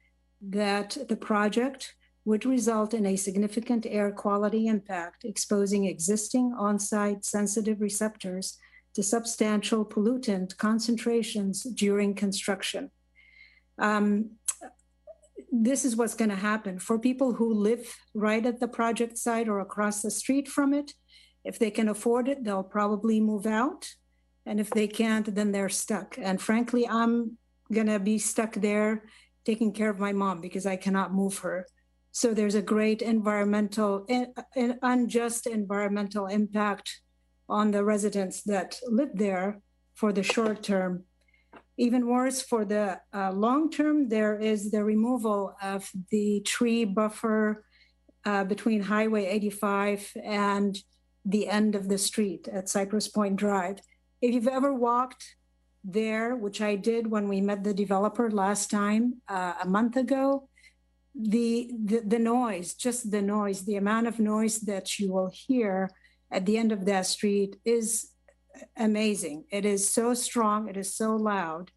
that the project would result in a significant air quality impact, exposing existing on-site sensitive receptors to substantial pollutant concentrations during construction. This is what's going to happen for people who live right at the project site or across the street from it. If they can afford it, they'll probably move out. And if they can't, then they're stuck. And frankly, I'm going to be stuck there taking care of my mom because I cannot move her. So there's a great unjust environmental impact on the residents that live there for the short term. Even worse, for the long term, there is the removal of the tree buffer between Highway 85 and the end of the street at Cypress Point Drive. If you've ever walked there, which I did when we met the developer last time, a month ago, the noise, just the noise, the amount of noise that you will hear at the end of that street is amazing. It is so strong, it is so loud,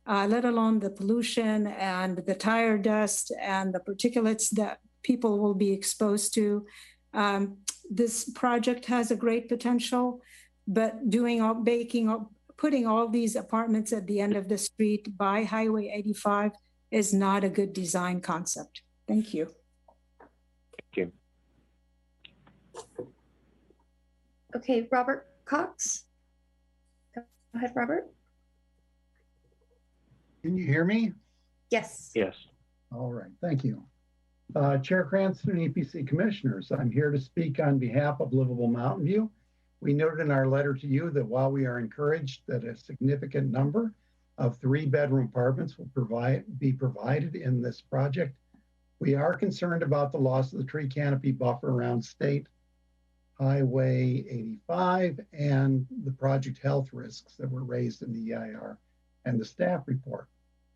let alone the pollution and the tire dust and the particulates that people will be exposed to. This project has a great potential, but putting all these apartments at the end of the street by Highway 85 is not a good design concept. Thank you. Thank you. Okay, Robert Cox. Go ahead, Robert. Can you hear me? Yes. Yes. All right, thank you. Chair Cranston and EPC Commissioners, I'm here to speak on behalf of Livable Mountain View. We noted in our letter to you that while we are encouraged that a significant number of 3-bedroom apartments will be provided in this project, we are concerned about the loss of the tree canopy buffer around State Highway 85 and the project health risks that were raised in the EIR and the staff report.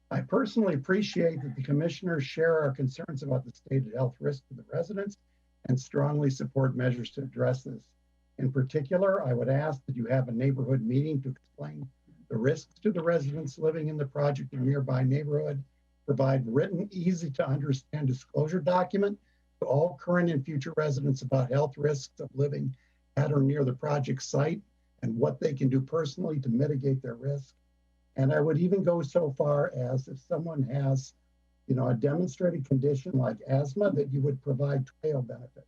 I personally appreciate that the commissioners share our concerns about the stated health risk to the residents and strongly support measures to address this. In particular, I would ask that you have a neighborhood meeting to explain the risks to the residents living in the project and nearby neighborhood, provide written, easy to understand disclosure document to all current and future residents about health risks of living at or near the project site and what they can do personally to mitigate their risk. And I would even go so far as if someone has, a demonstrated condition like asthma, that you would provide trail benefit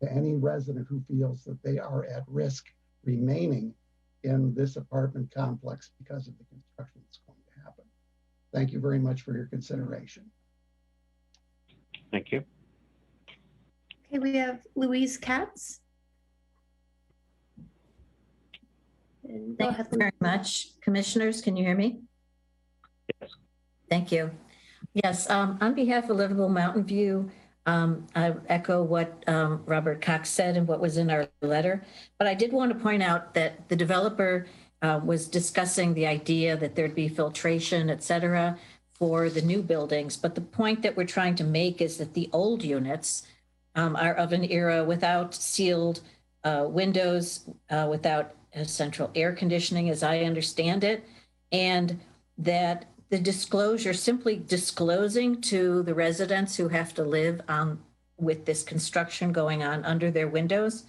to any resident who feels that they are at risk remaining in this apartment complex because of the construction that's going to happen. Thank you very much for your consideration. Thank you. Okay, we have Louise Katz. And Thank you very much. Commissioners, can you hear me? Yes. Thank you. Yes, on behalf of Livable Mountain View, I echo what Robert Cox said and what was in our letter, but I did want to point out that the developer was discussing the idea that there'd be filtration, et cetera, for the new buildings. But the point that we're trying to make is that the old units are of an era without sealed windows, without central air conditioning, as I understand it, and that the disclosure, simply disclosing to the residents who have to live with this construction going on under their windows,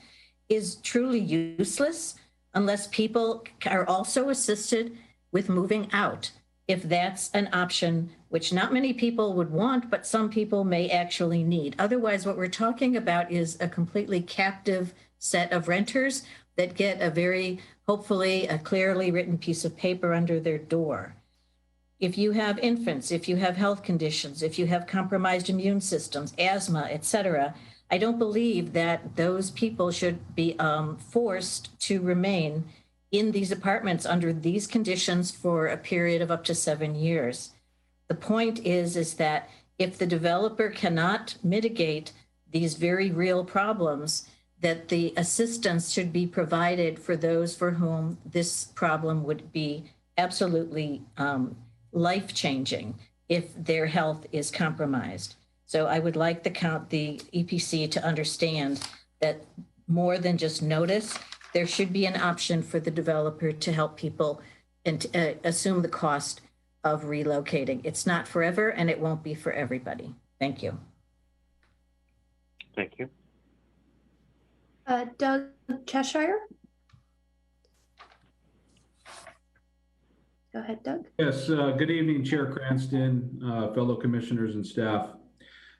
is truly useless unless people are also assisted with moving out. If that's an option, which not many people would want, but some people may actually need. Otherwise, what we're talking about is a completely captive set of renters that get a very, hopefully, a clearly written piece of paper under their door. If you have infants, if you have health conditions, if you have compromised immune systems, asthma, et cetera, I don't believe that those people should be forced to remain in these apartments under these conditions for a period of up to 7 years. The point is that if the developer cannot mitigate these very real problems, that the assistance should be provided for those for whom this problem would be absolutely life-changing if their health is compromised. So I would like the EPC to understand that more than just notice, there should be an option for the developer to help people and assume the cost of relocating. It's not forever and it won't be for everybody. Thank you. Thank you. Doug Cheshire. Go ahead, Doug. Yes, good evening, Chair Cranston, fellow commissioners and staff.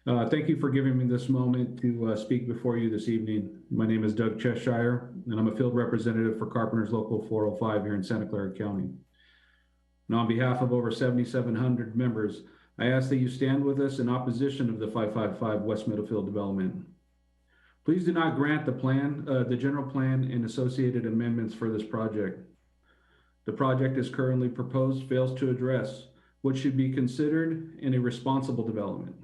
Thank you for giving me this moment to speak before you this evening. My name is Doug Cheshire, and I'm a field representative for Carpenters Local 405 here in Santa Clara County. And on behalf of over 7,700 members, I ask that you stand with us in opposition of the 555 West Middlefield development. Please do not grant the general plan and associated amendments for this project. The project as currently proposed fails to address what should be considered in a responsible development.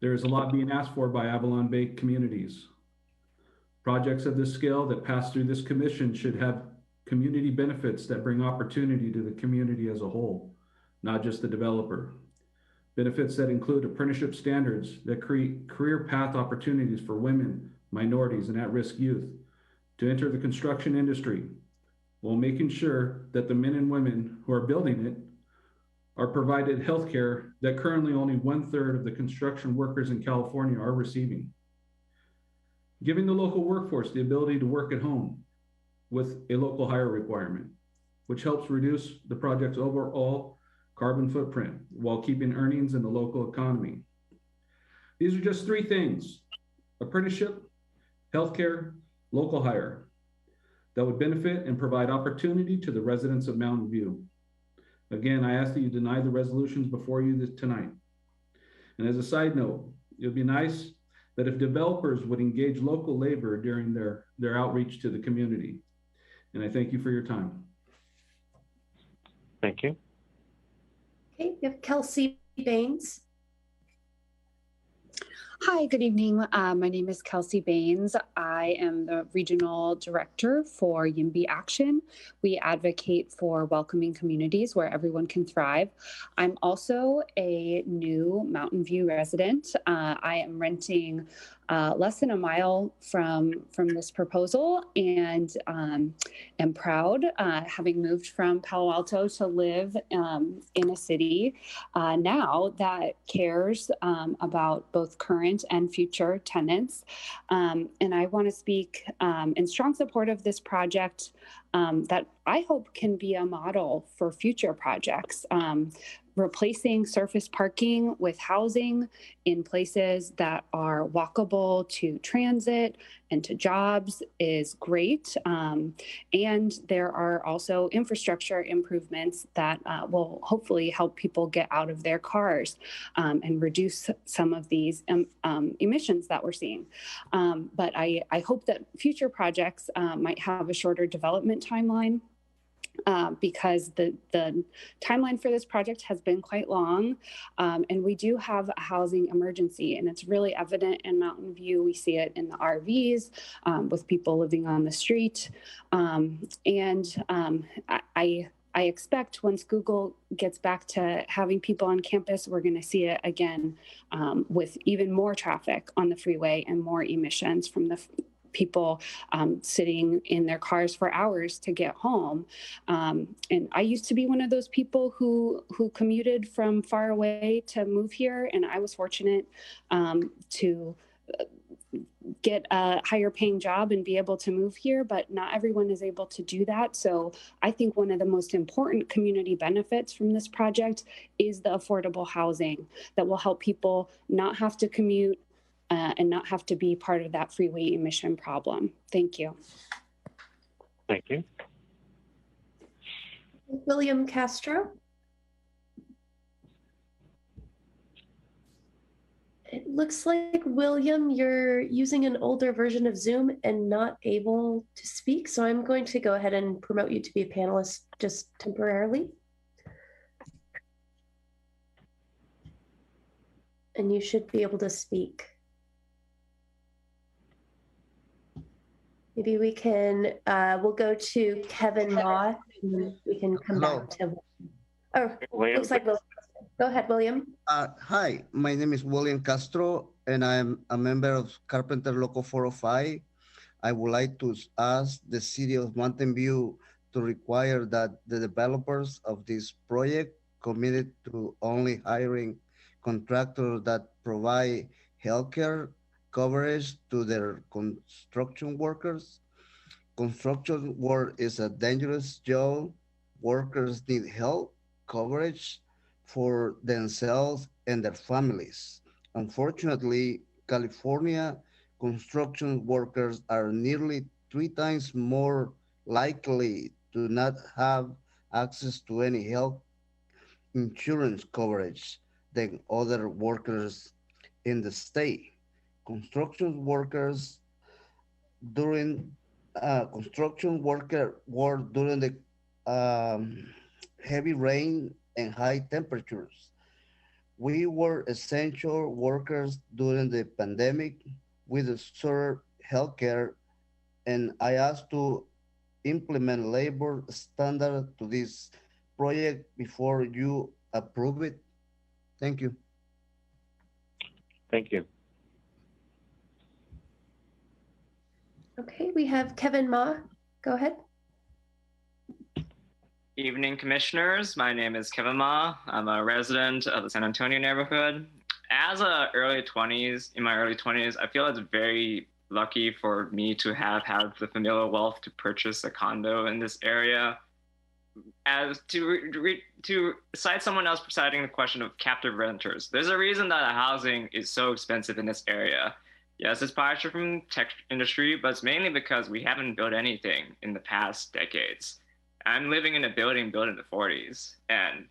There is a lot being asked for by Avalon-based communities. Projects of this scale that pass through this commission should have community benefits that bring opportunity to the community as a whole, not just the developer. Benefits that include apprenticeship standards that create career path opportunities for women, minorities, and at-risk youth to enter the construction industry, while making sure that the men and women who are building it are provided health care that currently only 1/3 of the construction workers in California are receiving. Giving the local workforce the ability to work at home with a local hire requirement, which helps reduce the project's overall carbon footprint while keeping earnings in the local economy. These are just 3 things: apprenticeship, healthcare, local hire, that would benefit and provide opportunity to the residents of Mountain View. Again, I ask that you deny the resolutions before you tonight. And as a side note, It would be nice that if developers would engage local labor during their outreach to the community. And I thank you for your time. Thank you. Okay, we have Kelsey Baines. Hi, good evening. My name is Kelsey Baines. I am the Regional Director for YIMBY Action. We advocate for welcoming communities where everyone can thrive. I'm also a new Mountain View resident. I am renting less than a mile from this proposal, and am proud, having moved from Palo Alto to live in a city now that cares about both current and future tenants. And I want to speak in strong support of this project that I hope can be a model for future projects. Replacing surface parking with housing in places that are walkable to transit and to jobs is great. And there are also infrastructure improvements that will hopefully help people get out of their cars and reduce some of these emissions that we're seeing. But I hope that future projects might have a shorter development timeline. Because the timeline for this project has been quite long, and we do have a housing emergency, and it's really evident in Mountain View. We see it in the RVs with people living on the street, and I expect once Google gets back to having people on campus, we're going to see it again with even more traffic on the freeway and more emissions from the people sitting in their cars for hours to get home. And I used to be one of those people who commuted from far away to move here. And I was fortunate to get a higher paying job and be able to move here, but not everyone is able to do that. So I think one of the most important community benefits from this project is the affordable housing that will help people not have to commute and not have to be part of that freeway emission problem. Thank you. Thank you. William Castro. It looks like, William, you're using an older version of Zoom and not able to speak. So I'm going to go ahead and promote you to be a panelist just temporarily. And you should be able to speak. Maybe we can, we'll go to Kevin Ma, and we can come back to, looks like William. Go ahead, William. Hi, my name is William Castro, and I'm a member of Carpenter Local 405. I would like to ask the city of Mountain View to require that the developers of this project committed to only hiring contractors that provide healthcare coverage to their construction workers. Construction work is a dangerous job. Workers need health coverage for themselves and their families. Unfortunately, California construction workers are nearly 3 times more likely to not have access to any health insurance coverage than other workers in the state. Construction workers during construction worker work during the heavy rain and high temperatures. We were essential workers during the pandemic. We deserve healthcare, and I asked to implement labor standard to this project before you approve it. Thank you. Thank you. Okay, we have Kevin Ma. Go ahead. Evening, commissioners. My name is Kevin Ma. I'm a resident of the San Antonio neighborhood. As in my early 20s, I feel it's very lucky for me to have had the familial wealth to purchase a condo in this area. As to cite someone else citing the question of captive renters, there's a reason that housing is so expensive in this area. Yes, it's partially from tech industry, but it's mainly because we haven't built anything in the past decades. I'm living in a building built in the 40s, and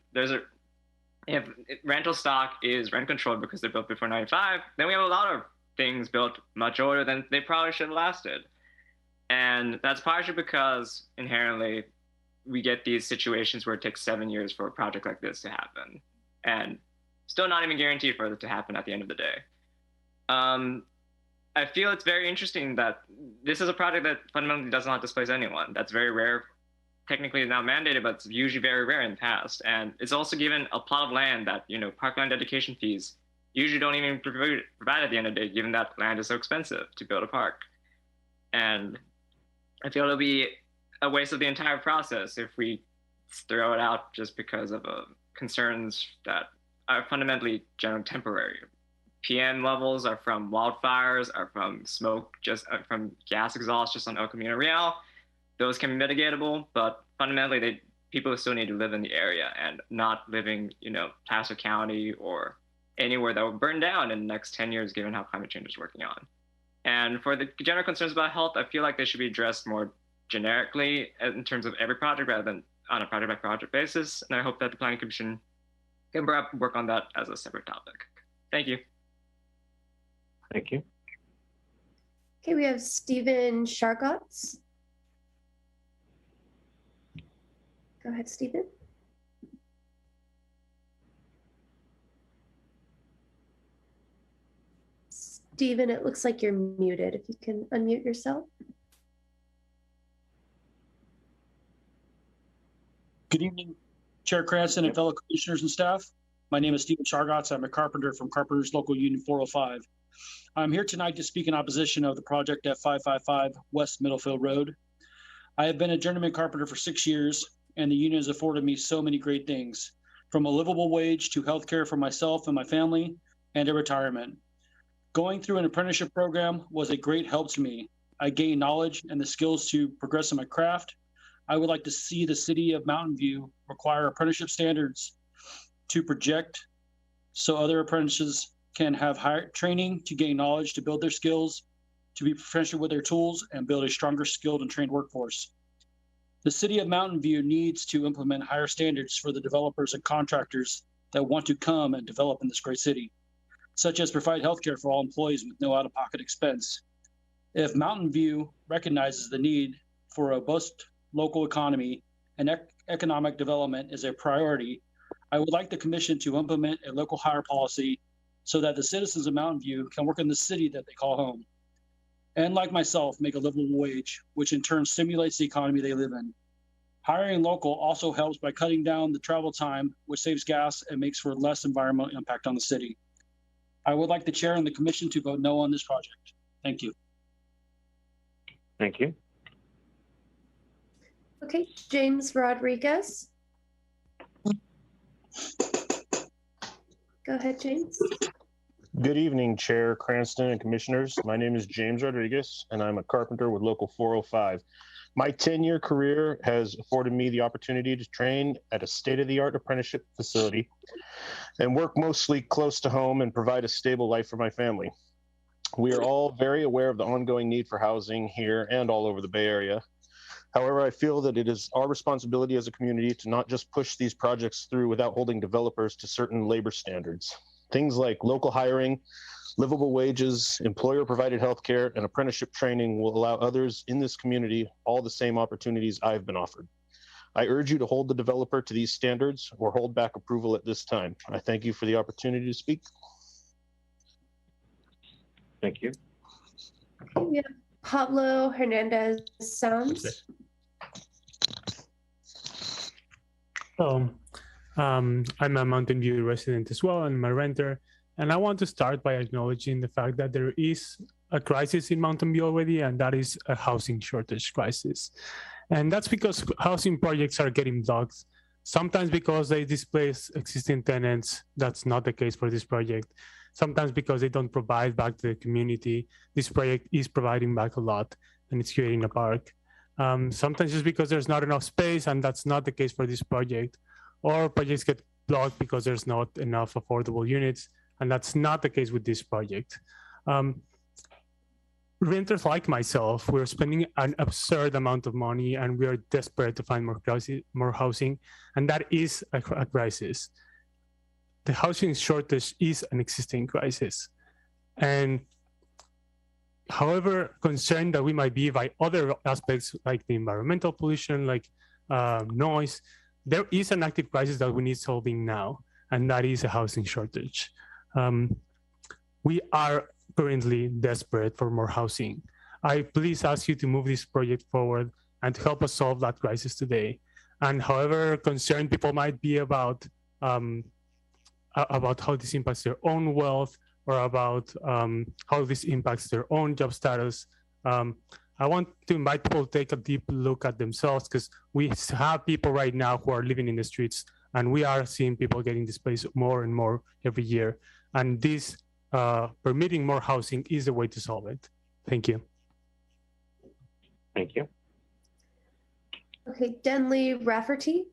if rental stock is rent controlled because they're built before 95, then we have a lot of things built much older than they probably should have lasted. And that's partially because inherently we get these situations where it takes 7 years for a project like this to happen, and still not even guaranteed for it to happen at the end of the day. I feel it's very interesting that this is a project that fundamentally does not displace anyone. That's very rare. Technically it's now mandated, but it's usually very rare in the past. And it's also given a plot of land that, you know, parkland dedication fees usually don't even provide at the end of the day, given that land is so expensive to build a park. And I feel it'll be a waste of the entire process if we throw it out just because of concerns that are fundamentally generally temporary. PM levels are from wildfires, are from smoke, from gas exhaust just on El Camino Real. Those can be mitigatable, but fundamentally people still need to live in the area and not living, you know, Placer County or anywhere that will burn down in the next 10 years, given how climate change is working on. And for the general concerns about health, I feel like they should be addressed more generically in terms of every project rather than on a project by project basis. And I hope that the Planning Commission can perhaps work on that as a separate topic. Thank you. Thank you. Okay, we have Stephen Shargotz. Go ahead, Stephen. Stephen, it looks like you're muted. If you can unmute yourself. Good evening, Chair Cranston and fellow commissioners and staff. My name is Stephen Shargotz. I'm a carpenter from Carpenters Local Union 405. I'm here tonight to speak in opposition of the project at 555 West Middlefield Road. I have been a journeyman carpenter for 6 years, and the union has afforded me so many great things, from a livable wage to healthcare for myself and my family, and a retirement. Going through an apprenticeship program was a great help to me. I gained knowledge and the skills to progress in my craft. I would like to see the city of Mountain View require apprenticeship standards to project so other apprentices can have higher training to gain knowledge, to build their skills, to be proficient with their tools, and build a stronger skilled and trained workforce. The city of Mountain View needs to implement higher standards for the developers and contractors that want to come and develop in this great city, such as provide healthcare for all employees with no out-of-pocket expense. If Mountain View recognizes the need for a robust local economy and economic development is a priority, I would like the commission to implement a local hire policy so that the citizens of Mountain View can work in the city that they call home. And like myself, make a livable wage, which in turn stimulates the economy they live in. Hiring local also helps by cutting down the travel time, which saves gas and makes for less environmental impact on the city. I would like the chair and the commission to vote no on this project. Thank you. Thank you. Okay, James Rodriguez. Go ahead, James. Good evening, Chair Cranston and Commissioners. My name is James Rodriguez, and I'm a carpenter with Local 405. My 10-year career has afforded me the opportunity to train at a state-of-the-art apprenticeship facility and work mostly close to home and provide a stable life for my family. We are all very aware of the ongoing need for housing here and all over the Bay Area. However, I feel that it is our responsibility as a community to not just push these projects through without holding developers to certain labor standards. Things like local hiring, livable wages, employer-provided healthcare, and apprenticeship training will allow others in this community all the same opportunities I've been offered. I urge you to hold the developer to these standards or hold back approval at this time. I thank you for the opportunity to speak. Thank you. We have Pablo Hernandez Sounds. I'm a Mountain View resident as well, and I'm a renter. And I want to start by acknowledging the fact that there is a crisis in Mountain View already, and that is a housing shortage crisis. And that's because housing projects are getting blocked, sometimes because they displace existing tenants. That's not the case for this project. Sometimes because they don't provide back to the community. This project is providing back a lot, and it's creating a park. Sometimes just because there's not enough space, and that's not the case for this project. Or projects get blocked because there's not enough affordable units, and that's not the case with this project. Renters like myself, we're spending an absurd amount of money, and we are desperate to find more housing, and that is a crisis. the housing shortage is an existing crisis. And however concerned that we might be by other aspects like the environmental pollution, like noise, there is an active crisis that we need solving now, and that is a housing shortage. We are currently desperate for more housing. I please ask you to move this project forward and to help us solve that crisis today. And however concerned people might be about how this impacts their own wealth or about how this impacts their own job status, I want to invite people to take a deep look at themselves, because we have people right now who are living in the streets, and we are seeing people getting displaced more and more every year. And this permitting more housing is the way to solve it. Thank you. Thank you. Okay, Denley Rafferty.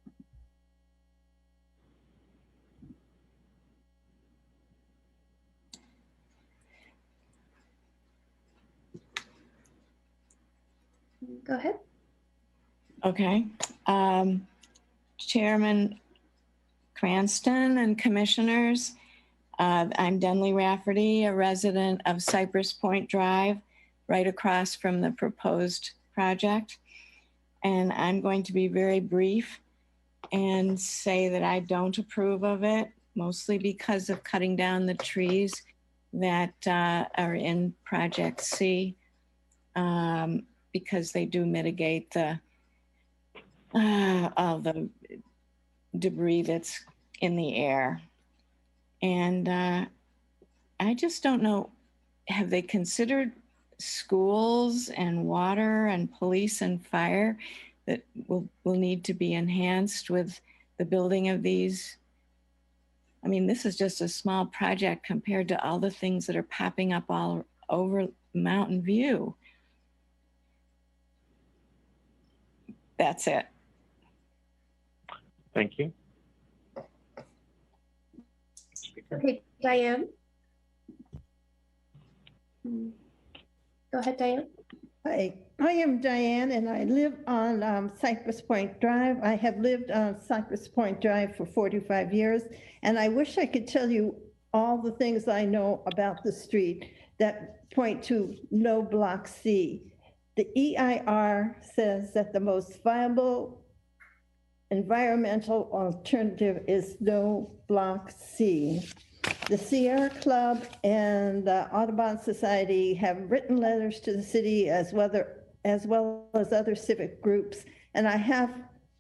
Go ahead. Okay. Chairman Cranston and commissioners, I'm Denley Rafferty, a resident of Cypress Point Drive, right across from the proposed project. And I'm going to be very brief and say that I don't approve of it, mostly because of cutting down the trees that are in Project C, because they do mitigate the all the debris that's in the air. And I just don't know, have they considered schools and water and police and fire that will need to be enhanced with the building of these? I mean, this is just a small project compared to all the things that are popping up all over Mountain View. That's it. Thank you. Okay, Diane. Go ahead, Diane. Hi, I am Diane, and I live on Cypress Point Drive. I have lived on Cypress Point Drive for 45 years, and I wish I could tell you all the things I know about the street that point to no Block C. The EIR says that the most viable environmental alternative is no Block C. The Sierra Club and the Audubon Society have written letters to the city as well as other civic groups, and I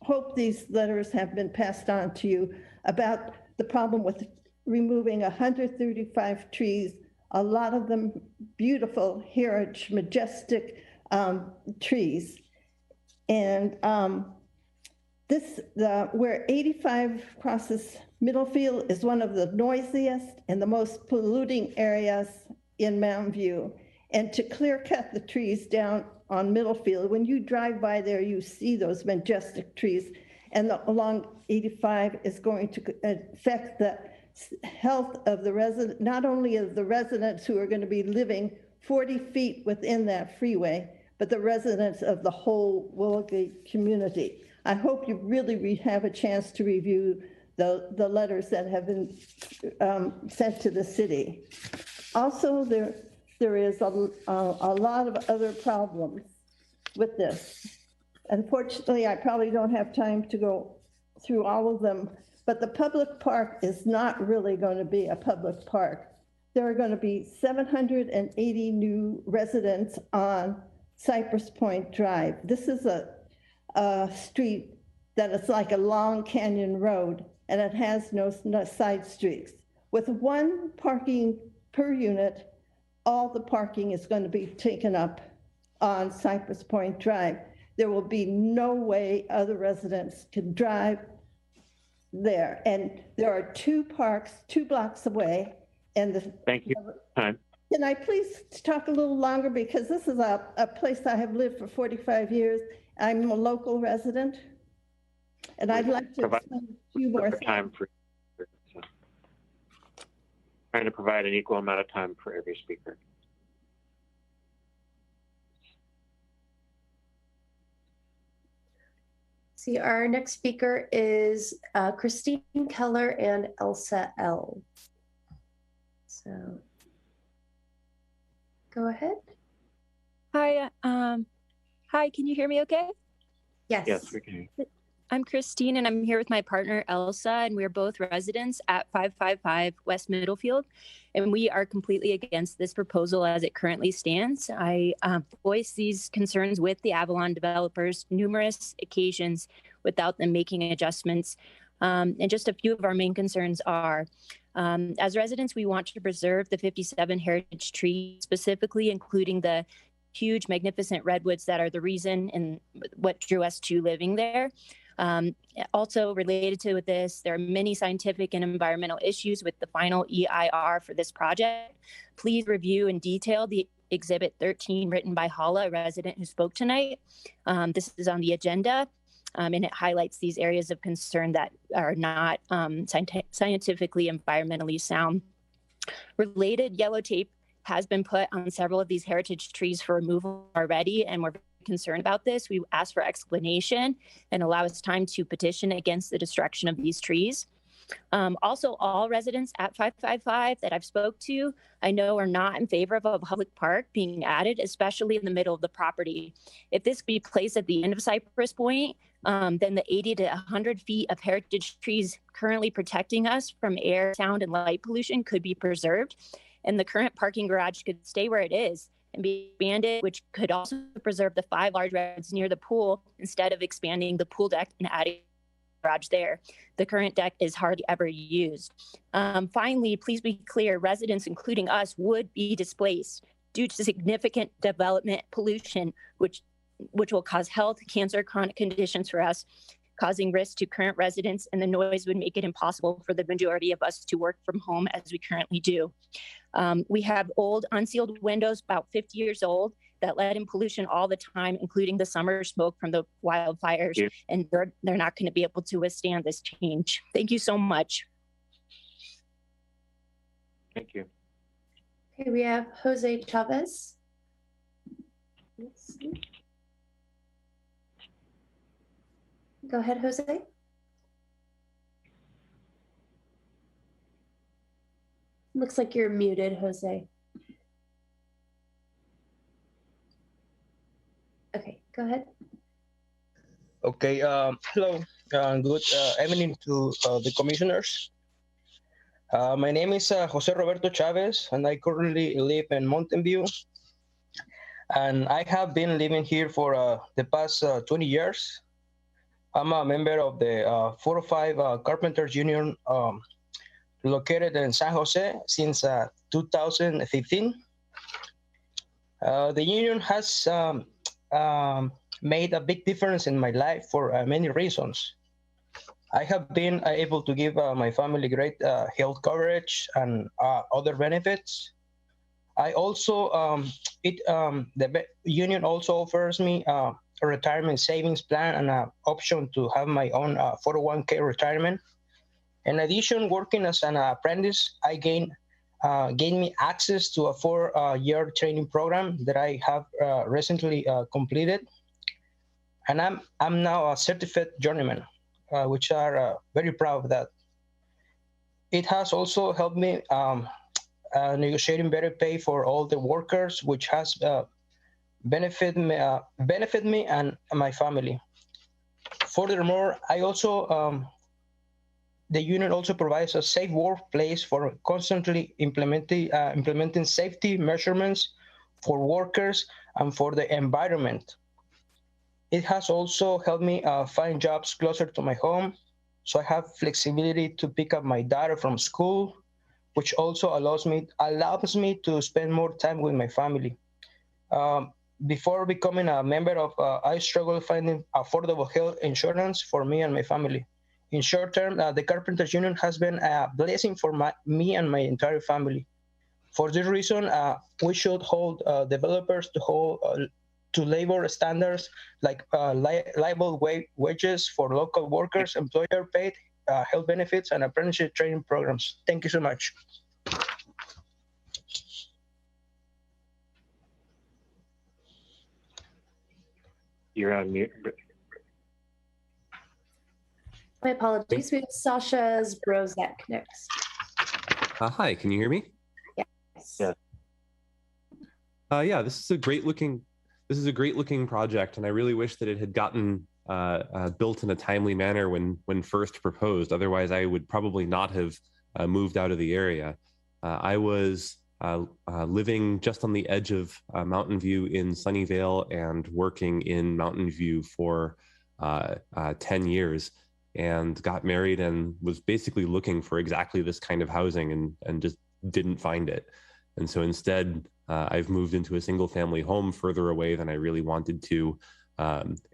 hope these letters have been passed on to you about the problem with removing 135 trees, a lot of them beautiful, heritage, majestic trees. And where 85 crosses Middlefield is one of the noisiest and the most polluting areas in Mountain View. And to clear cut the trees down on Middlefield, when you drive by there, you see those majestic trees. And along 85 is going to affect the health of the resident, not only of the residents who are going to be living 40 feet within that freeway, but the residents of the whole Willowgate community. I hope you really have a chance to review the letters that have been sent to the city. Also, there is a lot of other problems with this. Unfortunately, I probably don't have time to go through all of them, but the public park is not really going to be a public park. There are going to be 780 new residents on Cypress Point Drive. This is a street that is like a long canyon road, and it has no side streets. With one parking per unit, all the parking is going to be taken up on Cypress Point Drive. There will be no way other residents can drive there. And there are two parks 2 blocks away. And Thank you. Time. Can I please talk a little longer, because this is a place I have lived for 45 years. I'm a local resident, and I'd like to explain a few more things. Time for trying to provide an equal amount of time for every speaker. See, our next speaker is Christine Keller and Elsa L. So go ahead. Hi, hi, can you hear me okay? Yes. Yes, we can. I'm Christine and I'm here with my partner Elsa, and we're both residents at 555 West Middlefield. And we are completely against this proposal as it currently stands. I voiced these concerns with the Avalon developers numerous occasions without them making adjustments. And just a few of our main concerns are, as residents, we want to preserve the 57 heritage trees, specifically including the huge, magnificent redwoods that are the reason and what drew us to living there. Also related to this, there are many scientific and environmental issues with the final EIR for this project. Please review in detail the Exhibit 13 written by Heil, a resident who spoke tonight. This is on the agenda, and it highlights these areas of concern that are not scientifically, environmentally sound. Related, yellow tape has been put on several of these heritage trees for removal already, and we're very concerned about this. We ask for explanation and allow us time to petition against the destruction of these trees. Also, all residents at 555 that I've spoke to, I know are not in favor of a public park being added, especially in the middle of the property. If this be placed at the end of Cypress Point, then the 80 to 100 feet of heritage trees currently protecting us from air, sound, and light pollution could be preserved. And the current parking garage could stay where it is and be expanded, which could also preserve the 5 large redwoods near the pool instead of expanding the pool deck and adding a garage there. The current deck is hardly ever used. Finally, please be clear, residents, including us, would be displaced due to significant development pollution, which will cause health, cancer, chronic conditions for us, causing risk to current residents, and the noise would make it impossible for the majority of us to work from home as we currently do. We have old unsealed windows, about 50 years old, that let in pollution all the time, including the summer smoke from the wildfires, and they're not going to be able to withstand this change. Thank you so much. Thank you. Okay, we have Jose Chavez. Let's see. Go ahead, Jose. Looks like you're muted, Jose. Okay, go ahead. Okay, hello, good evening to the commissioners. My name is Jose Roberto Chavez, and I currently live in Mountain View. And I have been living here for the past 20 years. I'm a member of the 405 Carpenters Union located in San Jose since 2015. The union has made a big difference in my life for many reasons. I have been able to give my family great health coverage and other benefits. I also, the union also offers me a retirement savings plan and an option to have my own 401k retirement. In addition, working as an apprentice, I gained me access to a 4-year training program that I have recently completed. And I'm now a certified journeyman, which are very proud of that. It has also helped me negotiating better pay for all the workers, which has benefit me and my family. Furthermore, I also the union also provides a safe workplace for constantly implementing safety measurements for workers and for the environment. It has also helped me find jobs closer to my home, so I have flexibility to pick up my daughter from school, which also allows me to spend more time with my family. Before becoming a member of, I struggled finding affordable health insurance for me and my family. In short term, the Carpenters Union has been a blessing for me and my entire family. For this reason, we should hold developers to labor standards like liable wages for local workers, employer-paid health benefits, and apprenticeship training programs. Thank you so much. You're on mute. My apologies. We have Sasha Brozek next. Hi, can you hear me? Yes. Yeah. Yeah, this is a great looking project, and I really wish that it had gotten built in a timely manner when first proposed. Otherwise, I would probably not have moved out of the area. I was living just on the edge of Mountain View in Sunnyvale and working in Mountain View for 10 years, and got married and was basically looking for exactly this kind of housing and just didn't find it. And so instead, I've moved into a single family home further away than I really wanted to,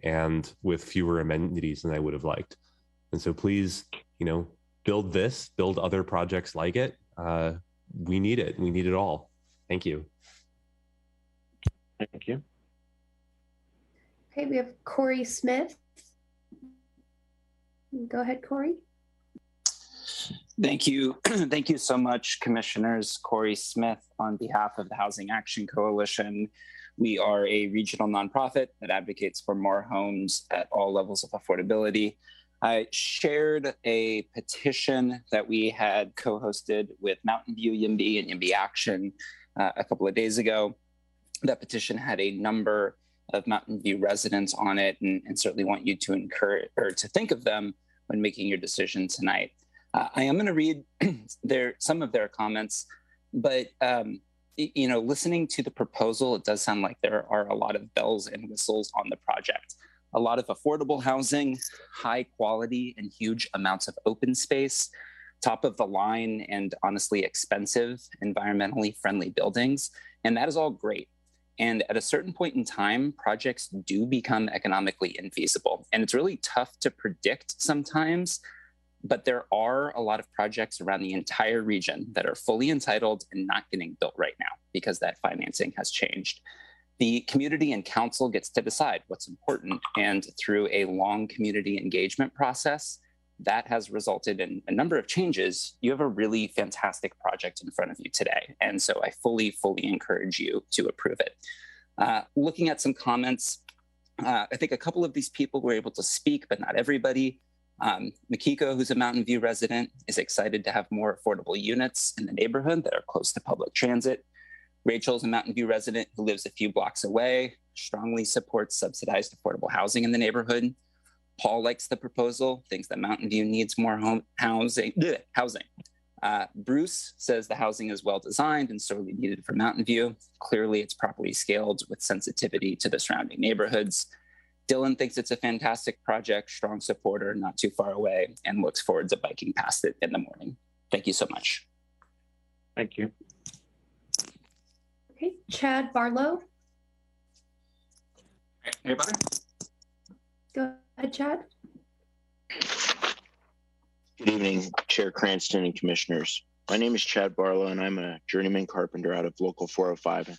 and with fewer amenities than I would have liked. And so please, build other projects like it. We need it. We need it all. Thank you. Thank you. Okay, we have Corey Smith. Go ahead, Corey. Thank you. Thank you so much, Commissioners. Corey Smith on behalf of the Housing Action Coalition. We are a regional nonprofit that advocates for more homes at all levels of affordability. I shared a petition that we had co-hosted with Mountain View, YIMBY, and YIMBY Action a couple of days ago. That petition had a number of Mountain View residents on it, and certainly want you to encourage or to think of them when making your decision tonight. I am going to read some of their comments, but listening to the proposal, it does sound like there are a lot of bells and whistles on the project. A lot of affordable housing, high quality, and huge amounts of open space, top of the line and honestly expensive, environmentally friendly buildings, and that is all great. And at a certain point in time, projects do become economically infeasible. And it's really tough to predict sometimes, but there are a lot of projects around the entire region that are fully entitled and not getting built right now because that financing has changed. The community and council gets to decide what's important. And through a long community engagement process, that has resulted in a number of changes. You have a really fantastic project in front of you today. And so I fully encourage you to approve it. Looking at some comments, I think a couple of these people were able to speak, but not everybody. Makiko, who's a Mountain View resident, is excited to have more affordable units in the neighborhood that are close to public transit. Rachel's a Mountain View resident who lives a few blocks away, strongly supports subsidized affordable housing in the neighborhood. Paul likes the proposal, thinks that Mountain View needs more housing. Bruce says the housing is well designed and sorely needed for Mountain View. Clearly, it's properly scaled with sensitivity to the surrounding neighborhoods. Dylan thinks it's a fantastic project, strong supporter, not too far away, and looks forward to biking past it in the morning. Thank you so much. Thank you. Okay, Chad Barlow. Anybody? Go ahead, Chad. Good evening, Chair Cranston and Commissioners. My name is Chad Barlow, and I'm a journeyman carpenter out of Local 405. And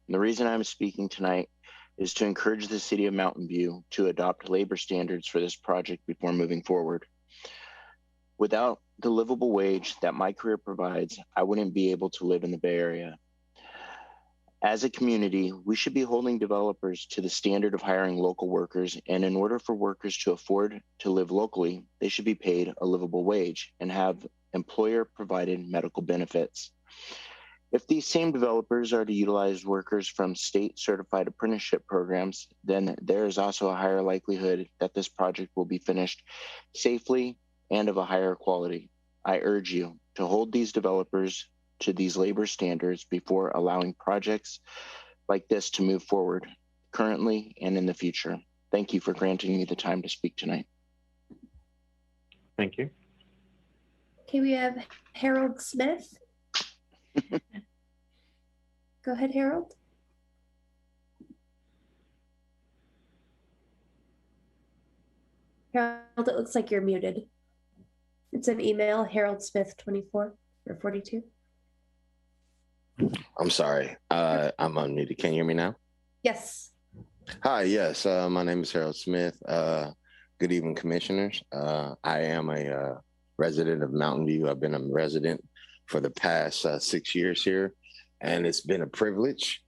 the reason I'm speaking tonight is to encourage the City of Mountain View to adopt labor standards for this project before moving forward. Without the livable wage that my career provides, I wouldn't be able to live in the Bay Area. As a community, we should be holding developers to the standard of hiring local workers, and in order for workers to afford to live locally, they should be paid a livable wage and have employer-provided medical benefits. If these same developers are to utilize workers from state-certified apprenticeship programs, then there is also a higher likelihood that this project will be finished safely and of a higher quality. I urge you to hold these developers to these labor standards before allowing projects like this to move forward currently and in the future. Thank you for granting me the time to speak tonight. Thank you. Okay, we have Harold Smith. Go ahead, Harold. Harold, it looks like you're muted. It's an email, Harold Smith 24 or 42. I'm sorry. I'm unmuted. Can you hear me now? Yes. Hi, yes. My name is Harold Smith. Good evening, Commissioners. I am a resident of Mountain View. I've been a resident for the past 6 years here, and it's been a privilege.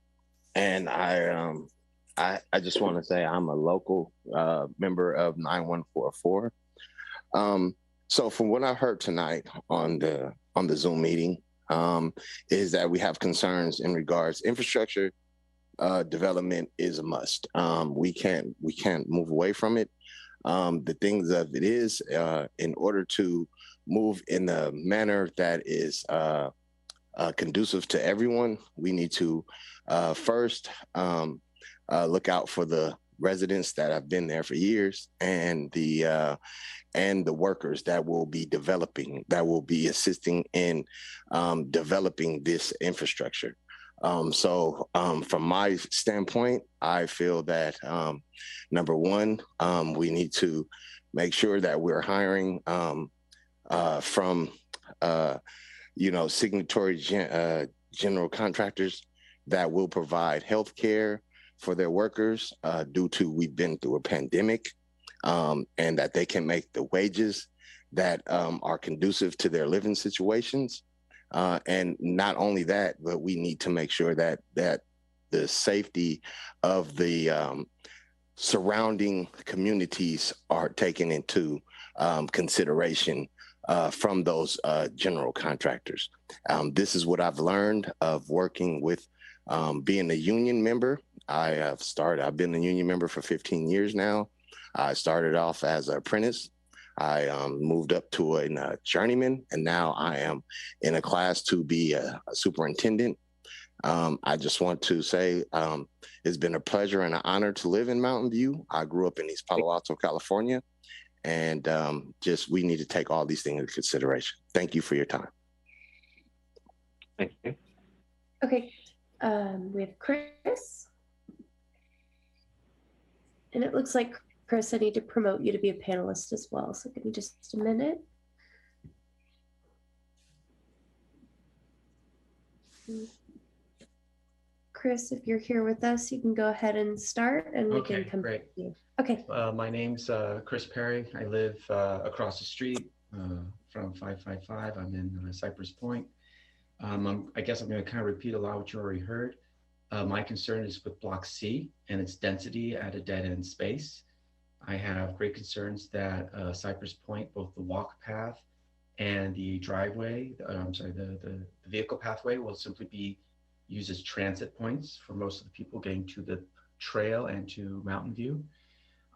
And I just want to say I'm a local member of 9144. So from what I heard tonight on the Zoom meeting, is that we have concerns in regards infrastructure development is a must. We can't move away from it. The things of it is, in order to move in a manner that is conducive to everyone, we need to first look out for the residents that have been there for years and the workers that will be assisting in developing this infrastructure. From my standpoint, I feel that number one, we need to make sure that we're hiring from signatory general contractors that will provide health care for their workers due to we've been through a pandemic, and that they can make the wages that are conducive to their living situations. And not only that, but we need to make sure that the safety of the surrounding communities are taken into consideration from those general contractors. This is what I've learned of working with being a union member. I've been a union member for 15 years now. I started off as an apprentice. I moved up to a journeyman, and now I am in a class to be a superintendent. I just want to say it's been a pleasure and an honor to live in Mountain View. I grew up in East Palo Alto, California, and we need to take all these things into consideration. Thank you for your time. Thank you. Okay, we have Chris. And it looks like, Chris, I need to promote you to be a panelist as well. So give me just a minute. Chris, if you're here with us, you can go ahead and start and we can come great. back to you. Okay. My name's Chris Perry. I live across the street from 555. I'm in Cypress Point. I guess I'm going to kind of repeat a lot of what you already heard. My concern is with Block C and its density at a dead-end space. I have great concerns that Cypress Point, both the walk path and the driveway, the vehicle pathway will simply be used as transit points for most of the people getting to the trail and to Mountain View.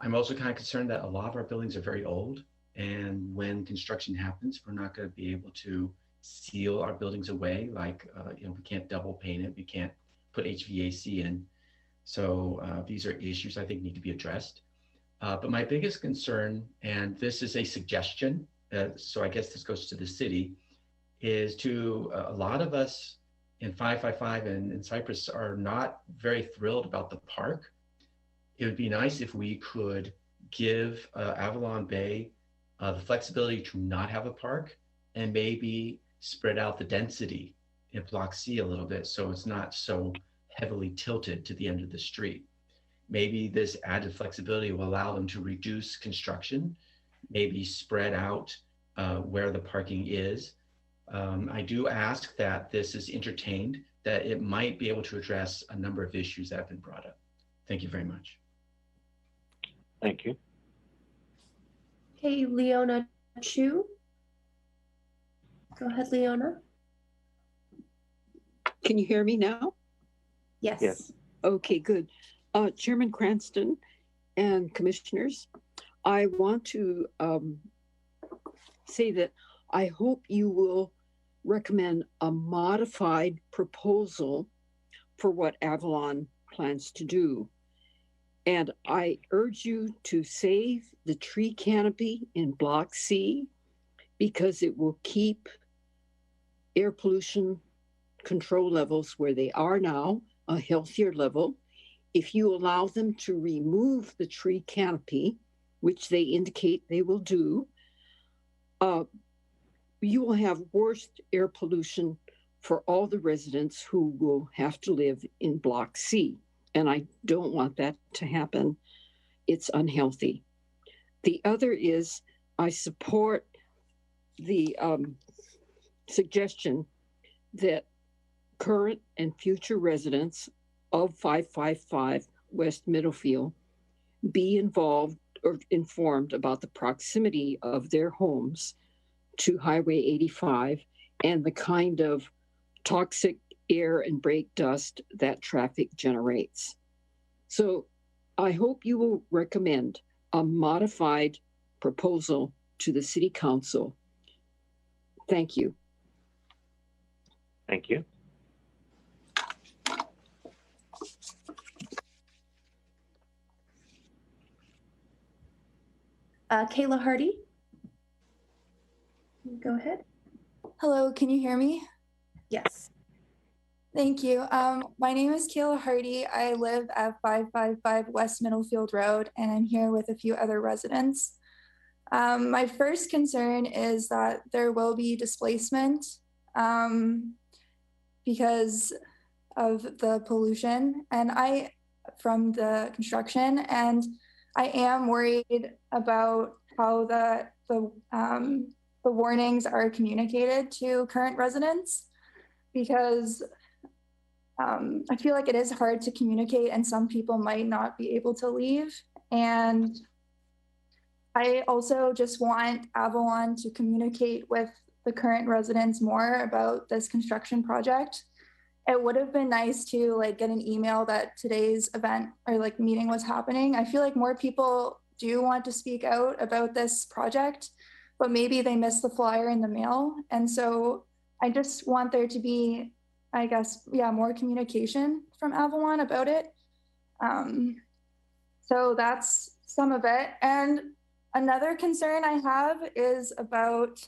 I'm also kind of concerned that a lot of our buildings are very old, and when construction happens, we're not going to be able to seal our buildings away. Like, we can't double paint it, we can't put HVAC in. So these are issues I think need to be addressed. But my biggest concern, and this is a suggestion, so I guess this goes to the city, is to a lot of us in 555 and in Cypress are not very thrilled about the park. It would be nice if we could give Avalon Bay the flexibility to not have a park and maybe spread out the density in Block C a little bit so it's not so heavily tilted to the end of the street. Maybe this added flexibility will allow them to reduce construction, maybe spread out where the parking is. I do ask that this is entertained, that it might be able to address a number of issues that have been brought up. Thank you very much. Thank you. Hey, Leona Chu. Go ahead, Leona. Can you hear me now? Yes. Yes. Okay, good. Chairman Cranston and commissioners, I want to say that I hope you will recommend a modified proposal for what Avalon plans to do. And I urge you to save the tree canopy in Block C because it will keep air pollution control levels where they are now, a healthier level. If you allow them to remove the tree canopy, which they indicate they will do, you will have worse air pollution for all the residents who will have to live in Block C. And I don't want that to happen. It's unhealthy. The other is I support the suggestion that current and future residents of 555 West Middlefield be involved or informed about the proximity of their homes to Highway 85 and the kind of toxic air and brake dust that traffic generates. So I hope you will recommend a modified proposal to the City Council. Thank you. Thank you. Kayla Hardy, go ahead. Hello, can you hear me? Yes. Thank you. My name is Kayla Hardy. I live at 555 West Middlefield Road, and I'm here with a few other residents. My first concern is that there will be displacement because of the pollution from the construction, and I am worried about how the warnings are communicated to current residents, because I feel like it is hard to communicate and some people might not be able to leave. And I also just want Avalon to communicate with the current residents more about this construction project. It would have been nice to get an email that today's event or meeting was happening. I feel like more people do want to speak out about this project, but maybe they missed the flyer in the mail. And so I just want there to be, I guess, more communication from Avalon about it. So that's some of it. And another concern I have is about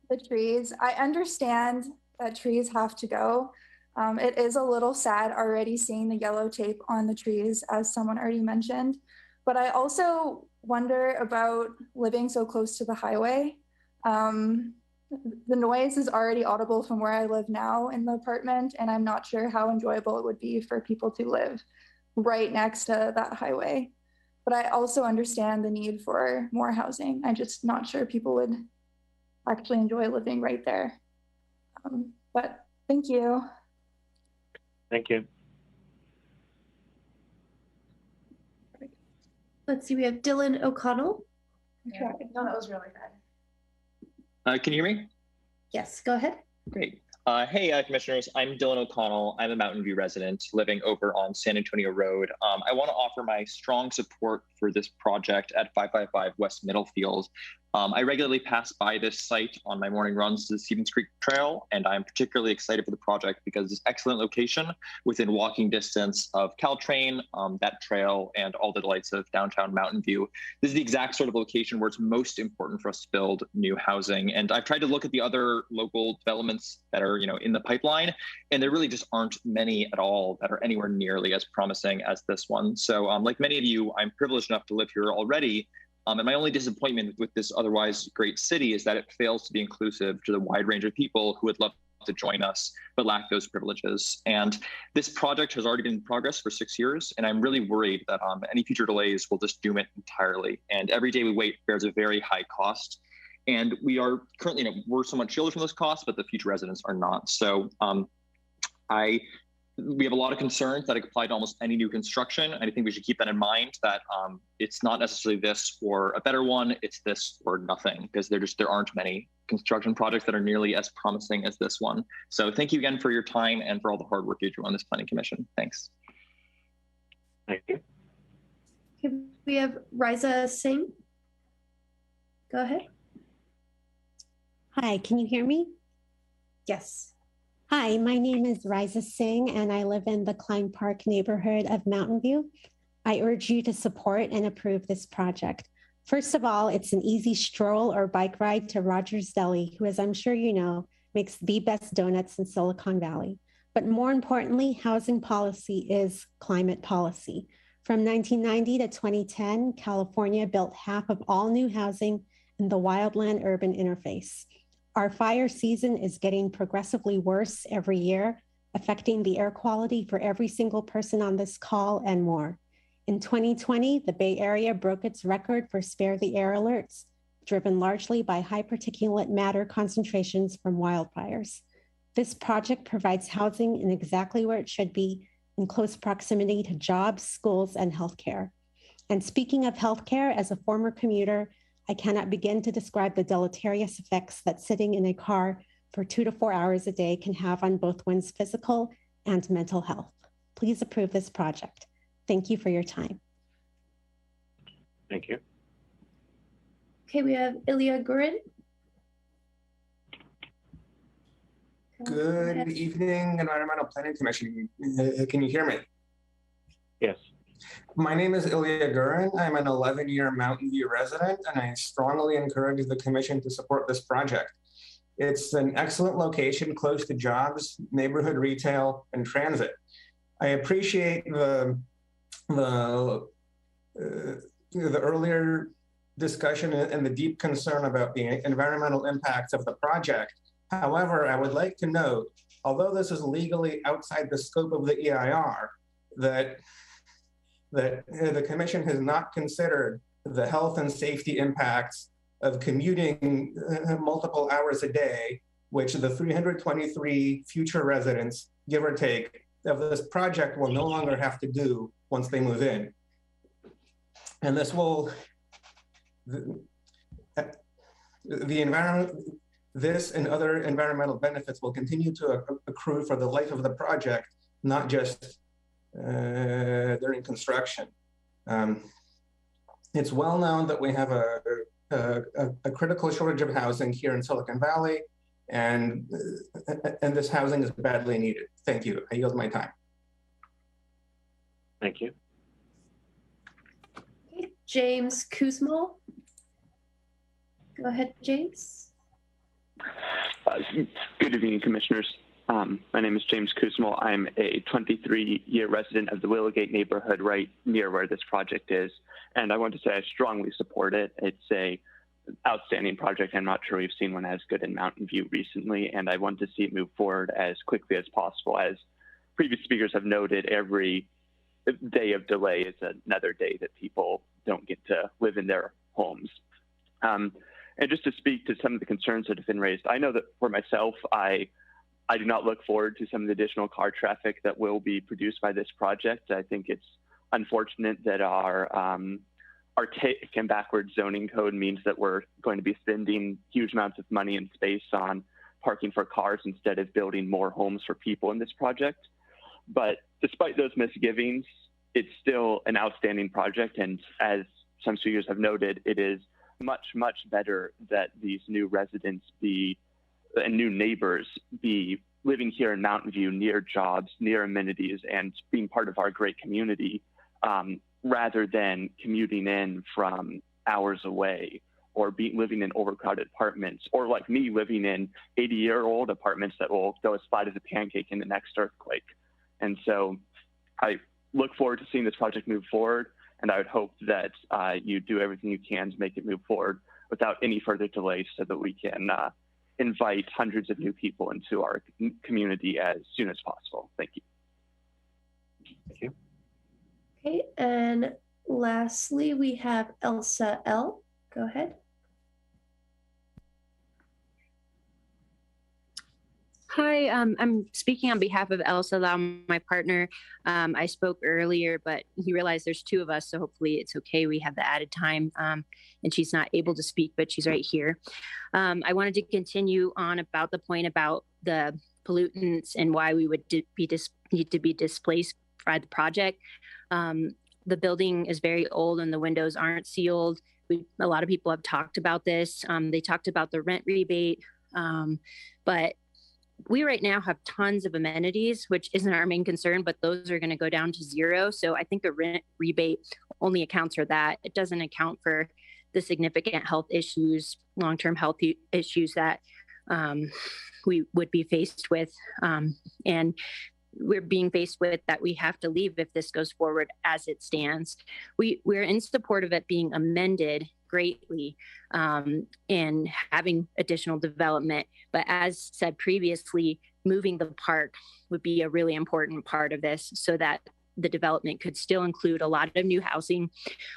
the trees. I understand that trees have to go. It is a little sad already seeing the yellow tape on the trees, as someone already mentioned, but I also wonder about living so close to the highway. The noise is already audible from where I live now in the apartment, and I'm not sure how enjoyable it would be for people to live right next to that highway. But I also understand the need for more housing. I'm just not sure people would actually enjoy living right there. But thank you. Thank you. Let's see, we have Dylan O'Connell. Yeah. No, that was really bad. Can you hear me? Yes, go ahead. Great. Hey, Commissioners, I'm Dylan O'Connell. I'm a Mountain View resident living over on San Antonio Road. I want to offer my strong support for this project at 555 West Middlefield. I regularly pass by this site on my morning runs to the Stevens Creek Trail, and I'm particularly excited for the project because it's an excellent location within walking distance of Caltrain, that trail, and all the delights of downtown Mountain View. This is the exact sort of location where it's most important for us to build new housing. And I've tried to look at the other local developments that are, in the pipeline, and there really just aren't many at all that are anywhere nearly as promising as this one. So like many of you, I'm privileged enough to live here already. And my only disappointment with this otherwise great city is that it fails to be inclusive to the wide range of people who would love to join us, but lack those privileges. And this project has already been in progress for 6 years, and I'm really worried that any future delays will just doom it entirely. And every day we wait bears a very high cost. And we are currently, we're somewhat shielded from those costs, but the future residents are not. So we have a lot of concerns that apply to almost any new construction. And I think we should keep that in mind, that it's not necessarily this or a better one, it's this or nothing, because there aren't many construction projects that are nearly as promising as this one. So thank you again for your time and for all the hard work you do on this planning commission. Thanks. Thank you. Okay, we have Riza Singh. Go ahead. Hi, can you hear me? Yes. Hi, my name is Riza Singh, and I live in the Klein Park neighborhood of Mountain View. I urge you to support and approve this project. First of all, it's an easy stroll or bike ride to Rogers Deli, who, as I'm sure you know, makes the best donuts in Silicon Valley. But more importantly, housing policy is climate policy. From 1990 to 2010, California built half of all new housing in the wildland-urban interface. Our fire season is getting progressively worse every year, affecting the air quality for every single person on this call and more. In 2020, the Bay Area broke its record for Spare the Air alerts, driven largely by high particulate matter concentrations from wildfires. This project provides housing in exactly where it should be, in close proximity to jobs, schools, and healthcare. And speaking of healthcare, as a former commuter, I cannot begin to describe the deleterious effects that sitting in a car for 2 to 4 hours a day can have on both one's physical and mental health. Please approve this project. Thank you for your time. Thank you. Okay, we have Ilya Gurin. Good evening, Environmental Planning Commission. Can you hear me? Yes. My name is Ilya Gurin. I'm an 11-year Mountain View resident, and I strongly encourage the commission to support this project. It's an excellent location close to jobs, neighborhood retail, and transit. I appreciate the earlier discussion and the deep concern about the environmental impacts of the project. However, I would like to note, although this is legally outside the scope of the EIR, that the commission has not considered the health and safety impacts of commuting multiple hours a day, which the 323 future residents, give or take, of this project will no longer have to do once they move in. And this will, the environment, this and other environmental benefits will continue to accrue for the life of the project, not just during construction. It's well known that we have a critical shortage of housing here in Silicon Valley, and this housing is badly needed. Thank you. I yield my time. Thank you. Okay, James Kuzmo. Go ahead, James. Good evening, commissioners. My name is James Kuzmo. I'm a 23-year resident of the Willowgate neighborhood right near where this project is. And I want to say I strongly support it. It's a outstanding project. I'm not sure we've seen one as good in Mountain View recently, and I want to see it move forward as quickly as possible. As previous speakers have noted, every day of delay is another day that people don't get to live in their homes. And just to speak to some of the concerns that have been raised, I know that for myself, I do not look forward to some of the additional car traffic that will be produced by this project. I think it's unfortunate that our archaic and backward zoning code means that we're going to be spending huge amounts of money and space on parking for cars instead of building more homes for people in this project. But despite those misgivings, it's still an outstanding project. And as some speakers have noted, it is much, much better that these new residents and new neighbors be living here in Mountain View near jobs, near amenities, and being part of our great community, rather than commuting in from hours away or living in overcrowded apartments, or like me living in 80-year-old apartments that will go as flat as a pancake in the next earthquake. And so I look forward to seeing this project move forward, and I would hope that you do everything you can to make it move forward without any further delays so that we can invite hundreds of new people into our community as soon as possible. Thank you. Thank you. Okay, and lastly, we have Elsa L. Go ahead. Hi, I'm speaking on behalf of Elsa Lau, my partner. I spoke earlier, but he realized there's two of us, so hopefully it's okay. We have the added time, and she's not able to speak, but she's right here. I wanted to continue on about the point about the pollutants and why we would need to be displaced by the project. The building is very old and the windows aren't sealed. A lot of people have talked about this. They talked about the rent rebate, but we right now have tons of amenities, which isn't our main concern, but those are going to go down to zero. So I think a rent rebate only accounts for that. It doesn't account for the significant health issues, long-term health issues that we would be faced with. And we're being faced with that we have to leave if this goes forward as it stands. We're in support of it being amended greatly and having additional development. But as said previously, moving the park would be a really important part of this so that the development could still include a lot of new housing,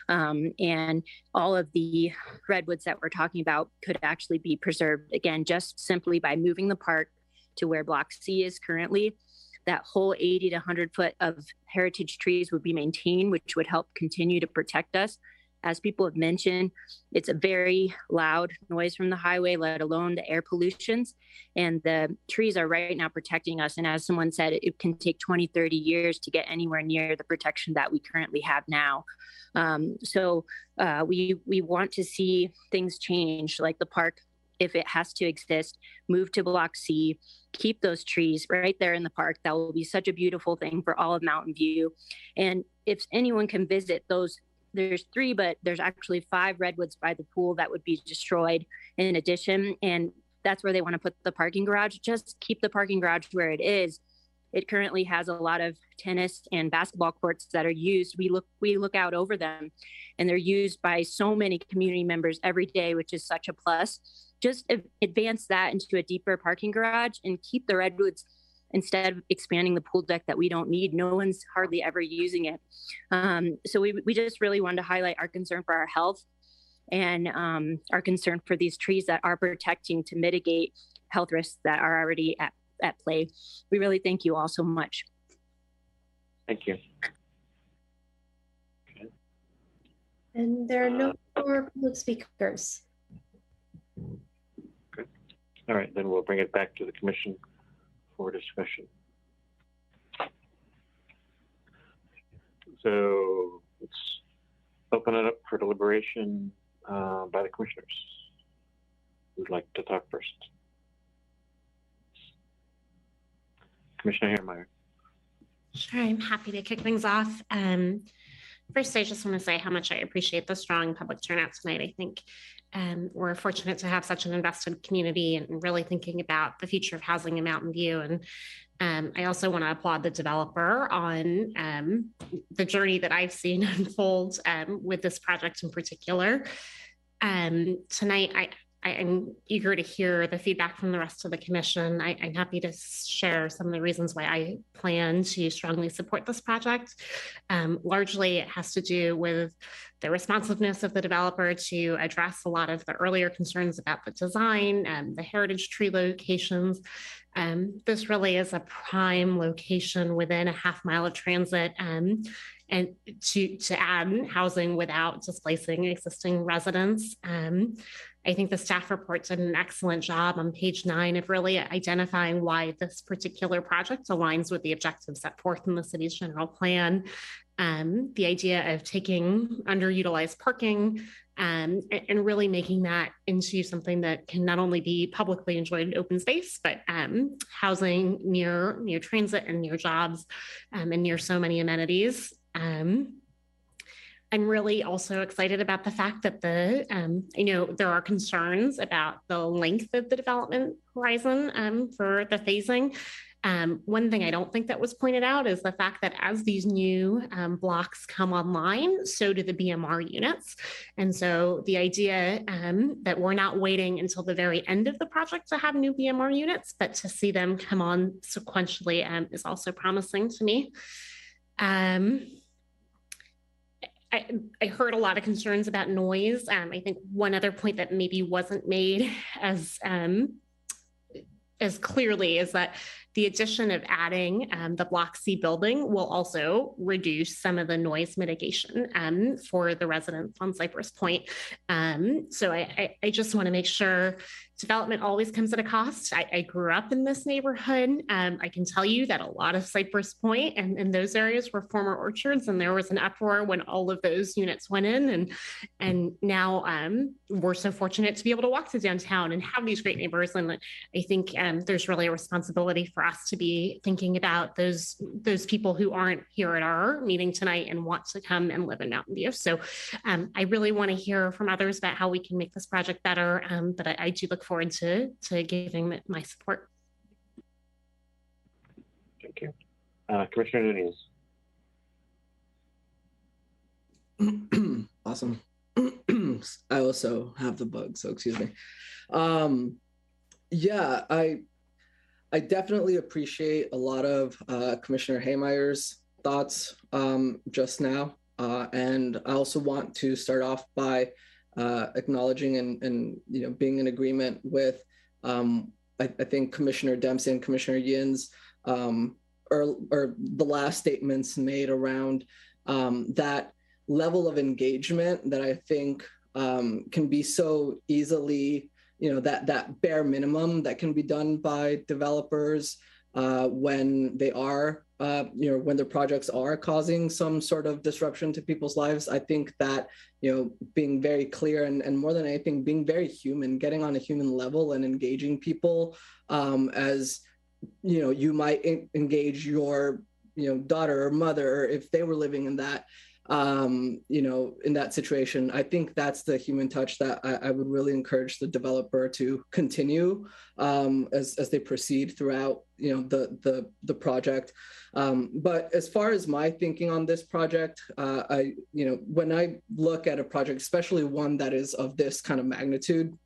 and all of the redwoods that we're talking about could actually be preserved, again, just simply by moving the park to where Block C is currently. that whole 80 to 100 foot of heritage trees would be maintained, which would help continue to protect us. As people have mentioned, it's a very loud noise from the highway, let alone the air pollutions. And the trees are right now protecting us. And as someone said, it can take 20, 30 years to get anywhere near the protection that we currently have now. We want to see things change, like the park, if it has to exist, move to Block C, keep those trees right there in the park. That will be such a beautiful thing for all of Mountain View. And if anyone can visit those, there's 3, but there's actually 5 redwoods by the pool that would be destroyed in addition. And that's where they want to put the parking garage. Just keep the parking garage where it is. It currently has a lot of tennis and basketball courts that are used. We look out over them, and they're used by so many community members every day, which is such a plus. Just advance that into a deeper parking garage and keep the redwoods instead of expanding the pool deck that we don't need. No one's hardly ever using it. So we just really wanted to highlight our concern for our health and our concern for these trees that are protecting to mitigate health risks that are already at play. We really thank you all so much. Thank you. Okay. And there are no more public speakers. Okay. All right, then we'll bring it back to the commission for discussion. So let's open it up for deliberation by the commissioners. Who'd like to talk first? Commissioner Hairmeyer. Sure, I'm happy to kick things off. First, I just want to say how much I appreciate the strong public turnout tonight. I think we're fortunate to have such an invested community and really thinking about the future of housing in Mountain View. And I also want to applaud the developer on the journey that I've seen unfold with this project in particular. Tonight, I'm eager to hear the feedback from the rest of the commission. I'm happy to share some of the reasons why I plan to strongly support this project. Largely, it has to do with the responsiveness of the developer to address a lot of the earlier concerns about the design and the heritage tree locations. This really is a prime location within a half-mile of transit and to add housing without displacing existing residents. I think the staff report did an excellent job on page 9 of really identifying why this particular project aligns with the objectives set forth in the city's general plan. The idea of taking underutilized parking and really making that into something that can not only be publicly enjoyed in open space, but housing near transit and near jobs and near so many amenities. I'm really also excited about the fact that I know there are concerns about the length of the development horizon for the phasing. One thing I don't think that was pointed out is the fact that as these new blocks come online, so do the BMR units. And so the idea that we're not waiting until the very end of the project to have new BMR units, but to see them come on sequentially is also promising to me. I heard a lot of concerns about noise. I think one other point that maybe wasn't made as clearly is that the addition of adding the Block C building will also reduce some of the noise mitigation for the residents on Cypress Point. So I just want to make sure development always comes at a cost. I grew up in this neighborhood. I can tell you that a lot of Cypress Point and those areas were former orchards, and there was an uproar when all of those units went in. And now we're so fortunate to be able to walk to downtown and have these great neighbors. And I think there's really a responsibility for us to be thinking about those people who aren't here at our meeting tonight and want to come and live in Mountain View. So I really want to hear from others about how we can make this project better. But I do look forward to giving my support. Thank you. Commissioner Nunez. Awesome. I also have the bug, so excuse me. Yeah, I definitely appreciate a lot of Commissioner Hairmeyer's thoughts just now. And I also want to start off by acknowledging and being in agreement with I think Commissioner Dempsey and Commissioner Yin's or the last statements made around that level of engagement that I think can be so easily, that bare minimum that can be done by developers when they are, when their projects are causing some sort of disruption to people's lives. I think that, being very clear and more than anything, being very human, getting on a human level and engaging people as, you might engage your, daughter or mother if they were living in that, in that situation. I think that's the human touch that I would really encourage the developer to continue as they proceed throughout, the project. But as far as my thinking on this project, when I look at a project, especially one that is of this kind of magnitude,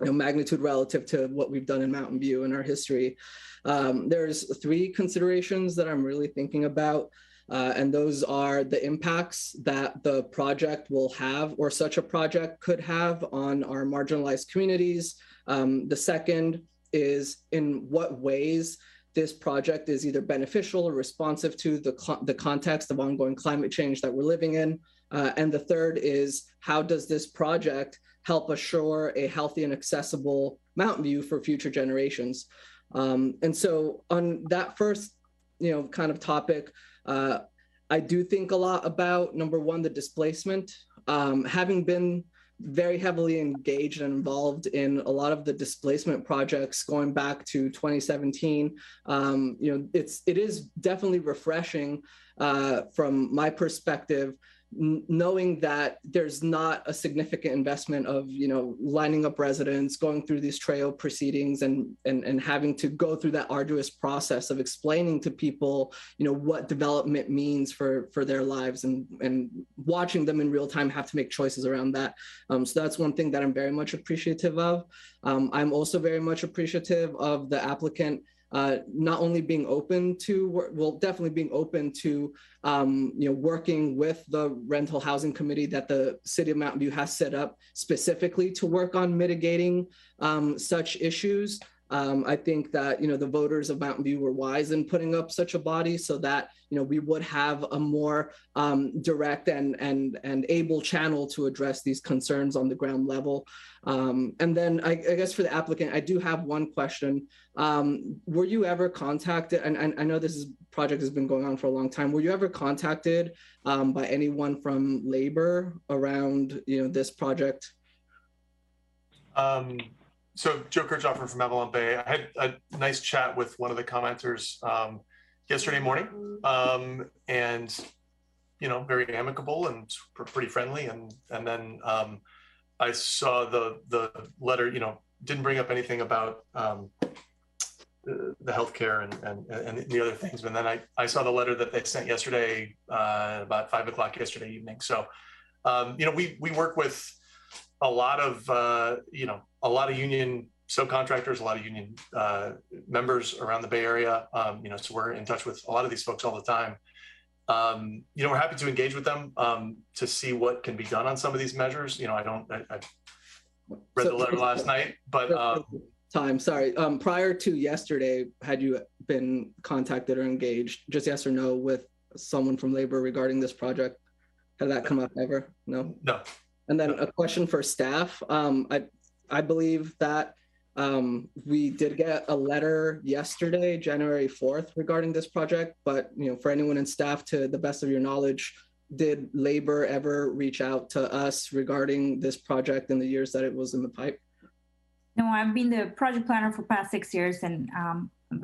magnitude relative to what we've done in Mountain View in our history, there's three considerations that I'm really thinking about. And those are the impacts that the project will have, or such a project could have, on our marginalized communities. The second is in what ways this project is either beneficial or responsive to the context of ongoing climate change that we're living in. And the third is, how does this project help assure a healthy and accessible Mountain View for future generations? And so on that first, kind of topic, I do think a lot about, number one, the displacement. Having been very heavily engaged and involved in a lot of the displacement projects going back to 2017, it is definitely refreshing from my perspective, knowing that there's not a significant investment of, lining up residents, going through these trail proceedings and having to go through that arduous process of explaining to people, what development means for their lives, and watching them in real time have to make choices around that. So that's one thing that I'm very much appreciative of. I'm also very much appreciative of the applicant not only being open to, definitely being open to, working with the rental housing committee that the City of Mountain View has set up specifically to work on mitigating such issues. I think that, the voters of Mountain View were wise in putting up such a body so that, we would have a more direct and able channel to address these concerns on the ground level. And then I guess for the applicant, I do have one question. Were you ever contacted, and I know this project has been going on for a long time, were you ever contacted by anyone from labor around, this project? So Joe Kirchhoffer from Avalon Bay. I had a nice chat with one of the commenters yesterday morning, and very amicable and pretty friendly. And then I saw the letter. Didn't bring up anything about the healthcare and the other things. But then I saw the letter that they sent yesterday about 5 o'clock yesterday evening. So we work with a lot of union subcontractors, a lot of union members around the Bay Area. So we're in touch with a lot of these folks all the time. We're happy to engage with them to see what can be done on some of these measures. I read the letter last night, but prior to yesterday, had you been contacted or engaged, just yes or no, with someone from labor regarding this project? Had that come up ever? No. And then a question for staff. I believe that we did get a letter yesterday, January 4th, regarding this project. But for anyone in staff, to the best of your knowledge, did labor ever reach out to us regarding this project in the years that it was in the pipe? No, I've been the project planner for past 6 years, and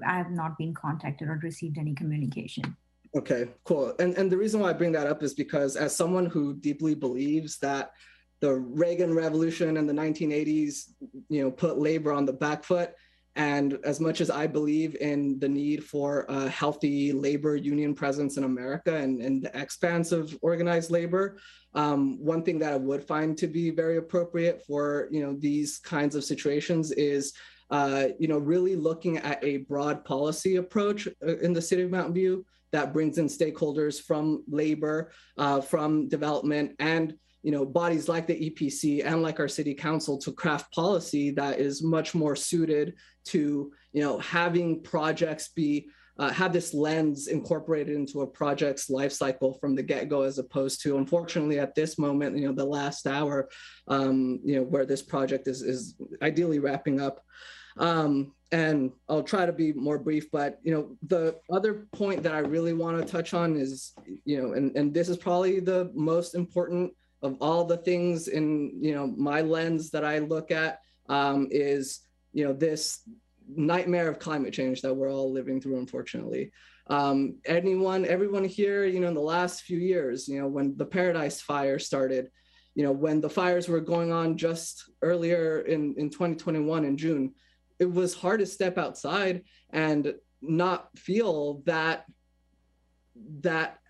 I have not been contacted or received any communication. Okay, cool. And the reason why I bring that up is because, as someone who deeply believes that the Reagan Revolution in the 1980s, put labor on the back foot, and as much as I believe in the need for a healthy labor union presence in America and the expanse of organized labor, one thing that I would find to be very appropriate for these kinds of situations is really looking at a broad policy approach in the City of Mountain View that brings in stakeholders from labor, from development, and bodies like the EPC and like our city council to craft policy that is much more suited to having projects be have this lens incorporated into a project's life cycle from the get-go, as opposed to, unfortunately, at this moment, the last hour, where this project is ideally wrapping up. And I'll try to be more brief, but the other point that I really want to touch on is, and this is probably the most important of all the things in my lens that I look at, is this nightmare of climate change that we're all living through, unfortunately. Everyone here, in the last few years, when the Paradise Fire started, when the fires were going on just earlier in 2021 in June, it was hard to step outside and not feel that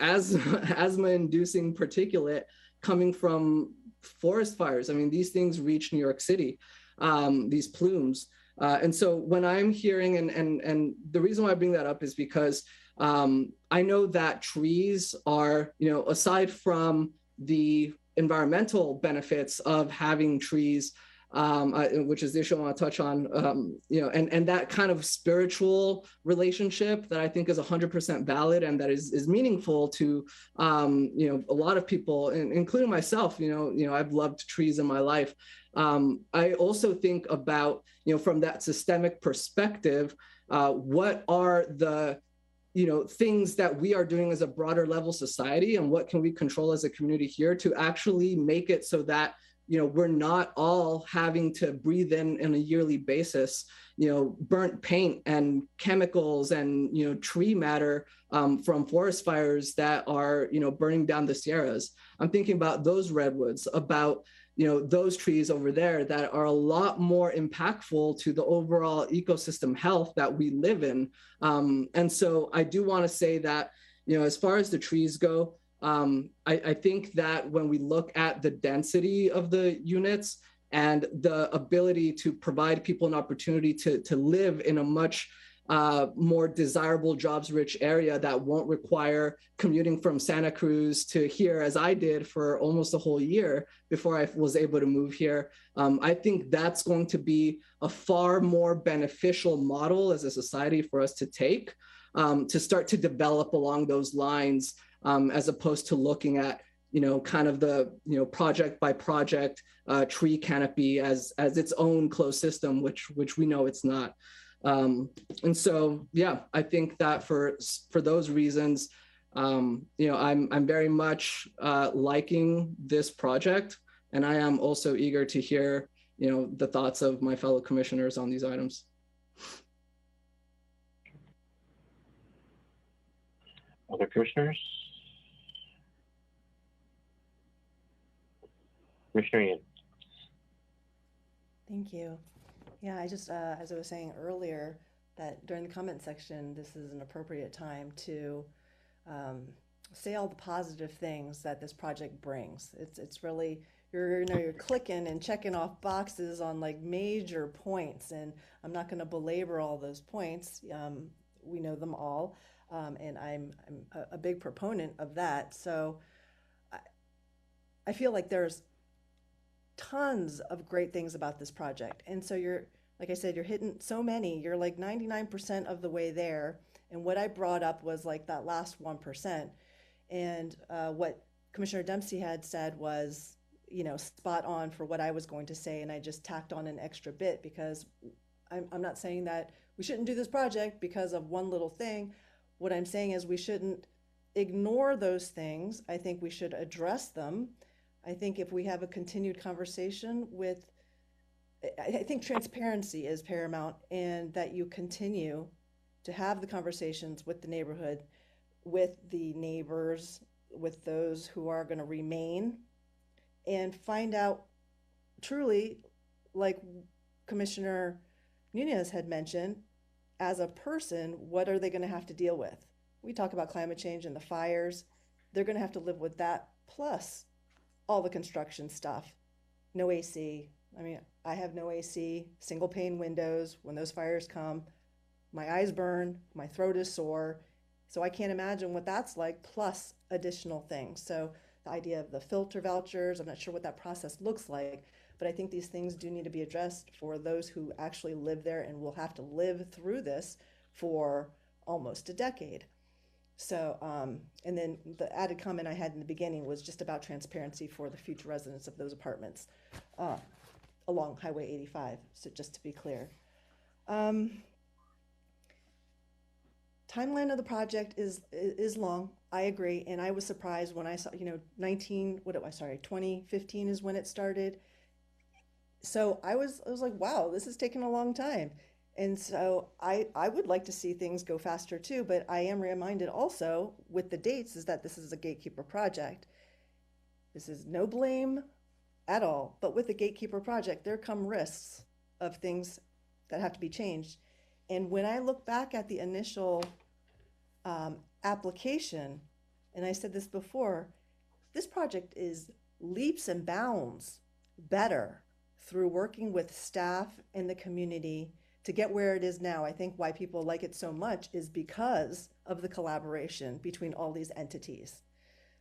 asthma-inducing particulate coming from forest fires. I mean, these things reach New York City, these plumes. And so when I'm hearing, and the reason why I bring that up is because I know that trees are, aside from the environmental benefits of having trees, which is the issue I want to touch on, and that kind of spiritual relationship that I think is 100% valid and that is meaningful to, a lot of people, including myself. I've loved trees in my life. I also think about, from that systemic perspective, what are the things that we are doing as a broader level society, and what can we control as a community here to actually make it so that we're not all having to breathe in on a yearly basis, burnt paint and chemicals and, tree matter from forest fires that are, burning down the Sierras. I'm thinking about those redwoods, about, those trees over there that are a lot more impactful to the overall ecosystem health that we live in. And so I do want to say that, as far as the trees go, I think that when we look at the density of the units and the ability to provide people an opportunity to live in a much more desirable, jobs-rich area that won't require commuting from Santa Cruz to here, as I did for almost a whole year before I was able to move here, I think that's going to be a far more beneficial model as a society for us to take, to start to develop along those lines, as opposed to looking at, kind of the, project by project tree canopy as its own closed system, which we know it's not. And so, yeah, I think that for those reasons, I'm very much liking this project, and I am also eager to hear, the thoughts of my fellow commissioners on these items. Other commissioners? Commissioner Ian. Thank you. Yeah, I just, as I was saying earlier, that during the comment section, this is an appropriate time to say all the positive things that this project brings. It's really, you're clicking and checking off boxes on like major points, and I'm not going to belabor all those points. We know them all, and I'm a big proponent of that. So I feel like there's tons of great things about this project. And so like I said, you're hitting so many, you're like 99% of the way there. And what I brought up was like that last 1%. And what Commissioner Dempsey had said was, spot on for what I was going to say. And I just tacked on an extra bit, because I'm not saying that we shouldn't do this project because of one little thing. What I'm saying is we shouldn't ignore those things. I think we should address them. I think if we have a continued conversation I think transparency is paramount, and that you continue to have the conversations with the neighborhood, with the neighbors, with those who are going to remain, and find out truly, like Commissioner Nunez had mentioned, as a person, what are they going to have to deal with? We talk about climate change and the fires. They're going to have to live with that, plus all the construction stuff. No AC. I mean, I have no AC, single pane windows. When those fires come, my eyes burn, my throat is sore. So I can't imagine what that's like, plus additional things. So the idea of the filter vouchers, I'm not sure what that process looks like, but I think these things do need to be addressed for those who actually live there and will have to live through this for almost a decade. So, and then the added comment I had in the beginning was just about transparency for the future residents of those apartments along Highway 85. So just to be clear. Timeline of the project is long. I agree. And I was surprised when I saw, 2015 is when it started. So I was like, wow, this is taking a long time. And so I would like to see things go faster too, but I am reminded also with the dates is that this is a gatekeeper project. This is no blame at all, but with the gatekeeper project, there come risks of things that have to be changed. And when I look back at the initial application, and I said this before, this project is leaps and bounds better through working with staff and the community to get where it is now. I think why people like it so much is because of the collaboration between all these entities.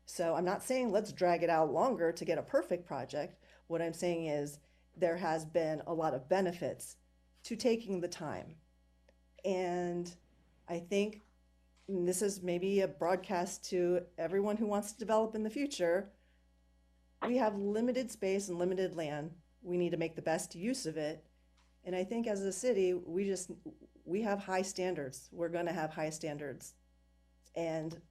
So I'm not saying let's drag it out longer to get a perfect project. What I'm saying is there has been a lot of benefits to taking the time. And I think this is maybe a broadcast to everyone who wants to develop in the future. We have limited space and limited land. We need to make the best use of it. And I think as a city, we have high standards. We're going to have high standards. And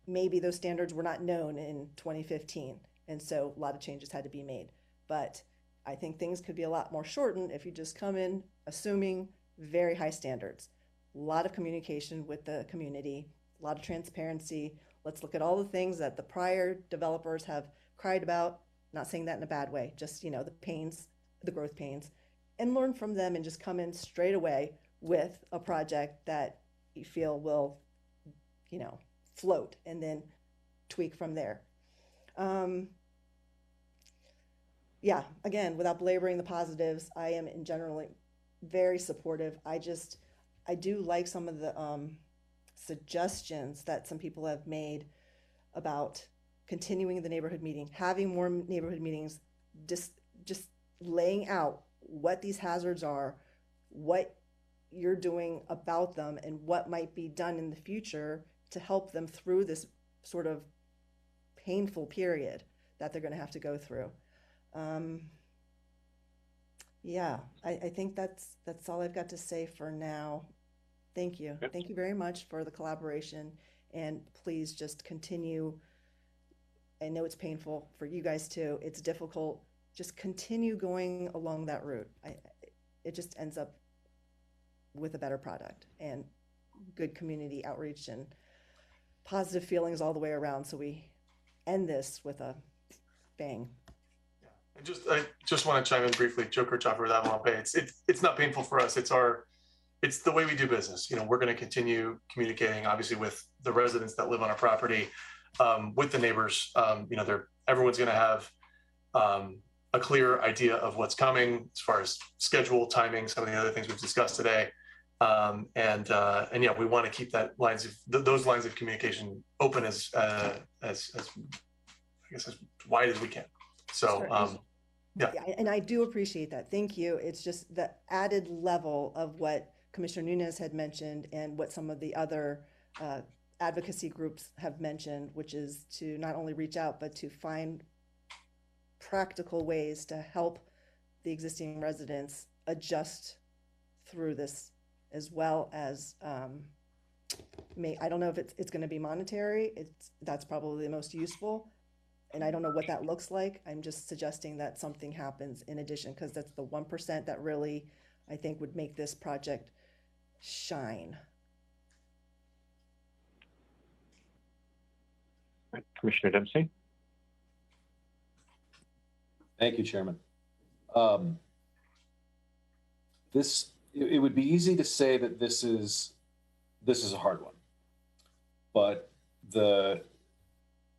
maybe those standards were not known in 2015. And so a lot of changes had to be made. But I think things could be a lot more shortened if you just come in assuming very high standards. A lot of communication with the community, a lot of transparency. Let's look at all the things that the prior developers have cried about. Not saying that in a bad way, just, the pains, the growth pains, and learn from them and just come in straight away with a project that you feel will, float and then tweak from there. Yeah, again, without belaboring the positives, I am in general very supportive. I do like some of the suggestions that some people have made about continuing the neighborhood meeting, having more neighborhood meetings, just laying out what these hazards are, what you're doing about them, and what might be done in the future to help them through this sort of painful period that they're going to have to go through. Yeah, I think that's all I've got to say for now. Thank you. Yep. Thank you very much for the collaboration, and please just continue. I know it's painful for you guys too. It's difficult. Just continue going along that route. It just ends up with a better product and good community outreach and positive feelings all the way around. So we end this with a bang. I just want to chime in briefly, Joker Chopper with Avalon Bay. It's not painful for us. It's the way we do business. We're going to continue communicating, obviously, with the residents that live on our property, with the neighbors. Everyone's going to have a clear idea of what's coming as far as schedule, timing, some of the other things we've discussed today. And yeah, we want to keep those lines of communication open as wide as we can. So, yeah. And I do appreciate that. Thank you. It's just the added level of what Commissioner Nunes had mentioned and what some of the other advocacy groups have mentioned, which is to not only reach out, but to find practical ways to help the existing residents adjust through this, as well as I don't know if it's going to be monetary. That's probably the most useful. And I don't know what that looks like. I'm just suggesting that something happens in addition, because that's the 1% that really, I think, would make this project shine. Commissioner Dempsey. Thank you, Chairman. It would be easy to say that this is a hard one, but the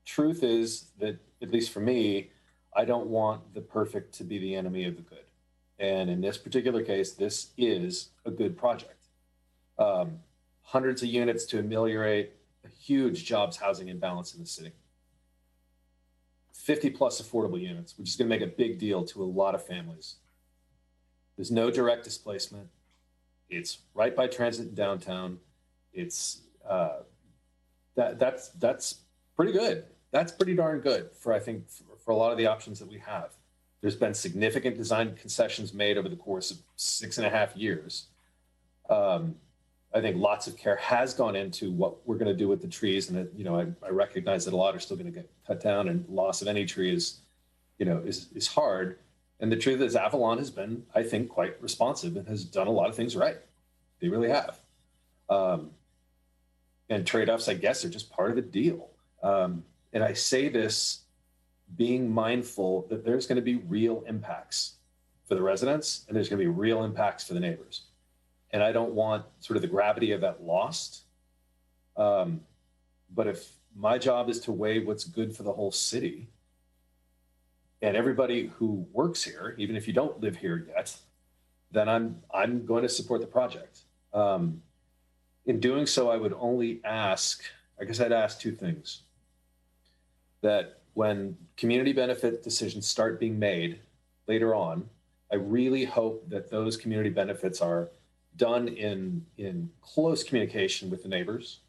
truth is that, at least for me, I don't want the perfect to be the enemy of the good. And in this particular case, this is a good project. Hundreds of units to ameliorate a huge jobs housing imbalance in the city. 50 plus affordable units, which is going to make a big deal to a lot of families. There's no direct displacement. It's right by transit in downtown. It's that's pretty good. That's pretty darn good for, I think, for a lot of the options that we have. There's been significant design concessions made over the course of 6.5 years. I think lots of care has gone into what we're going to do with the trees, and that, you know, I recognize that a lot are still going to get cut down, and loss of any tree is, you know, is hard. And the truth is, Avalon has been, I think, quite responsive and has done a lot of things right. They really have. And trade-offs, I guess, are just part of the deal. And I say this being mindful that there's going to be real impacts for the residents, and there's going to be real impacts for the neighbors. And I don't want sort of the gravity of that lost. But if my job is to weigh what's good for the whole city, and everybody who works here, even if you don't live here yet, then I'm going to support the project. In doing so, I would only ask, I guess I'd ask two things. That when community benefit decisions start being made later on, I really hope that those community benefits are done in close communication with the neighbors,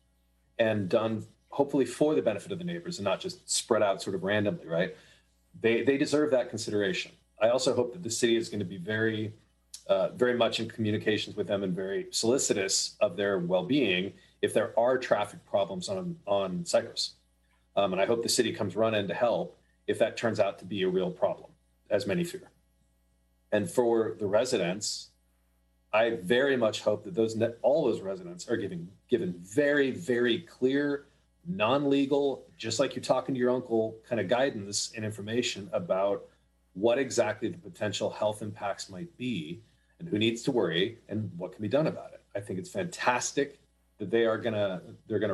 and done hopefully for the benefit of the neighbors and not just spread out sort of randomly, right? They deserve that consideration. I also hope that the city is going to be very much in communications with them and very solicitous of their well-being if there are traffic problems on Cypress. And I hope the city comes running to help if that turns out to be a real problem, as many fear. And for the residents, I very much hope that all those residents are given very, very clear, non-legal, just like you're talking to your uncle, kind of guidance and information about what exactly the potential health impacts might be and who needs to worry and what can be done about it. I think it's fantastic that they're gonna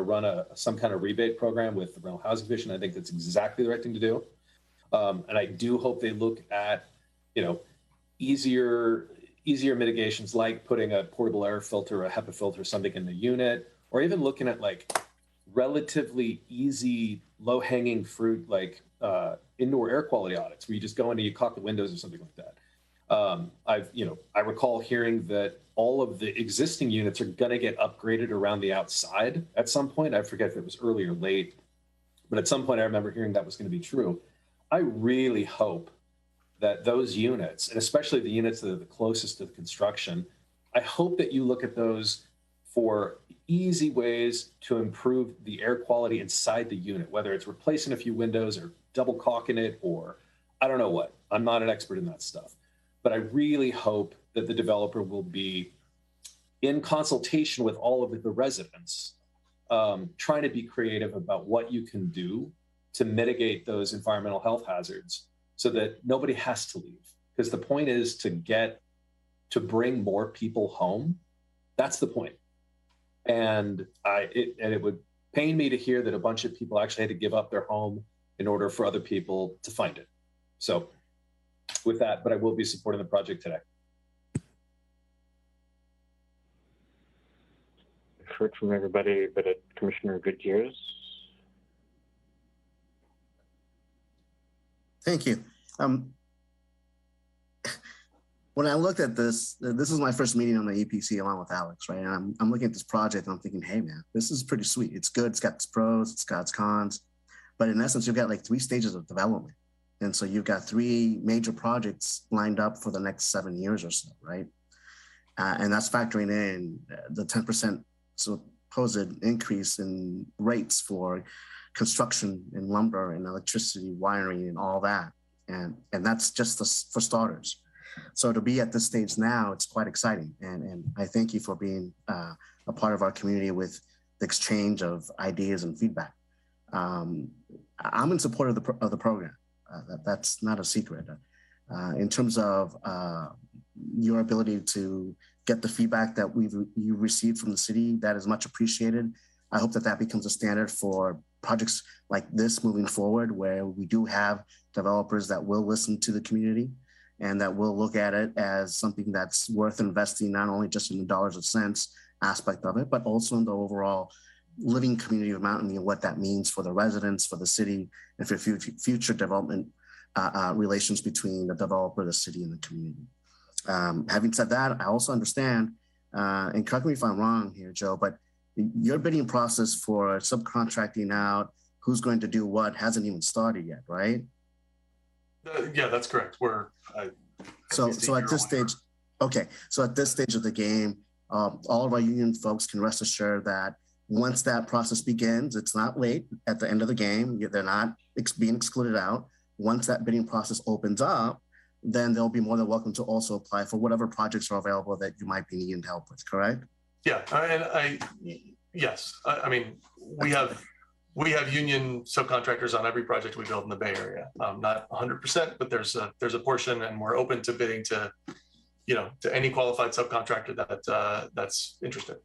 run some kind of rebate program with the Rental Housing Commission. I think that's exactly the right thing to do. And I do hope they look at, you know, easier mitigations, like putting a portable air filter, a HEPA filter, something in the unit, or even looking at like relatively easy, low-hanging fruit, like indoor air quality audits, where you just go in and you caulk the windows or something like that. I recall hearing that all of the existing units are going to get upgraded around the outside at some point. I forget if it was early or late, but at some point I remember hearing that was going to be true. I really hope that those units, and especially the units that are the closest to the construction, I hope that you look at those for easy ways to improve the air quality inside the unit, whether it's replacing a few windows or double caulking it, or I don't know what. I'm not an expert in that stuff. But I really hope that the developer will be in consultation with all of the residents, trying to be creative about what you can do to mitigate those environmental health hazards so that nobody has to leave. Because the point is to bring more people home. That's the point. And it would pain me to hear that a bunch of people actually had to give up their home in order for other people to find it. So with that, but I will be supporting the project today. I've heard from everybody but Commissioner Goodyear's. Thank you. When I looked at this is my first meeting on the EPC along with Alex, right? And I'm looking at this project and I'm thinking, hey man, this is pretty sweet. It's good, it's got its pros, it's got its cons. But in essence, you've got like 3 stages of development. And so you've got 3 major projects lined up for the next 7 years or so, right? And that's factoring in the 10% supposed increase in rates for construction and lumber and electricity, wiring and all that. And that's just for starters. So to be at this stage now, it's quite exciting. And I thank you for being a part of our community with the exchange of ideas and feedback. I'm in support of the program. That's not a secret. In terms of your ability to get the feedback that you received from the city, that is much appreciated. I hope that becomes a standard for projects like this moving forward, where we do have developers that will listen to the community and that will look at it as something that's worth investing, not only just in the dollars and cents aspect of it, but also in the overall living community of Mountain View and what that means for the residents, for the city, and for future development relations between the developer, the city, and the community. Having said that, I also understand and correct me if I'm wrong here, Joe, but your bidding process for subcontracting out who's going to do what hasn't even started yet, right? Yeah, that's correct. So at this stage, okay. So at this stage of the game, all of our union folks can rest assured that once that process begins, it's not late at the end of the game. They're not being excluded out. Once that bidding process opens up, then they'll be more than welcome to also apply for whatever projects are available that you might be needing help with, correct? Yeah, yes. I mean, we have union subcontractors on every project we build in the Bay Area. Not 100%, but there's a portion, and we're open to bidding to any qualified subcontractor that's interested.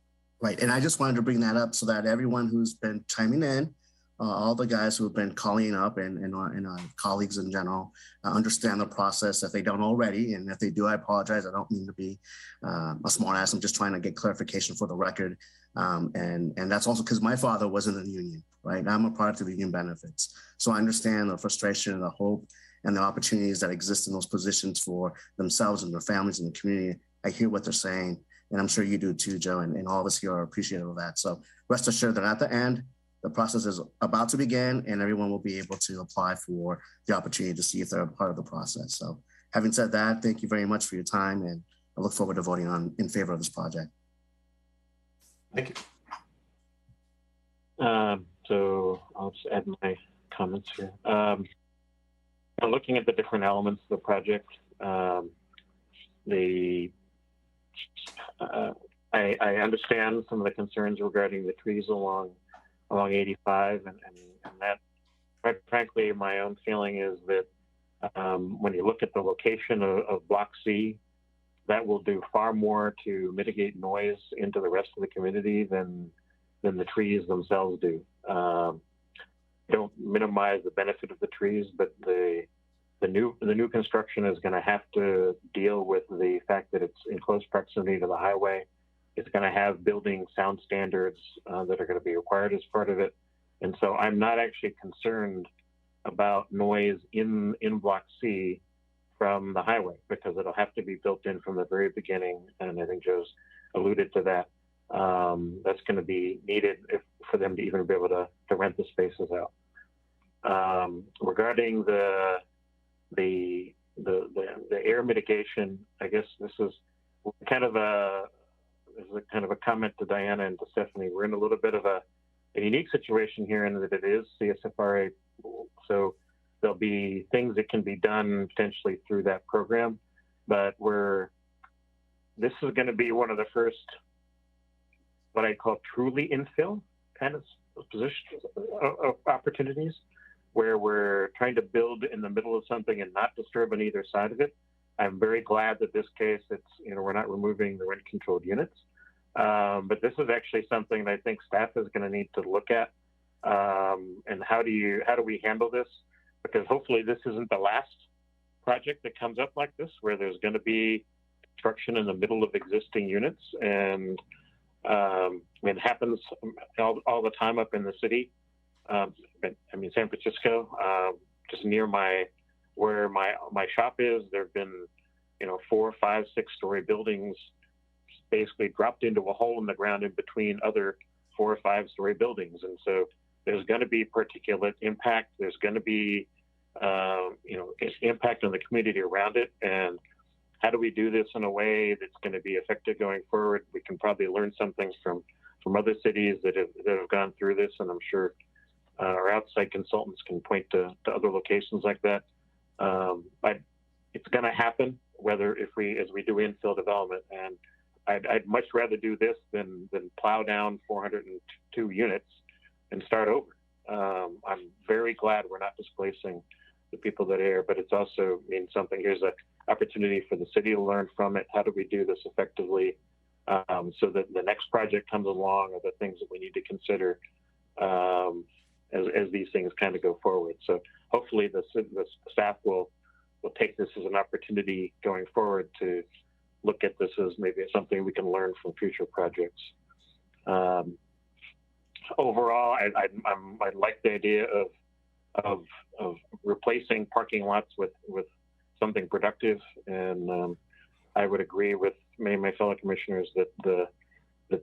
Right, and I just wanted to bring that up so that everyone who's been chiming in, all the guys who have been calling up and our colleagues in general understand the process if they don't already. And if they do, I apologize. I don't mean to be a smart ass. I'm just trying to get clarification for the record. And that's also because my father was in the union, right? I'm a product of union benefits. So I understand the frustration and the hope and the opportunities that exist in those positions for themselves and their families and the community. I hear what they're saying. And I'm sure you do too, Joe, and all of us here are appreciative of that. So rest assured that at the end, the process is about to begin and everyone will be able to apply for the opportunity to see if they're a part of the process. So having said that, thank you very much for your time, and I look forward to voting in favor of this project. Thank you. So I'll just add my comments here. Looking at the different elements of the project, I understand some of the concerns regarding the trees along 85, and that, quite frankly, my own feeling is that when you look at the location of Block C, that will do far more to mitigate noise into the rest of the community than the trees themselves do. Don't minimize the benefit of the trees, but the new construction is going to have to deal with the fact that it's in close proximity to the highway. It's going to have building sound standards that are going to be required as part of it. And so I'm not actually concerned about noise in Block C from the highway, because it'll have to be built in from the very beginning. And I think Joe's alluded to that. That's going to be needed for them to even be able to rent the spaces out. Regarding the air mitigation, I guess this is kind of a comment to Diana and to Stephanie. We're in a little bit of a unique situation here in that it is CSFRA, so there'll be things that can be done potentially through that program, but this is going to be one of the first, what I call truly infill kind of positions, opportunities, where we're trying to build in the middle of something and not disturb on either side of it. I'm very glad that this case, we're not removing the rent-controlled units, but this is actually something that I think staff is going to need to look at. And how do we handle this? Because hopefully this isn't the last project that comes up like this, where there's going to be construction in the middle of existing units, and it happens all the time up in the city. San Francisco, just near where my shop is, there have been, 4, 5, 6-story buildings basically dropped into a hole in the ground in between other 4 or 5-story buildings. And so there's going to be particulate impact. There's going to be, impact on the community around it. And how do we do this in a way that's going to be effective going forward? We can probably learn some things from other cities that have gone through this, and I'm sure our outside consultants can point to other locations like that. But it's going to happen, as we do infill development, and I'd much rather do this than plow down 402 units and start over. I'm very glad we're not displacing the people that are here, but it's also means something. Here's an opportunity for the city to learn from it. How do we do this effectively, so that the next project comes along, or the things that we need to consider as these things kind of go forward. So hopefully the staff will take this as an opportunity going forward to look at this as maybe something we can learn from future projects. Overall, I like the idea of replacing parking lots with something productive, and I would agree with many of my fellow commissioners that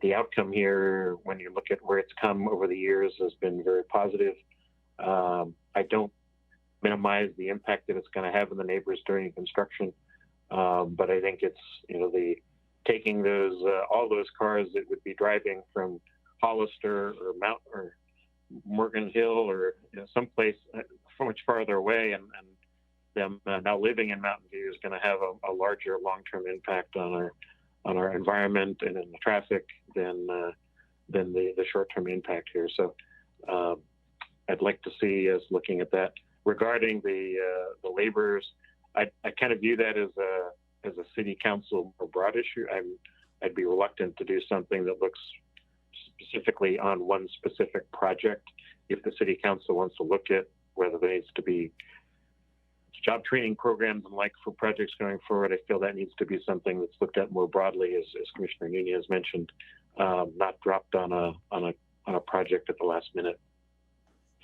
the outcome here, when you look at where it's come over the years, has been very positive. I don't minimize the impact that it's going to have on the neighbors during construction, but I think it's, you know, the taking those all those cars that would be driving from Hollister or Mount or Morgan Hill or, you know, someplace so much farther away, and them now living in Mountain View is going to have a larger long-term impact on our environment and in the traffic than the short-term impact here. So I'd like to see us looking at that. Regarding the laborers, I kind of view that as a city council or broad issue. I'd be reluctant to do something that looks specifically on one specific project. If the city council wants to look at whether there needs to be job training programs and like for projects going forward, I feel that needs to be something that's looked at more broadly, as Commissioner Nunez mentioned, not dropped on a project at the last minute,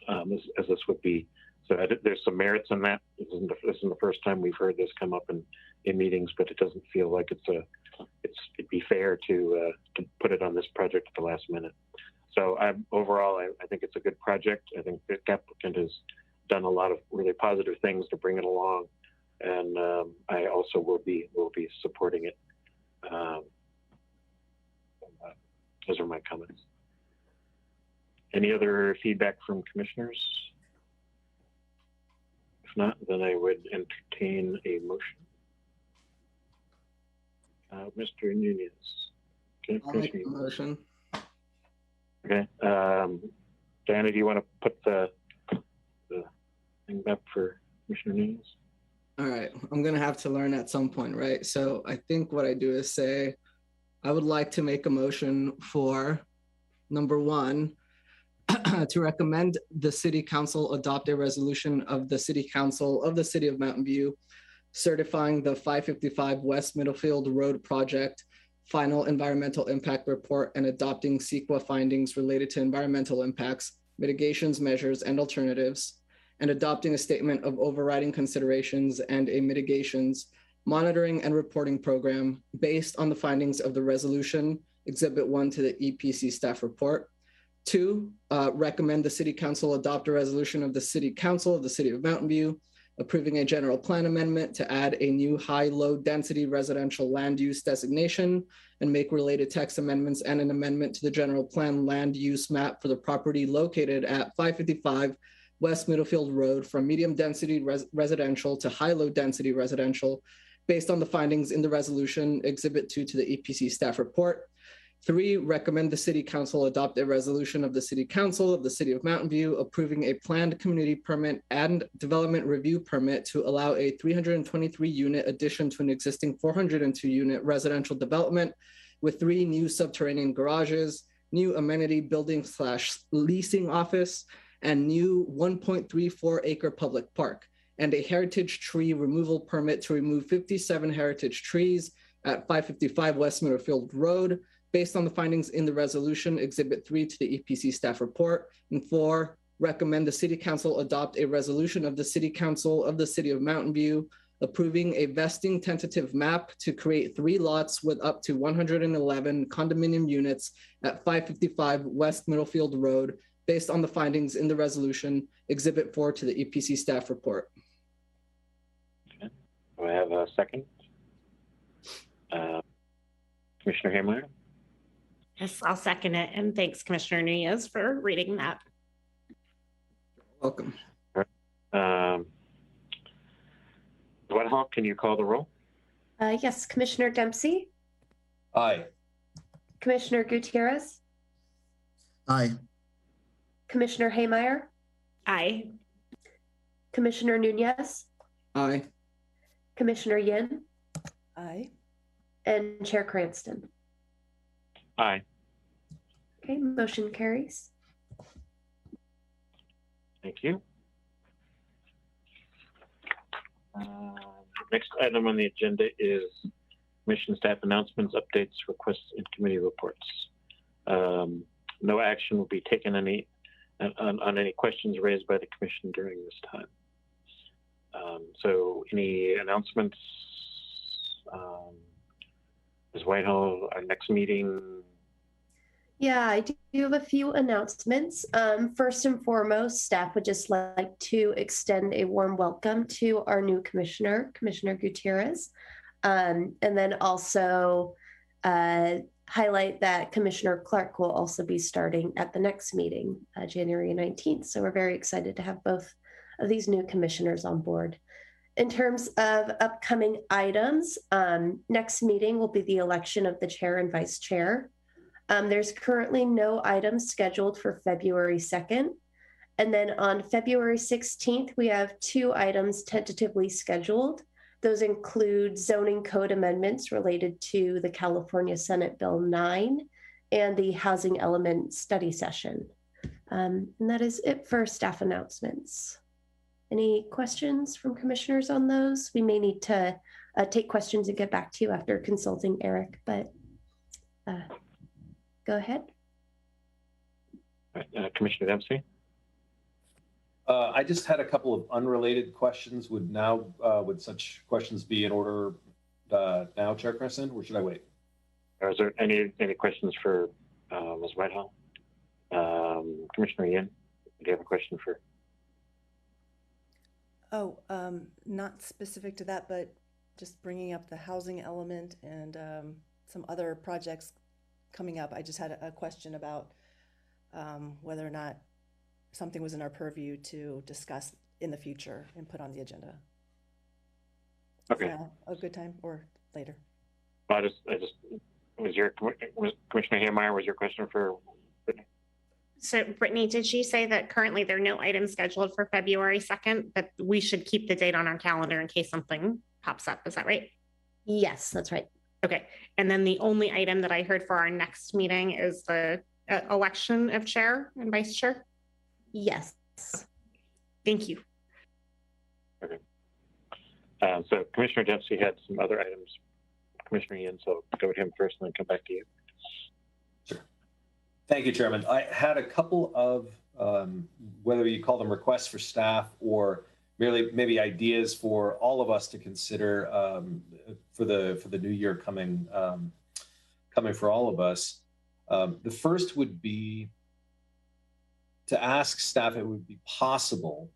as this would be. So there's some merits in that. This isn't the first time we've heard this come up in meetings, but it doesn't feel like it'd be fair to put it on this project at the last minute. So overall, I think it's a good project. I think the applicant has done a lot of really positive things to bring it along, and I also will be supporting it. Those are my comments. Any other feedback from commissioners? If not, then I would entertain a motion. Mr. Nunez. I'll make a motion. Okay. Diana, do you want to put the thing up for Commissioner Nunez? All right, I'm gonna have to learn at some point, right? So I think what I do is say, I would like to make a motion for number one, to recommend the City Council adopt a resolution of the City Council of the City of Mountain View certifying the 555 West Middlefield Road project final environmental impact report and adopting CEQA findings related to environmental impacts, mitigations, measures, and alternatives, and adopting a statement of overriding considerations and a mitigations, monitoring, and reporting program based on the findings of the resolution, Exhibit 1 to the EPC staff report. 2, recommend the City Council adopt a resolution of the City Council of the City of Mountain View approving a general plan amendment to add a new high-low density residential land use designation and make related text amendments and an amendment to the general plan land use map for the property located at 555 West Middlefield Road from medium density residential to high-low density residential based on the findings in the resolution Exhibit 2 to the EPC staff report. 3, recommend the City Council adopt a resolution of the City Council of the City of Mountain View approving a planned community permit and development review permit to allow a 323-unit addition to an existing 402-unit residential development with 3 new subterranean garages, new amenity building / leasing office, and new 1.34-acre public park, and a heritage tree removal permit to remove 57 heritage trees at 555 West Middlefield Road, based on the findings in the resolution Exhibit 3 to the EPC staff report. And 4, recommend the City Council adopt a resolution of the City Council of the City of Mountain View approving a vesting tentative map to create 3 lots with up to 111 condominium units at 555 West Middlefield Road, based on the findings in the resolution Exhibit 4 to the EPC staff report. Okay. Do I have a second? Commissioner Heimler? Yes, I'll second it. And thanks, Commissioner Nunez, for reading that. Welcome. Hall, can you call the roll? Yes, Commissioner Dempsey, Aye. Commissioner Gutierrez, Aye. Commissioner Haymeyer, Aye. Commissioner Nunez, Aye. Commissioner Yin, Aye. and Chair Cranston. Aye. Okay, motion carries. Thank you. Next item on the agenda is Commission staff announcements, updates, requests, and committee reports. No action will be taken on any questions raised by the Commission during this time. So any announcements? Ms. Whitehall, our next meeting. Yeah, I do have a few announcements. First and foremost, staff would just like to extend a warm welcome to our new commissioner, Commissioner Gutierrez. And then also highlight that Commissioner Clark will also be starting at the next meeting, January 19th. So we're very excited to have both of these new commissioners on board. In terms of upcoming items, next meeting will be the election of the chair and vice chair. There's currently no items scheduled for February 2nd. And then on February 16th, we have 2 items tentatively scheduled. Those include zoning code amendments related to the California Senate Bill 9 and the housing element study session. And that is it for staff announcements. Any questions from commissioners on those? We may need to take questions and get back to you after consulting Eric, but go ahead. Commissioner Dempsey. I just had a couple of unrelated questions. Would such questions be in order now, Chairperson, or should I wait? Is there any questions for Ms. Whitehall? Commissioner Yin, do you have a question for? Oh, not specific to that, but just bringing up the housing element and some other projects coming up. I just had a question about whether or not something was in our purview to discuss in the future and put on the agenda. Okay. Now, a good time or later? Was Commissioner Hameyer, was your question for Brittany? So Brittany, did you say that currently there are no items scheduled for February 2nd, but we should keep the date on our calendar in case something pops up? Is that right? Yes, that's right. Okay. And then the only item that I heard for our next meeting is the election of chair and vice chair? Yes. Thank you. Okay. So Commissioner Dempsey had some other items. Commissioner Yin, so go with him first and then come back to you. Sure. Thank you, Chairman. I had a couple of, whether you call them requests for staff or merely maybe ideas for all of us to consider for the new year coming for all of us. The first would be to ask staff if it would be possible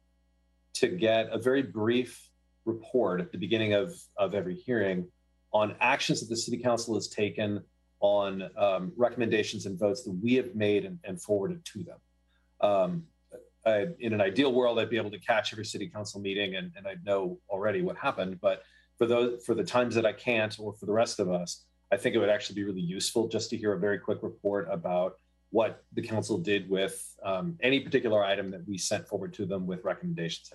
to get a very brief report at the beginning of every hearing on actions that the City Council has taken, on recommendations and votes that we have made and forwarded to them. In an ideal world, I'd be able to catch every City Council meeting and I'd know already what happened. But for the times that I can't, or for the rest of us, I think it would actually be really useful just to hear a very quick report about what the council did with any particular item that we sent forward to them with recommendations.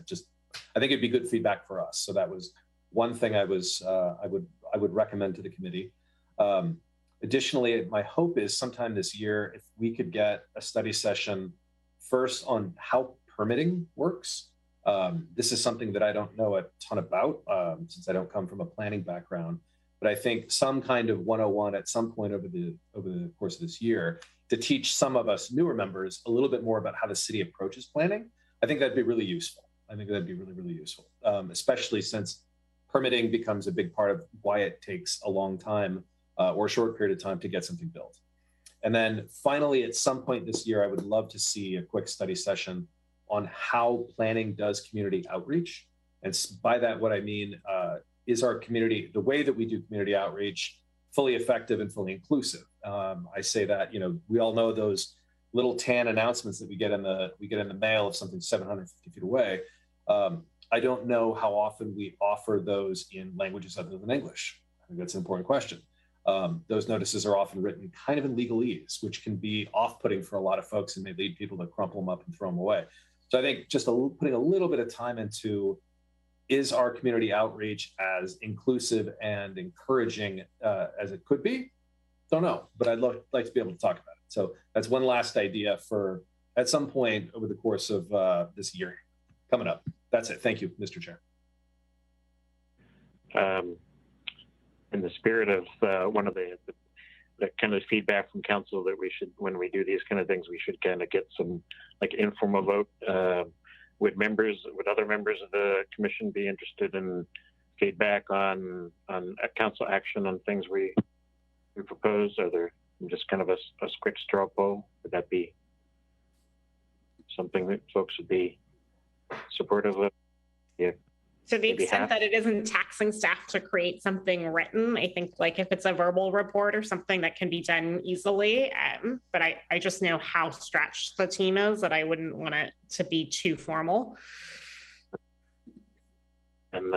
I think it'd be good feedback for us. So that was one thing I would recommend to the committee. Additionally, my hope is sometime this year, if we could get a study session first on how permitting works. This is something that I don't know a ton about since I don't come from a planning background, but I think some kind of 101 at some point over the course of this year to teach some of us newer members a little bit more about how the city approaches planning. I think that'd be really useful. I think that'd be really, really useful, especially since permitting becomes a big part of why it takes a long time or a short period of time to get something built. And then finally, at some point this year, I would love to see a quick study session on how planning does community outreach. And by that, what I mean is our community, the way that we do community outreach, fully effective and fully inclusive. I say that, we all know those little tan announcements that we get in the mail of something 750 feet away. I don't know how often we offer those in languages other than English. I think that's an important question. Those notices are often written kind of in legalese, which can be off-putting for a lot of folks and may lead people to crumple them up and throw them away. So I think just putting a little bit of time into, is our community outreach as inclusive and encouraging as it could be? Don't know, but I'd like to be able to talk about it. So that's one last idea for at some point over the course of this year coming up. That's it. Thank you, Mr. Chair. In the spirit of one of the kind of feedback from council that we should, when we do these kind of things, we should kind of get some like informal vote. Would other members of the commission be interested in feedback on a council action on things we we propose? Are there just kind of a quick straw poll? Would that be something that folks would be supportive of? Yeah. To the Maybe extent half. that it isn't taxing staff to create something written, I think like if it's a verbal report or something that can be done easily, but I just know how stretched the team is that I wouldn't want it to be too formal. And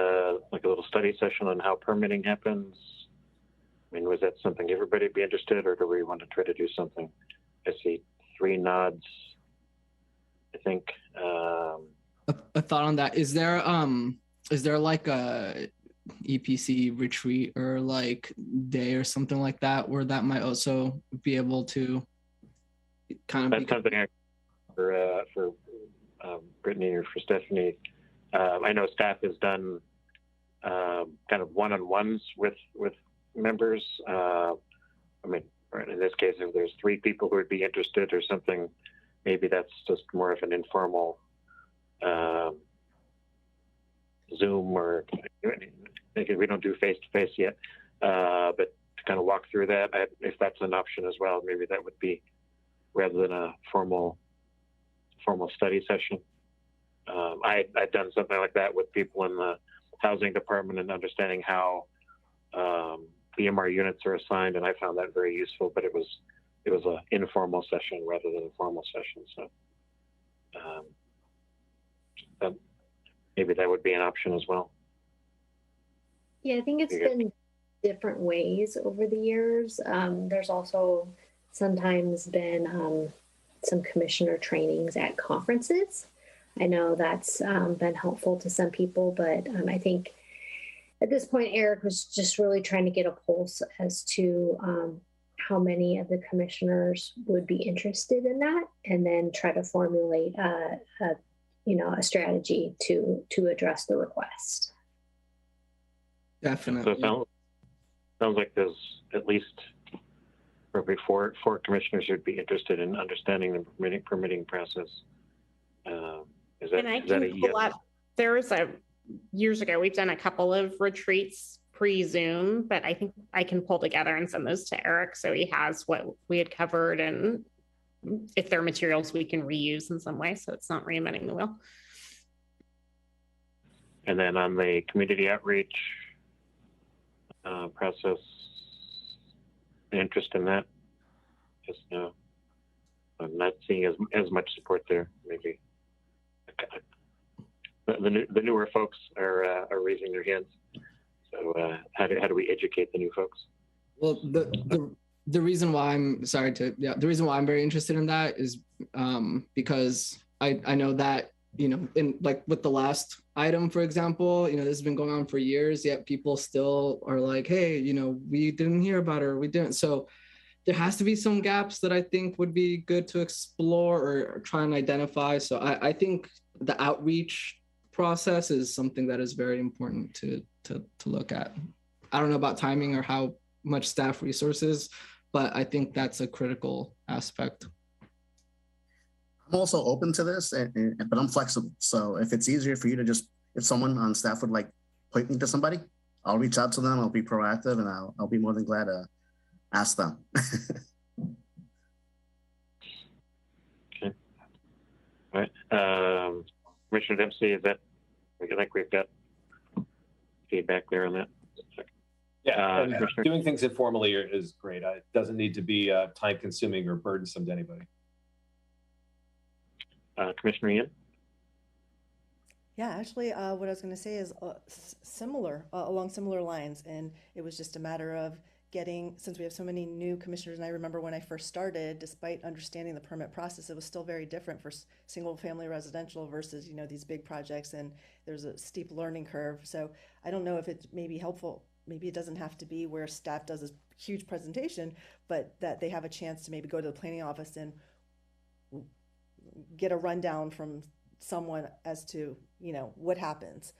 like a little study session on how permitting happens. I mean, was that something everybody would be interested, or do we want to try to do something? I see 3 nods, I think. A thought on that. Is there like a EPC retreat or like day or something like that where that might also be able to kind of That's something for Brittany or for Stephanie. I know staff has done kind of one-on-ones with members. I mean, in this case, if there's 3 people who would be interested or something, maybe that's just more of an informal Zoom, or we don't do face-to-face yet, but to kind of walk through that, if that's an option as well, maybe that would be rather than a formal study session. I've done something like that with people in the housing department and understanding how EMR units are assigned, and I found that very useful. But it was an informal session rather than a formal session. So maybe that would be an option as well. Yeah, I think it's been different ways over the years. There's also sometimes been some commissioner trainings at conferences. I know that's been helpful to some people, but I think at this point, Eric was just really trying to get a pulse as to how many of the commissioners would be interested in that, and then try to formulate a strategy to address the request. Definitely. So it sounds like there's at least probably four commissioners who'd be interested in understanding the permitting process. Is that a yes? There was years ago, we've done a couple of retreats pre-Zoom, but I think I can pull together and send those to Eric so he has what we had covered, and if there are materials we can reuse in some way, so it's not reinventing the wheel. And then on the community outreach process, interest in that? Just I'm not seeing as much support there. Maybe the newer folks are raising their hands. So how do we educate the new folks? Well, the reason why the reason why I'm very interested in that is because I know that, in like with the last item, for example, this has been going on for years, yet people still are like, hey, we didn't hear about it, or we didn't. So there has to be some gaps that I think would be good to explore or try and identify. So I think the outreach process is something that is very important to look at. I don't know about timing or how much staff resources, but I think that's a critical aspect. I'm also open to this, but I'm flexible. So if it's easier for you to if someone on staff would like point me to somebody, I'll reach out to them. I'll be proactive, and I'll be more than glad to ask them. Okay. All right. Commissioner Dempsey, I think we've got feedback there on that. Yeah, doing things informally is great. It doesn't need to be time-consuming or burdensome to anybody. Commissioner Ian? Yeah, actually, what I was going to say is along similar lines, and it was just a matter of since we have so many new commissioners, and I remember when I first started, despite understanding the permit process, it was still very different for single-family residential versus, these big projects, and there's a steep learning curve. So I don't know if it may be helpful. Maybe it doesn't have to be where staff does a huge presentation, but that they have a chance to maybe go to the planning office and get a rundown from someone as to, what happens,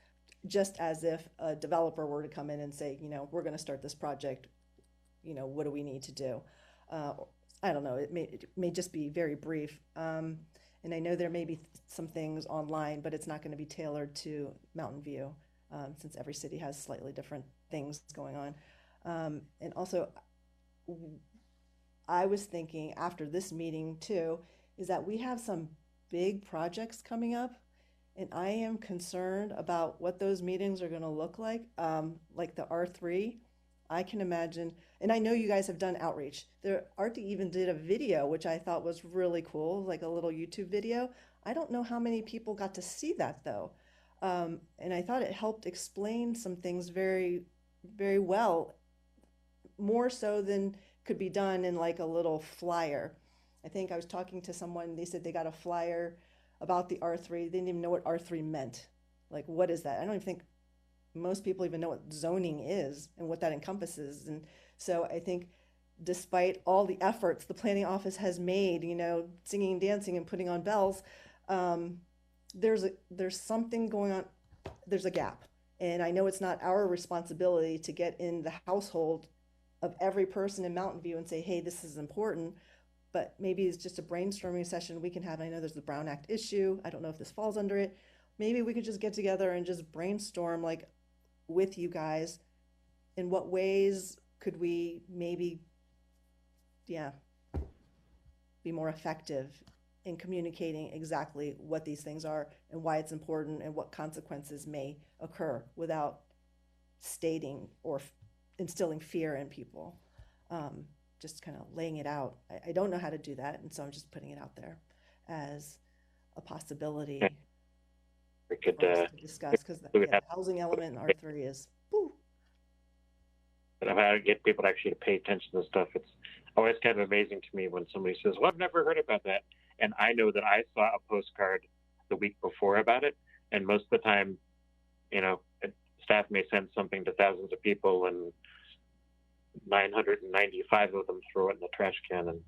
just as if a developer were to come in and say, we're going to start this project, what do we need to do? I don't know, it may just be very brief. And I know there may be some things online, but it's not going to be tailored to Mountain View, since every city has slightly different things going on. And also, I was thinking after this meeting too, is that we have some big projects coming up, and I am concerned about what those meetings are going to look like the R3. I can imagine, and I know you guys have done outreach. Artie even did a video, which I thought was really cool, like a little YouTube video. I don't know how many people got to see that though. And I thought it helped explain some things very, very well, more so than could be done in like a little flyer. I think I was talking to someone, they said they got a flyer about the R3. They didn't even know what R3 meant. Like, what is that? I don't even think most people even know what zoning is and what that encompasses. And so I think despite all the efforts the planning office has made, you know, singing and dancing and putting on bells, there's something going on. There's a gap. And I know it's not our responsibility to get in the household of every person in Mountain View and say, hey, this is important, but maybe it's just a brainstorming session we can have. I know there's the Brown Act issue. I don't know if this falls under it. Maybe we could just get together and just brainstorm like with you guys, in what ways could we maybe, be more effective in communicating exactly what these things are and why it's important and what consequences may occur without stating or instilling fear in people. Just kind of laying it out. I don't know how to do that, and so I'm just putting it out there as a possibility we could for us to discuss, because the housing element in R3 is, whew. But how to get people actually to pay attention to stuff, it's always kind of amazing to me when somebody says, well, I've never heard about that. And I know that I saw a postcard the week before about it. And most of the time, you know, staff may send something to thousands of people and 995 of them throw it in the trash can. And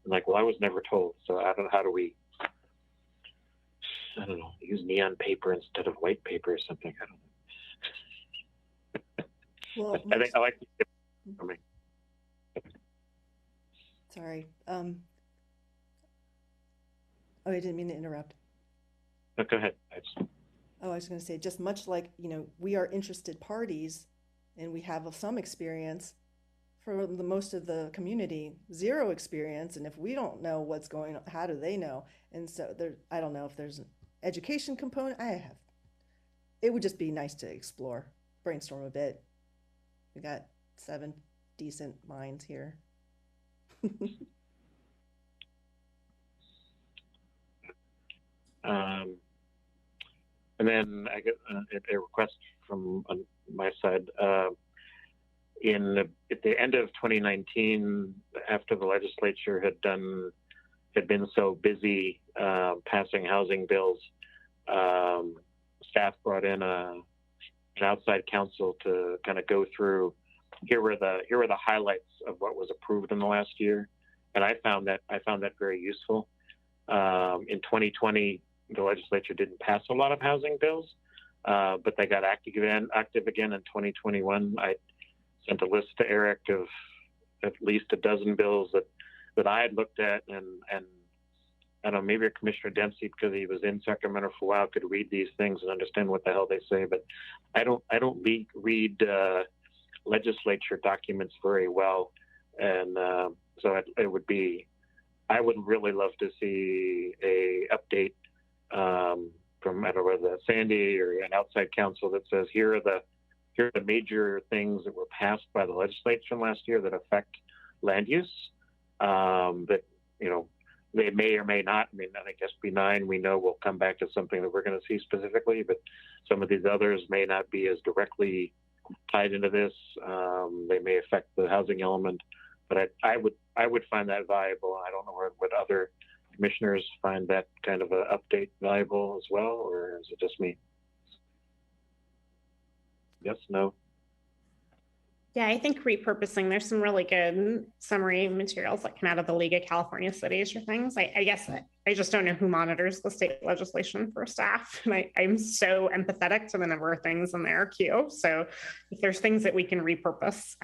I'm like, well, I was never told. So I don't know, how do we, I don't know, use neon paper instead of white paper or something? I don't know. Well, I think I like it for me. Sorry. Oh, I didn't mean to interrupt. No, go ahead. Oh, I was going to say, just much like, you know, we are interested parties and we have some experience. For the most of the community, zero experience. And if we don't know what's going on, how do they know? And so there, I don't know if there's an education component. It would just be nice to explore, brainstorm a bit. We got 7 decent minds here. And then I get a request from my side. At the end of 2019, after the legislature had been so busy passing housing bills, staff brought in an outside counsel to kind of go through. Here were the highlights of what was approved in the last year, and I found that very useful. In 2020, the legislature didn't pass a lot of housing bills, but they got active again in 2021. I sent a list to Eric of at least a dozen bills that I had looked at, and I don't know, maybe Commissioner Dempsey, because he was in Sacramento for a while, could read these things and understand what the hell they say. But I don't read legislature documents very well, and so I would really love to see a update from, I don't know whether that's Sandy or an outside counsel that says here are the major things that were passed by the legislature last year that affect land use, that, you know, they may or may not. I mean, I think SB 9, we know we'll come back to something that we're going to see specifically, but some of these others may not be as directly tied into this. They may affect the housing element, but I would find that valuable. I don't know what other commissioners find that kind of an update valuable as well, or is it just me? Yes, no? Yeah, I think repurposing, there's some really good summary materials that come out of the League of California Cities or things. I guess I just don't know who monitors the state legislation for staff. And I'm so empathetic to the number of things in their queue. So if there's things that we can repurpose,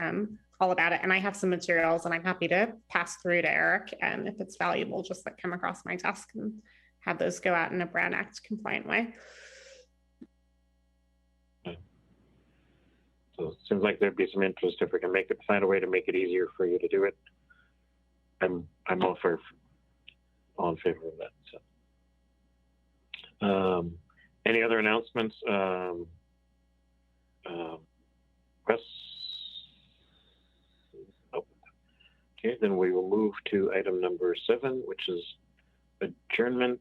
all about it. And I have some materials and I'm happy to pass through to Eric. And if it's valuable, just like come across my desk and have those go out in a Brown Act compliant way. So it seems like there'd be some interest if we can find a way to make it easier for you to do it. I'm all in favor of that. So, any other announcements? Press. Oh. Okay, then we will move to item number 7, which is adjournment,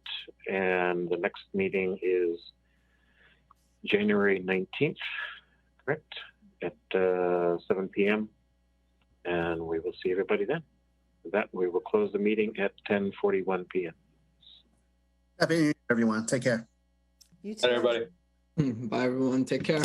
and the next meeting is January 19th, correct, at 7 p.m. And we will see everybody then. With that, we will close the meeting at 10:41 p.m. Happy New Year, everyone. Take care. You too. Bye, everybody. Bye, everyone. Take care.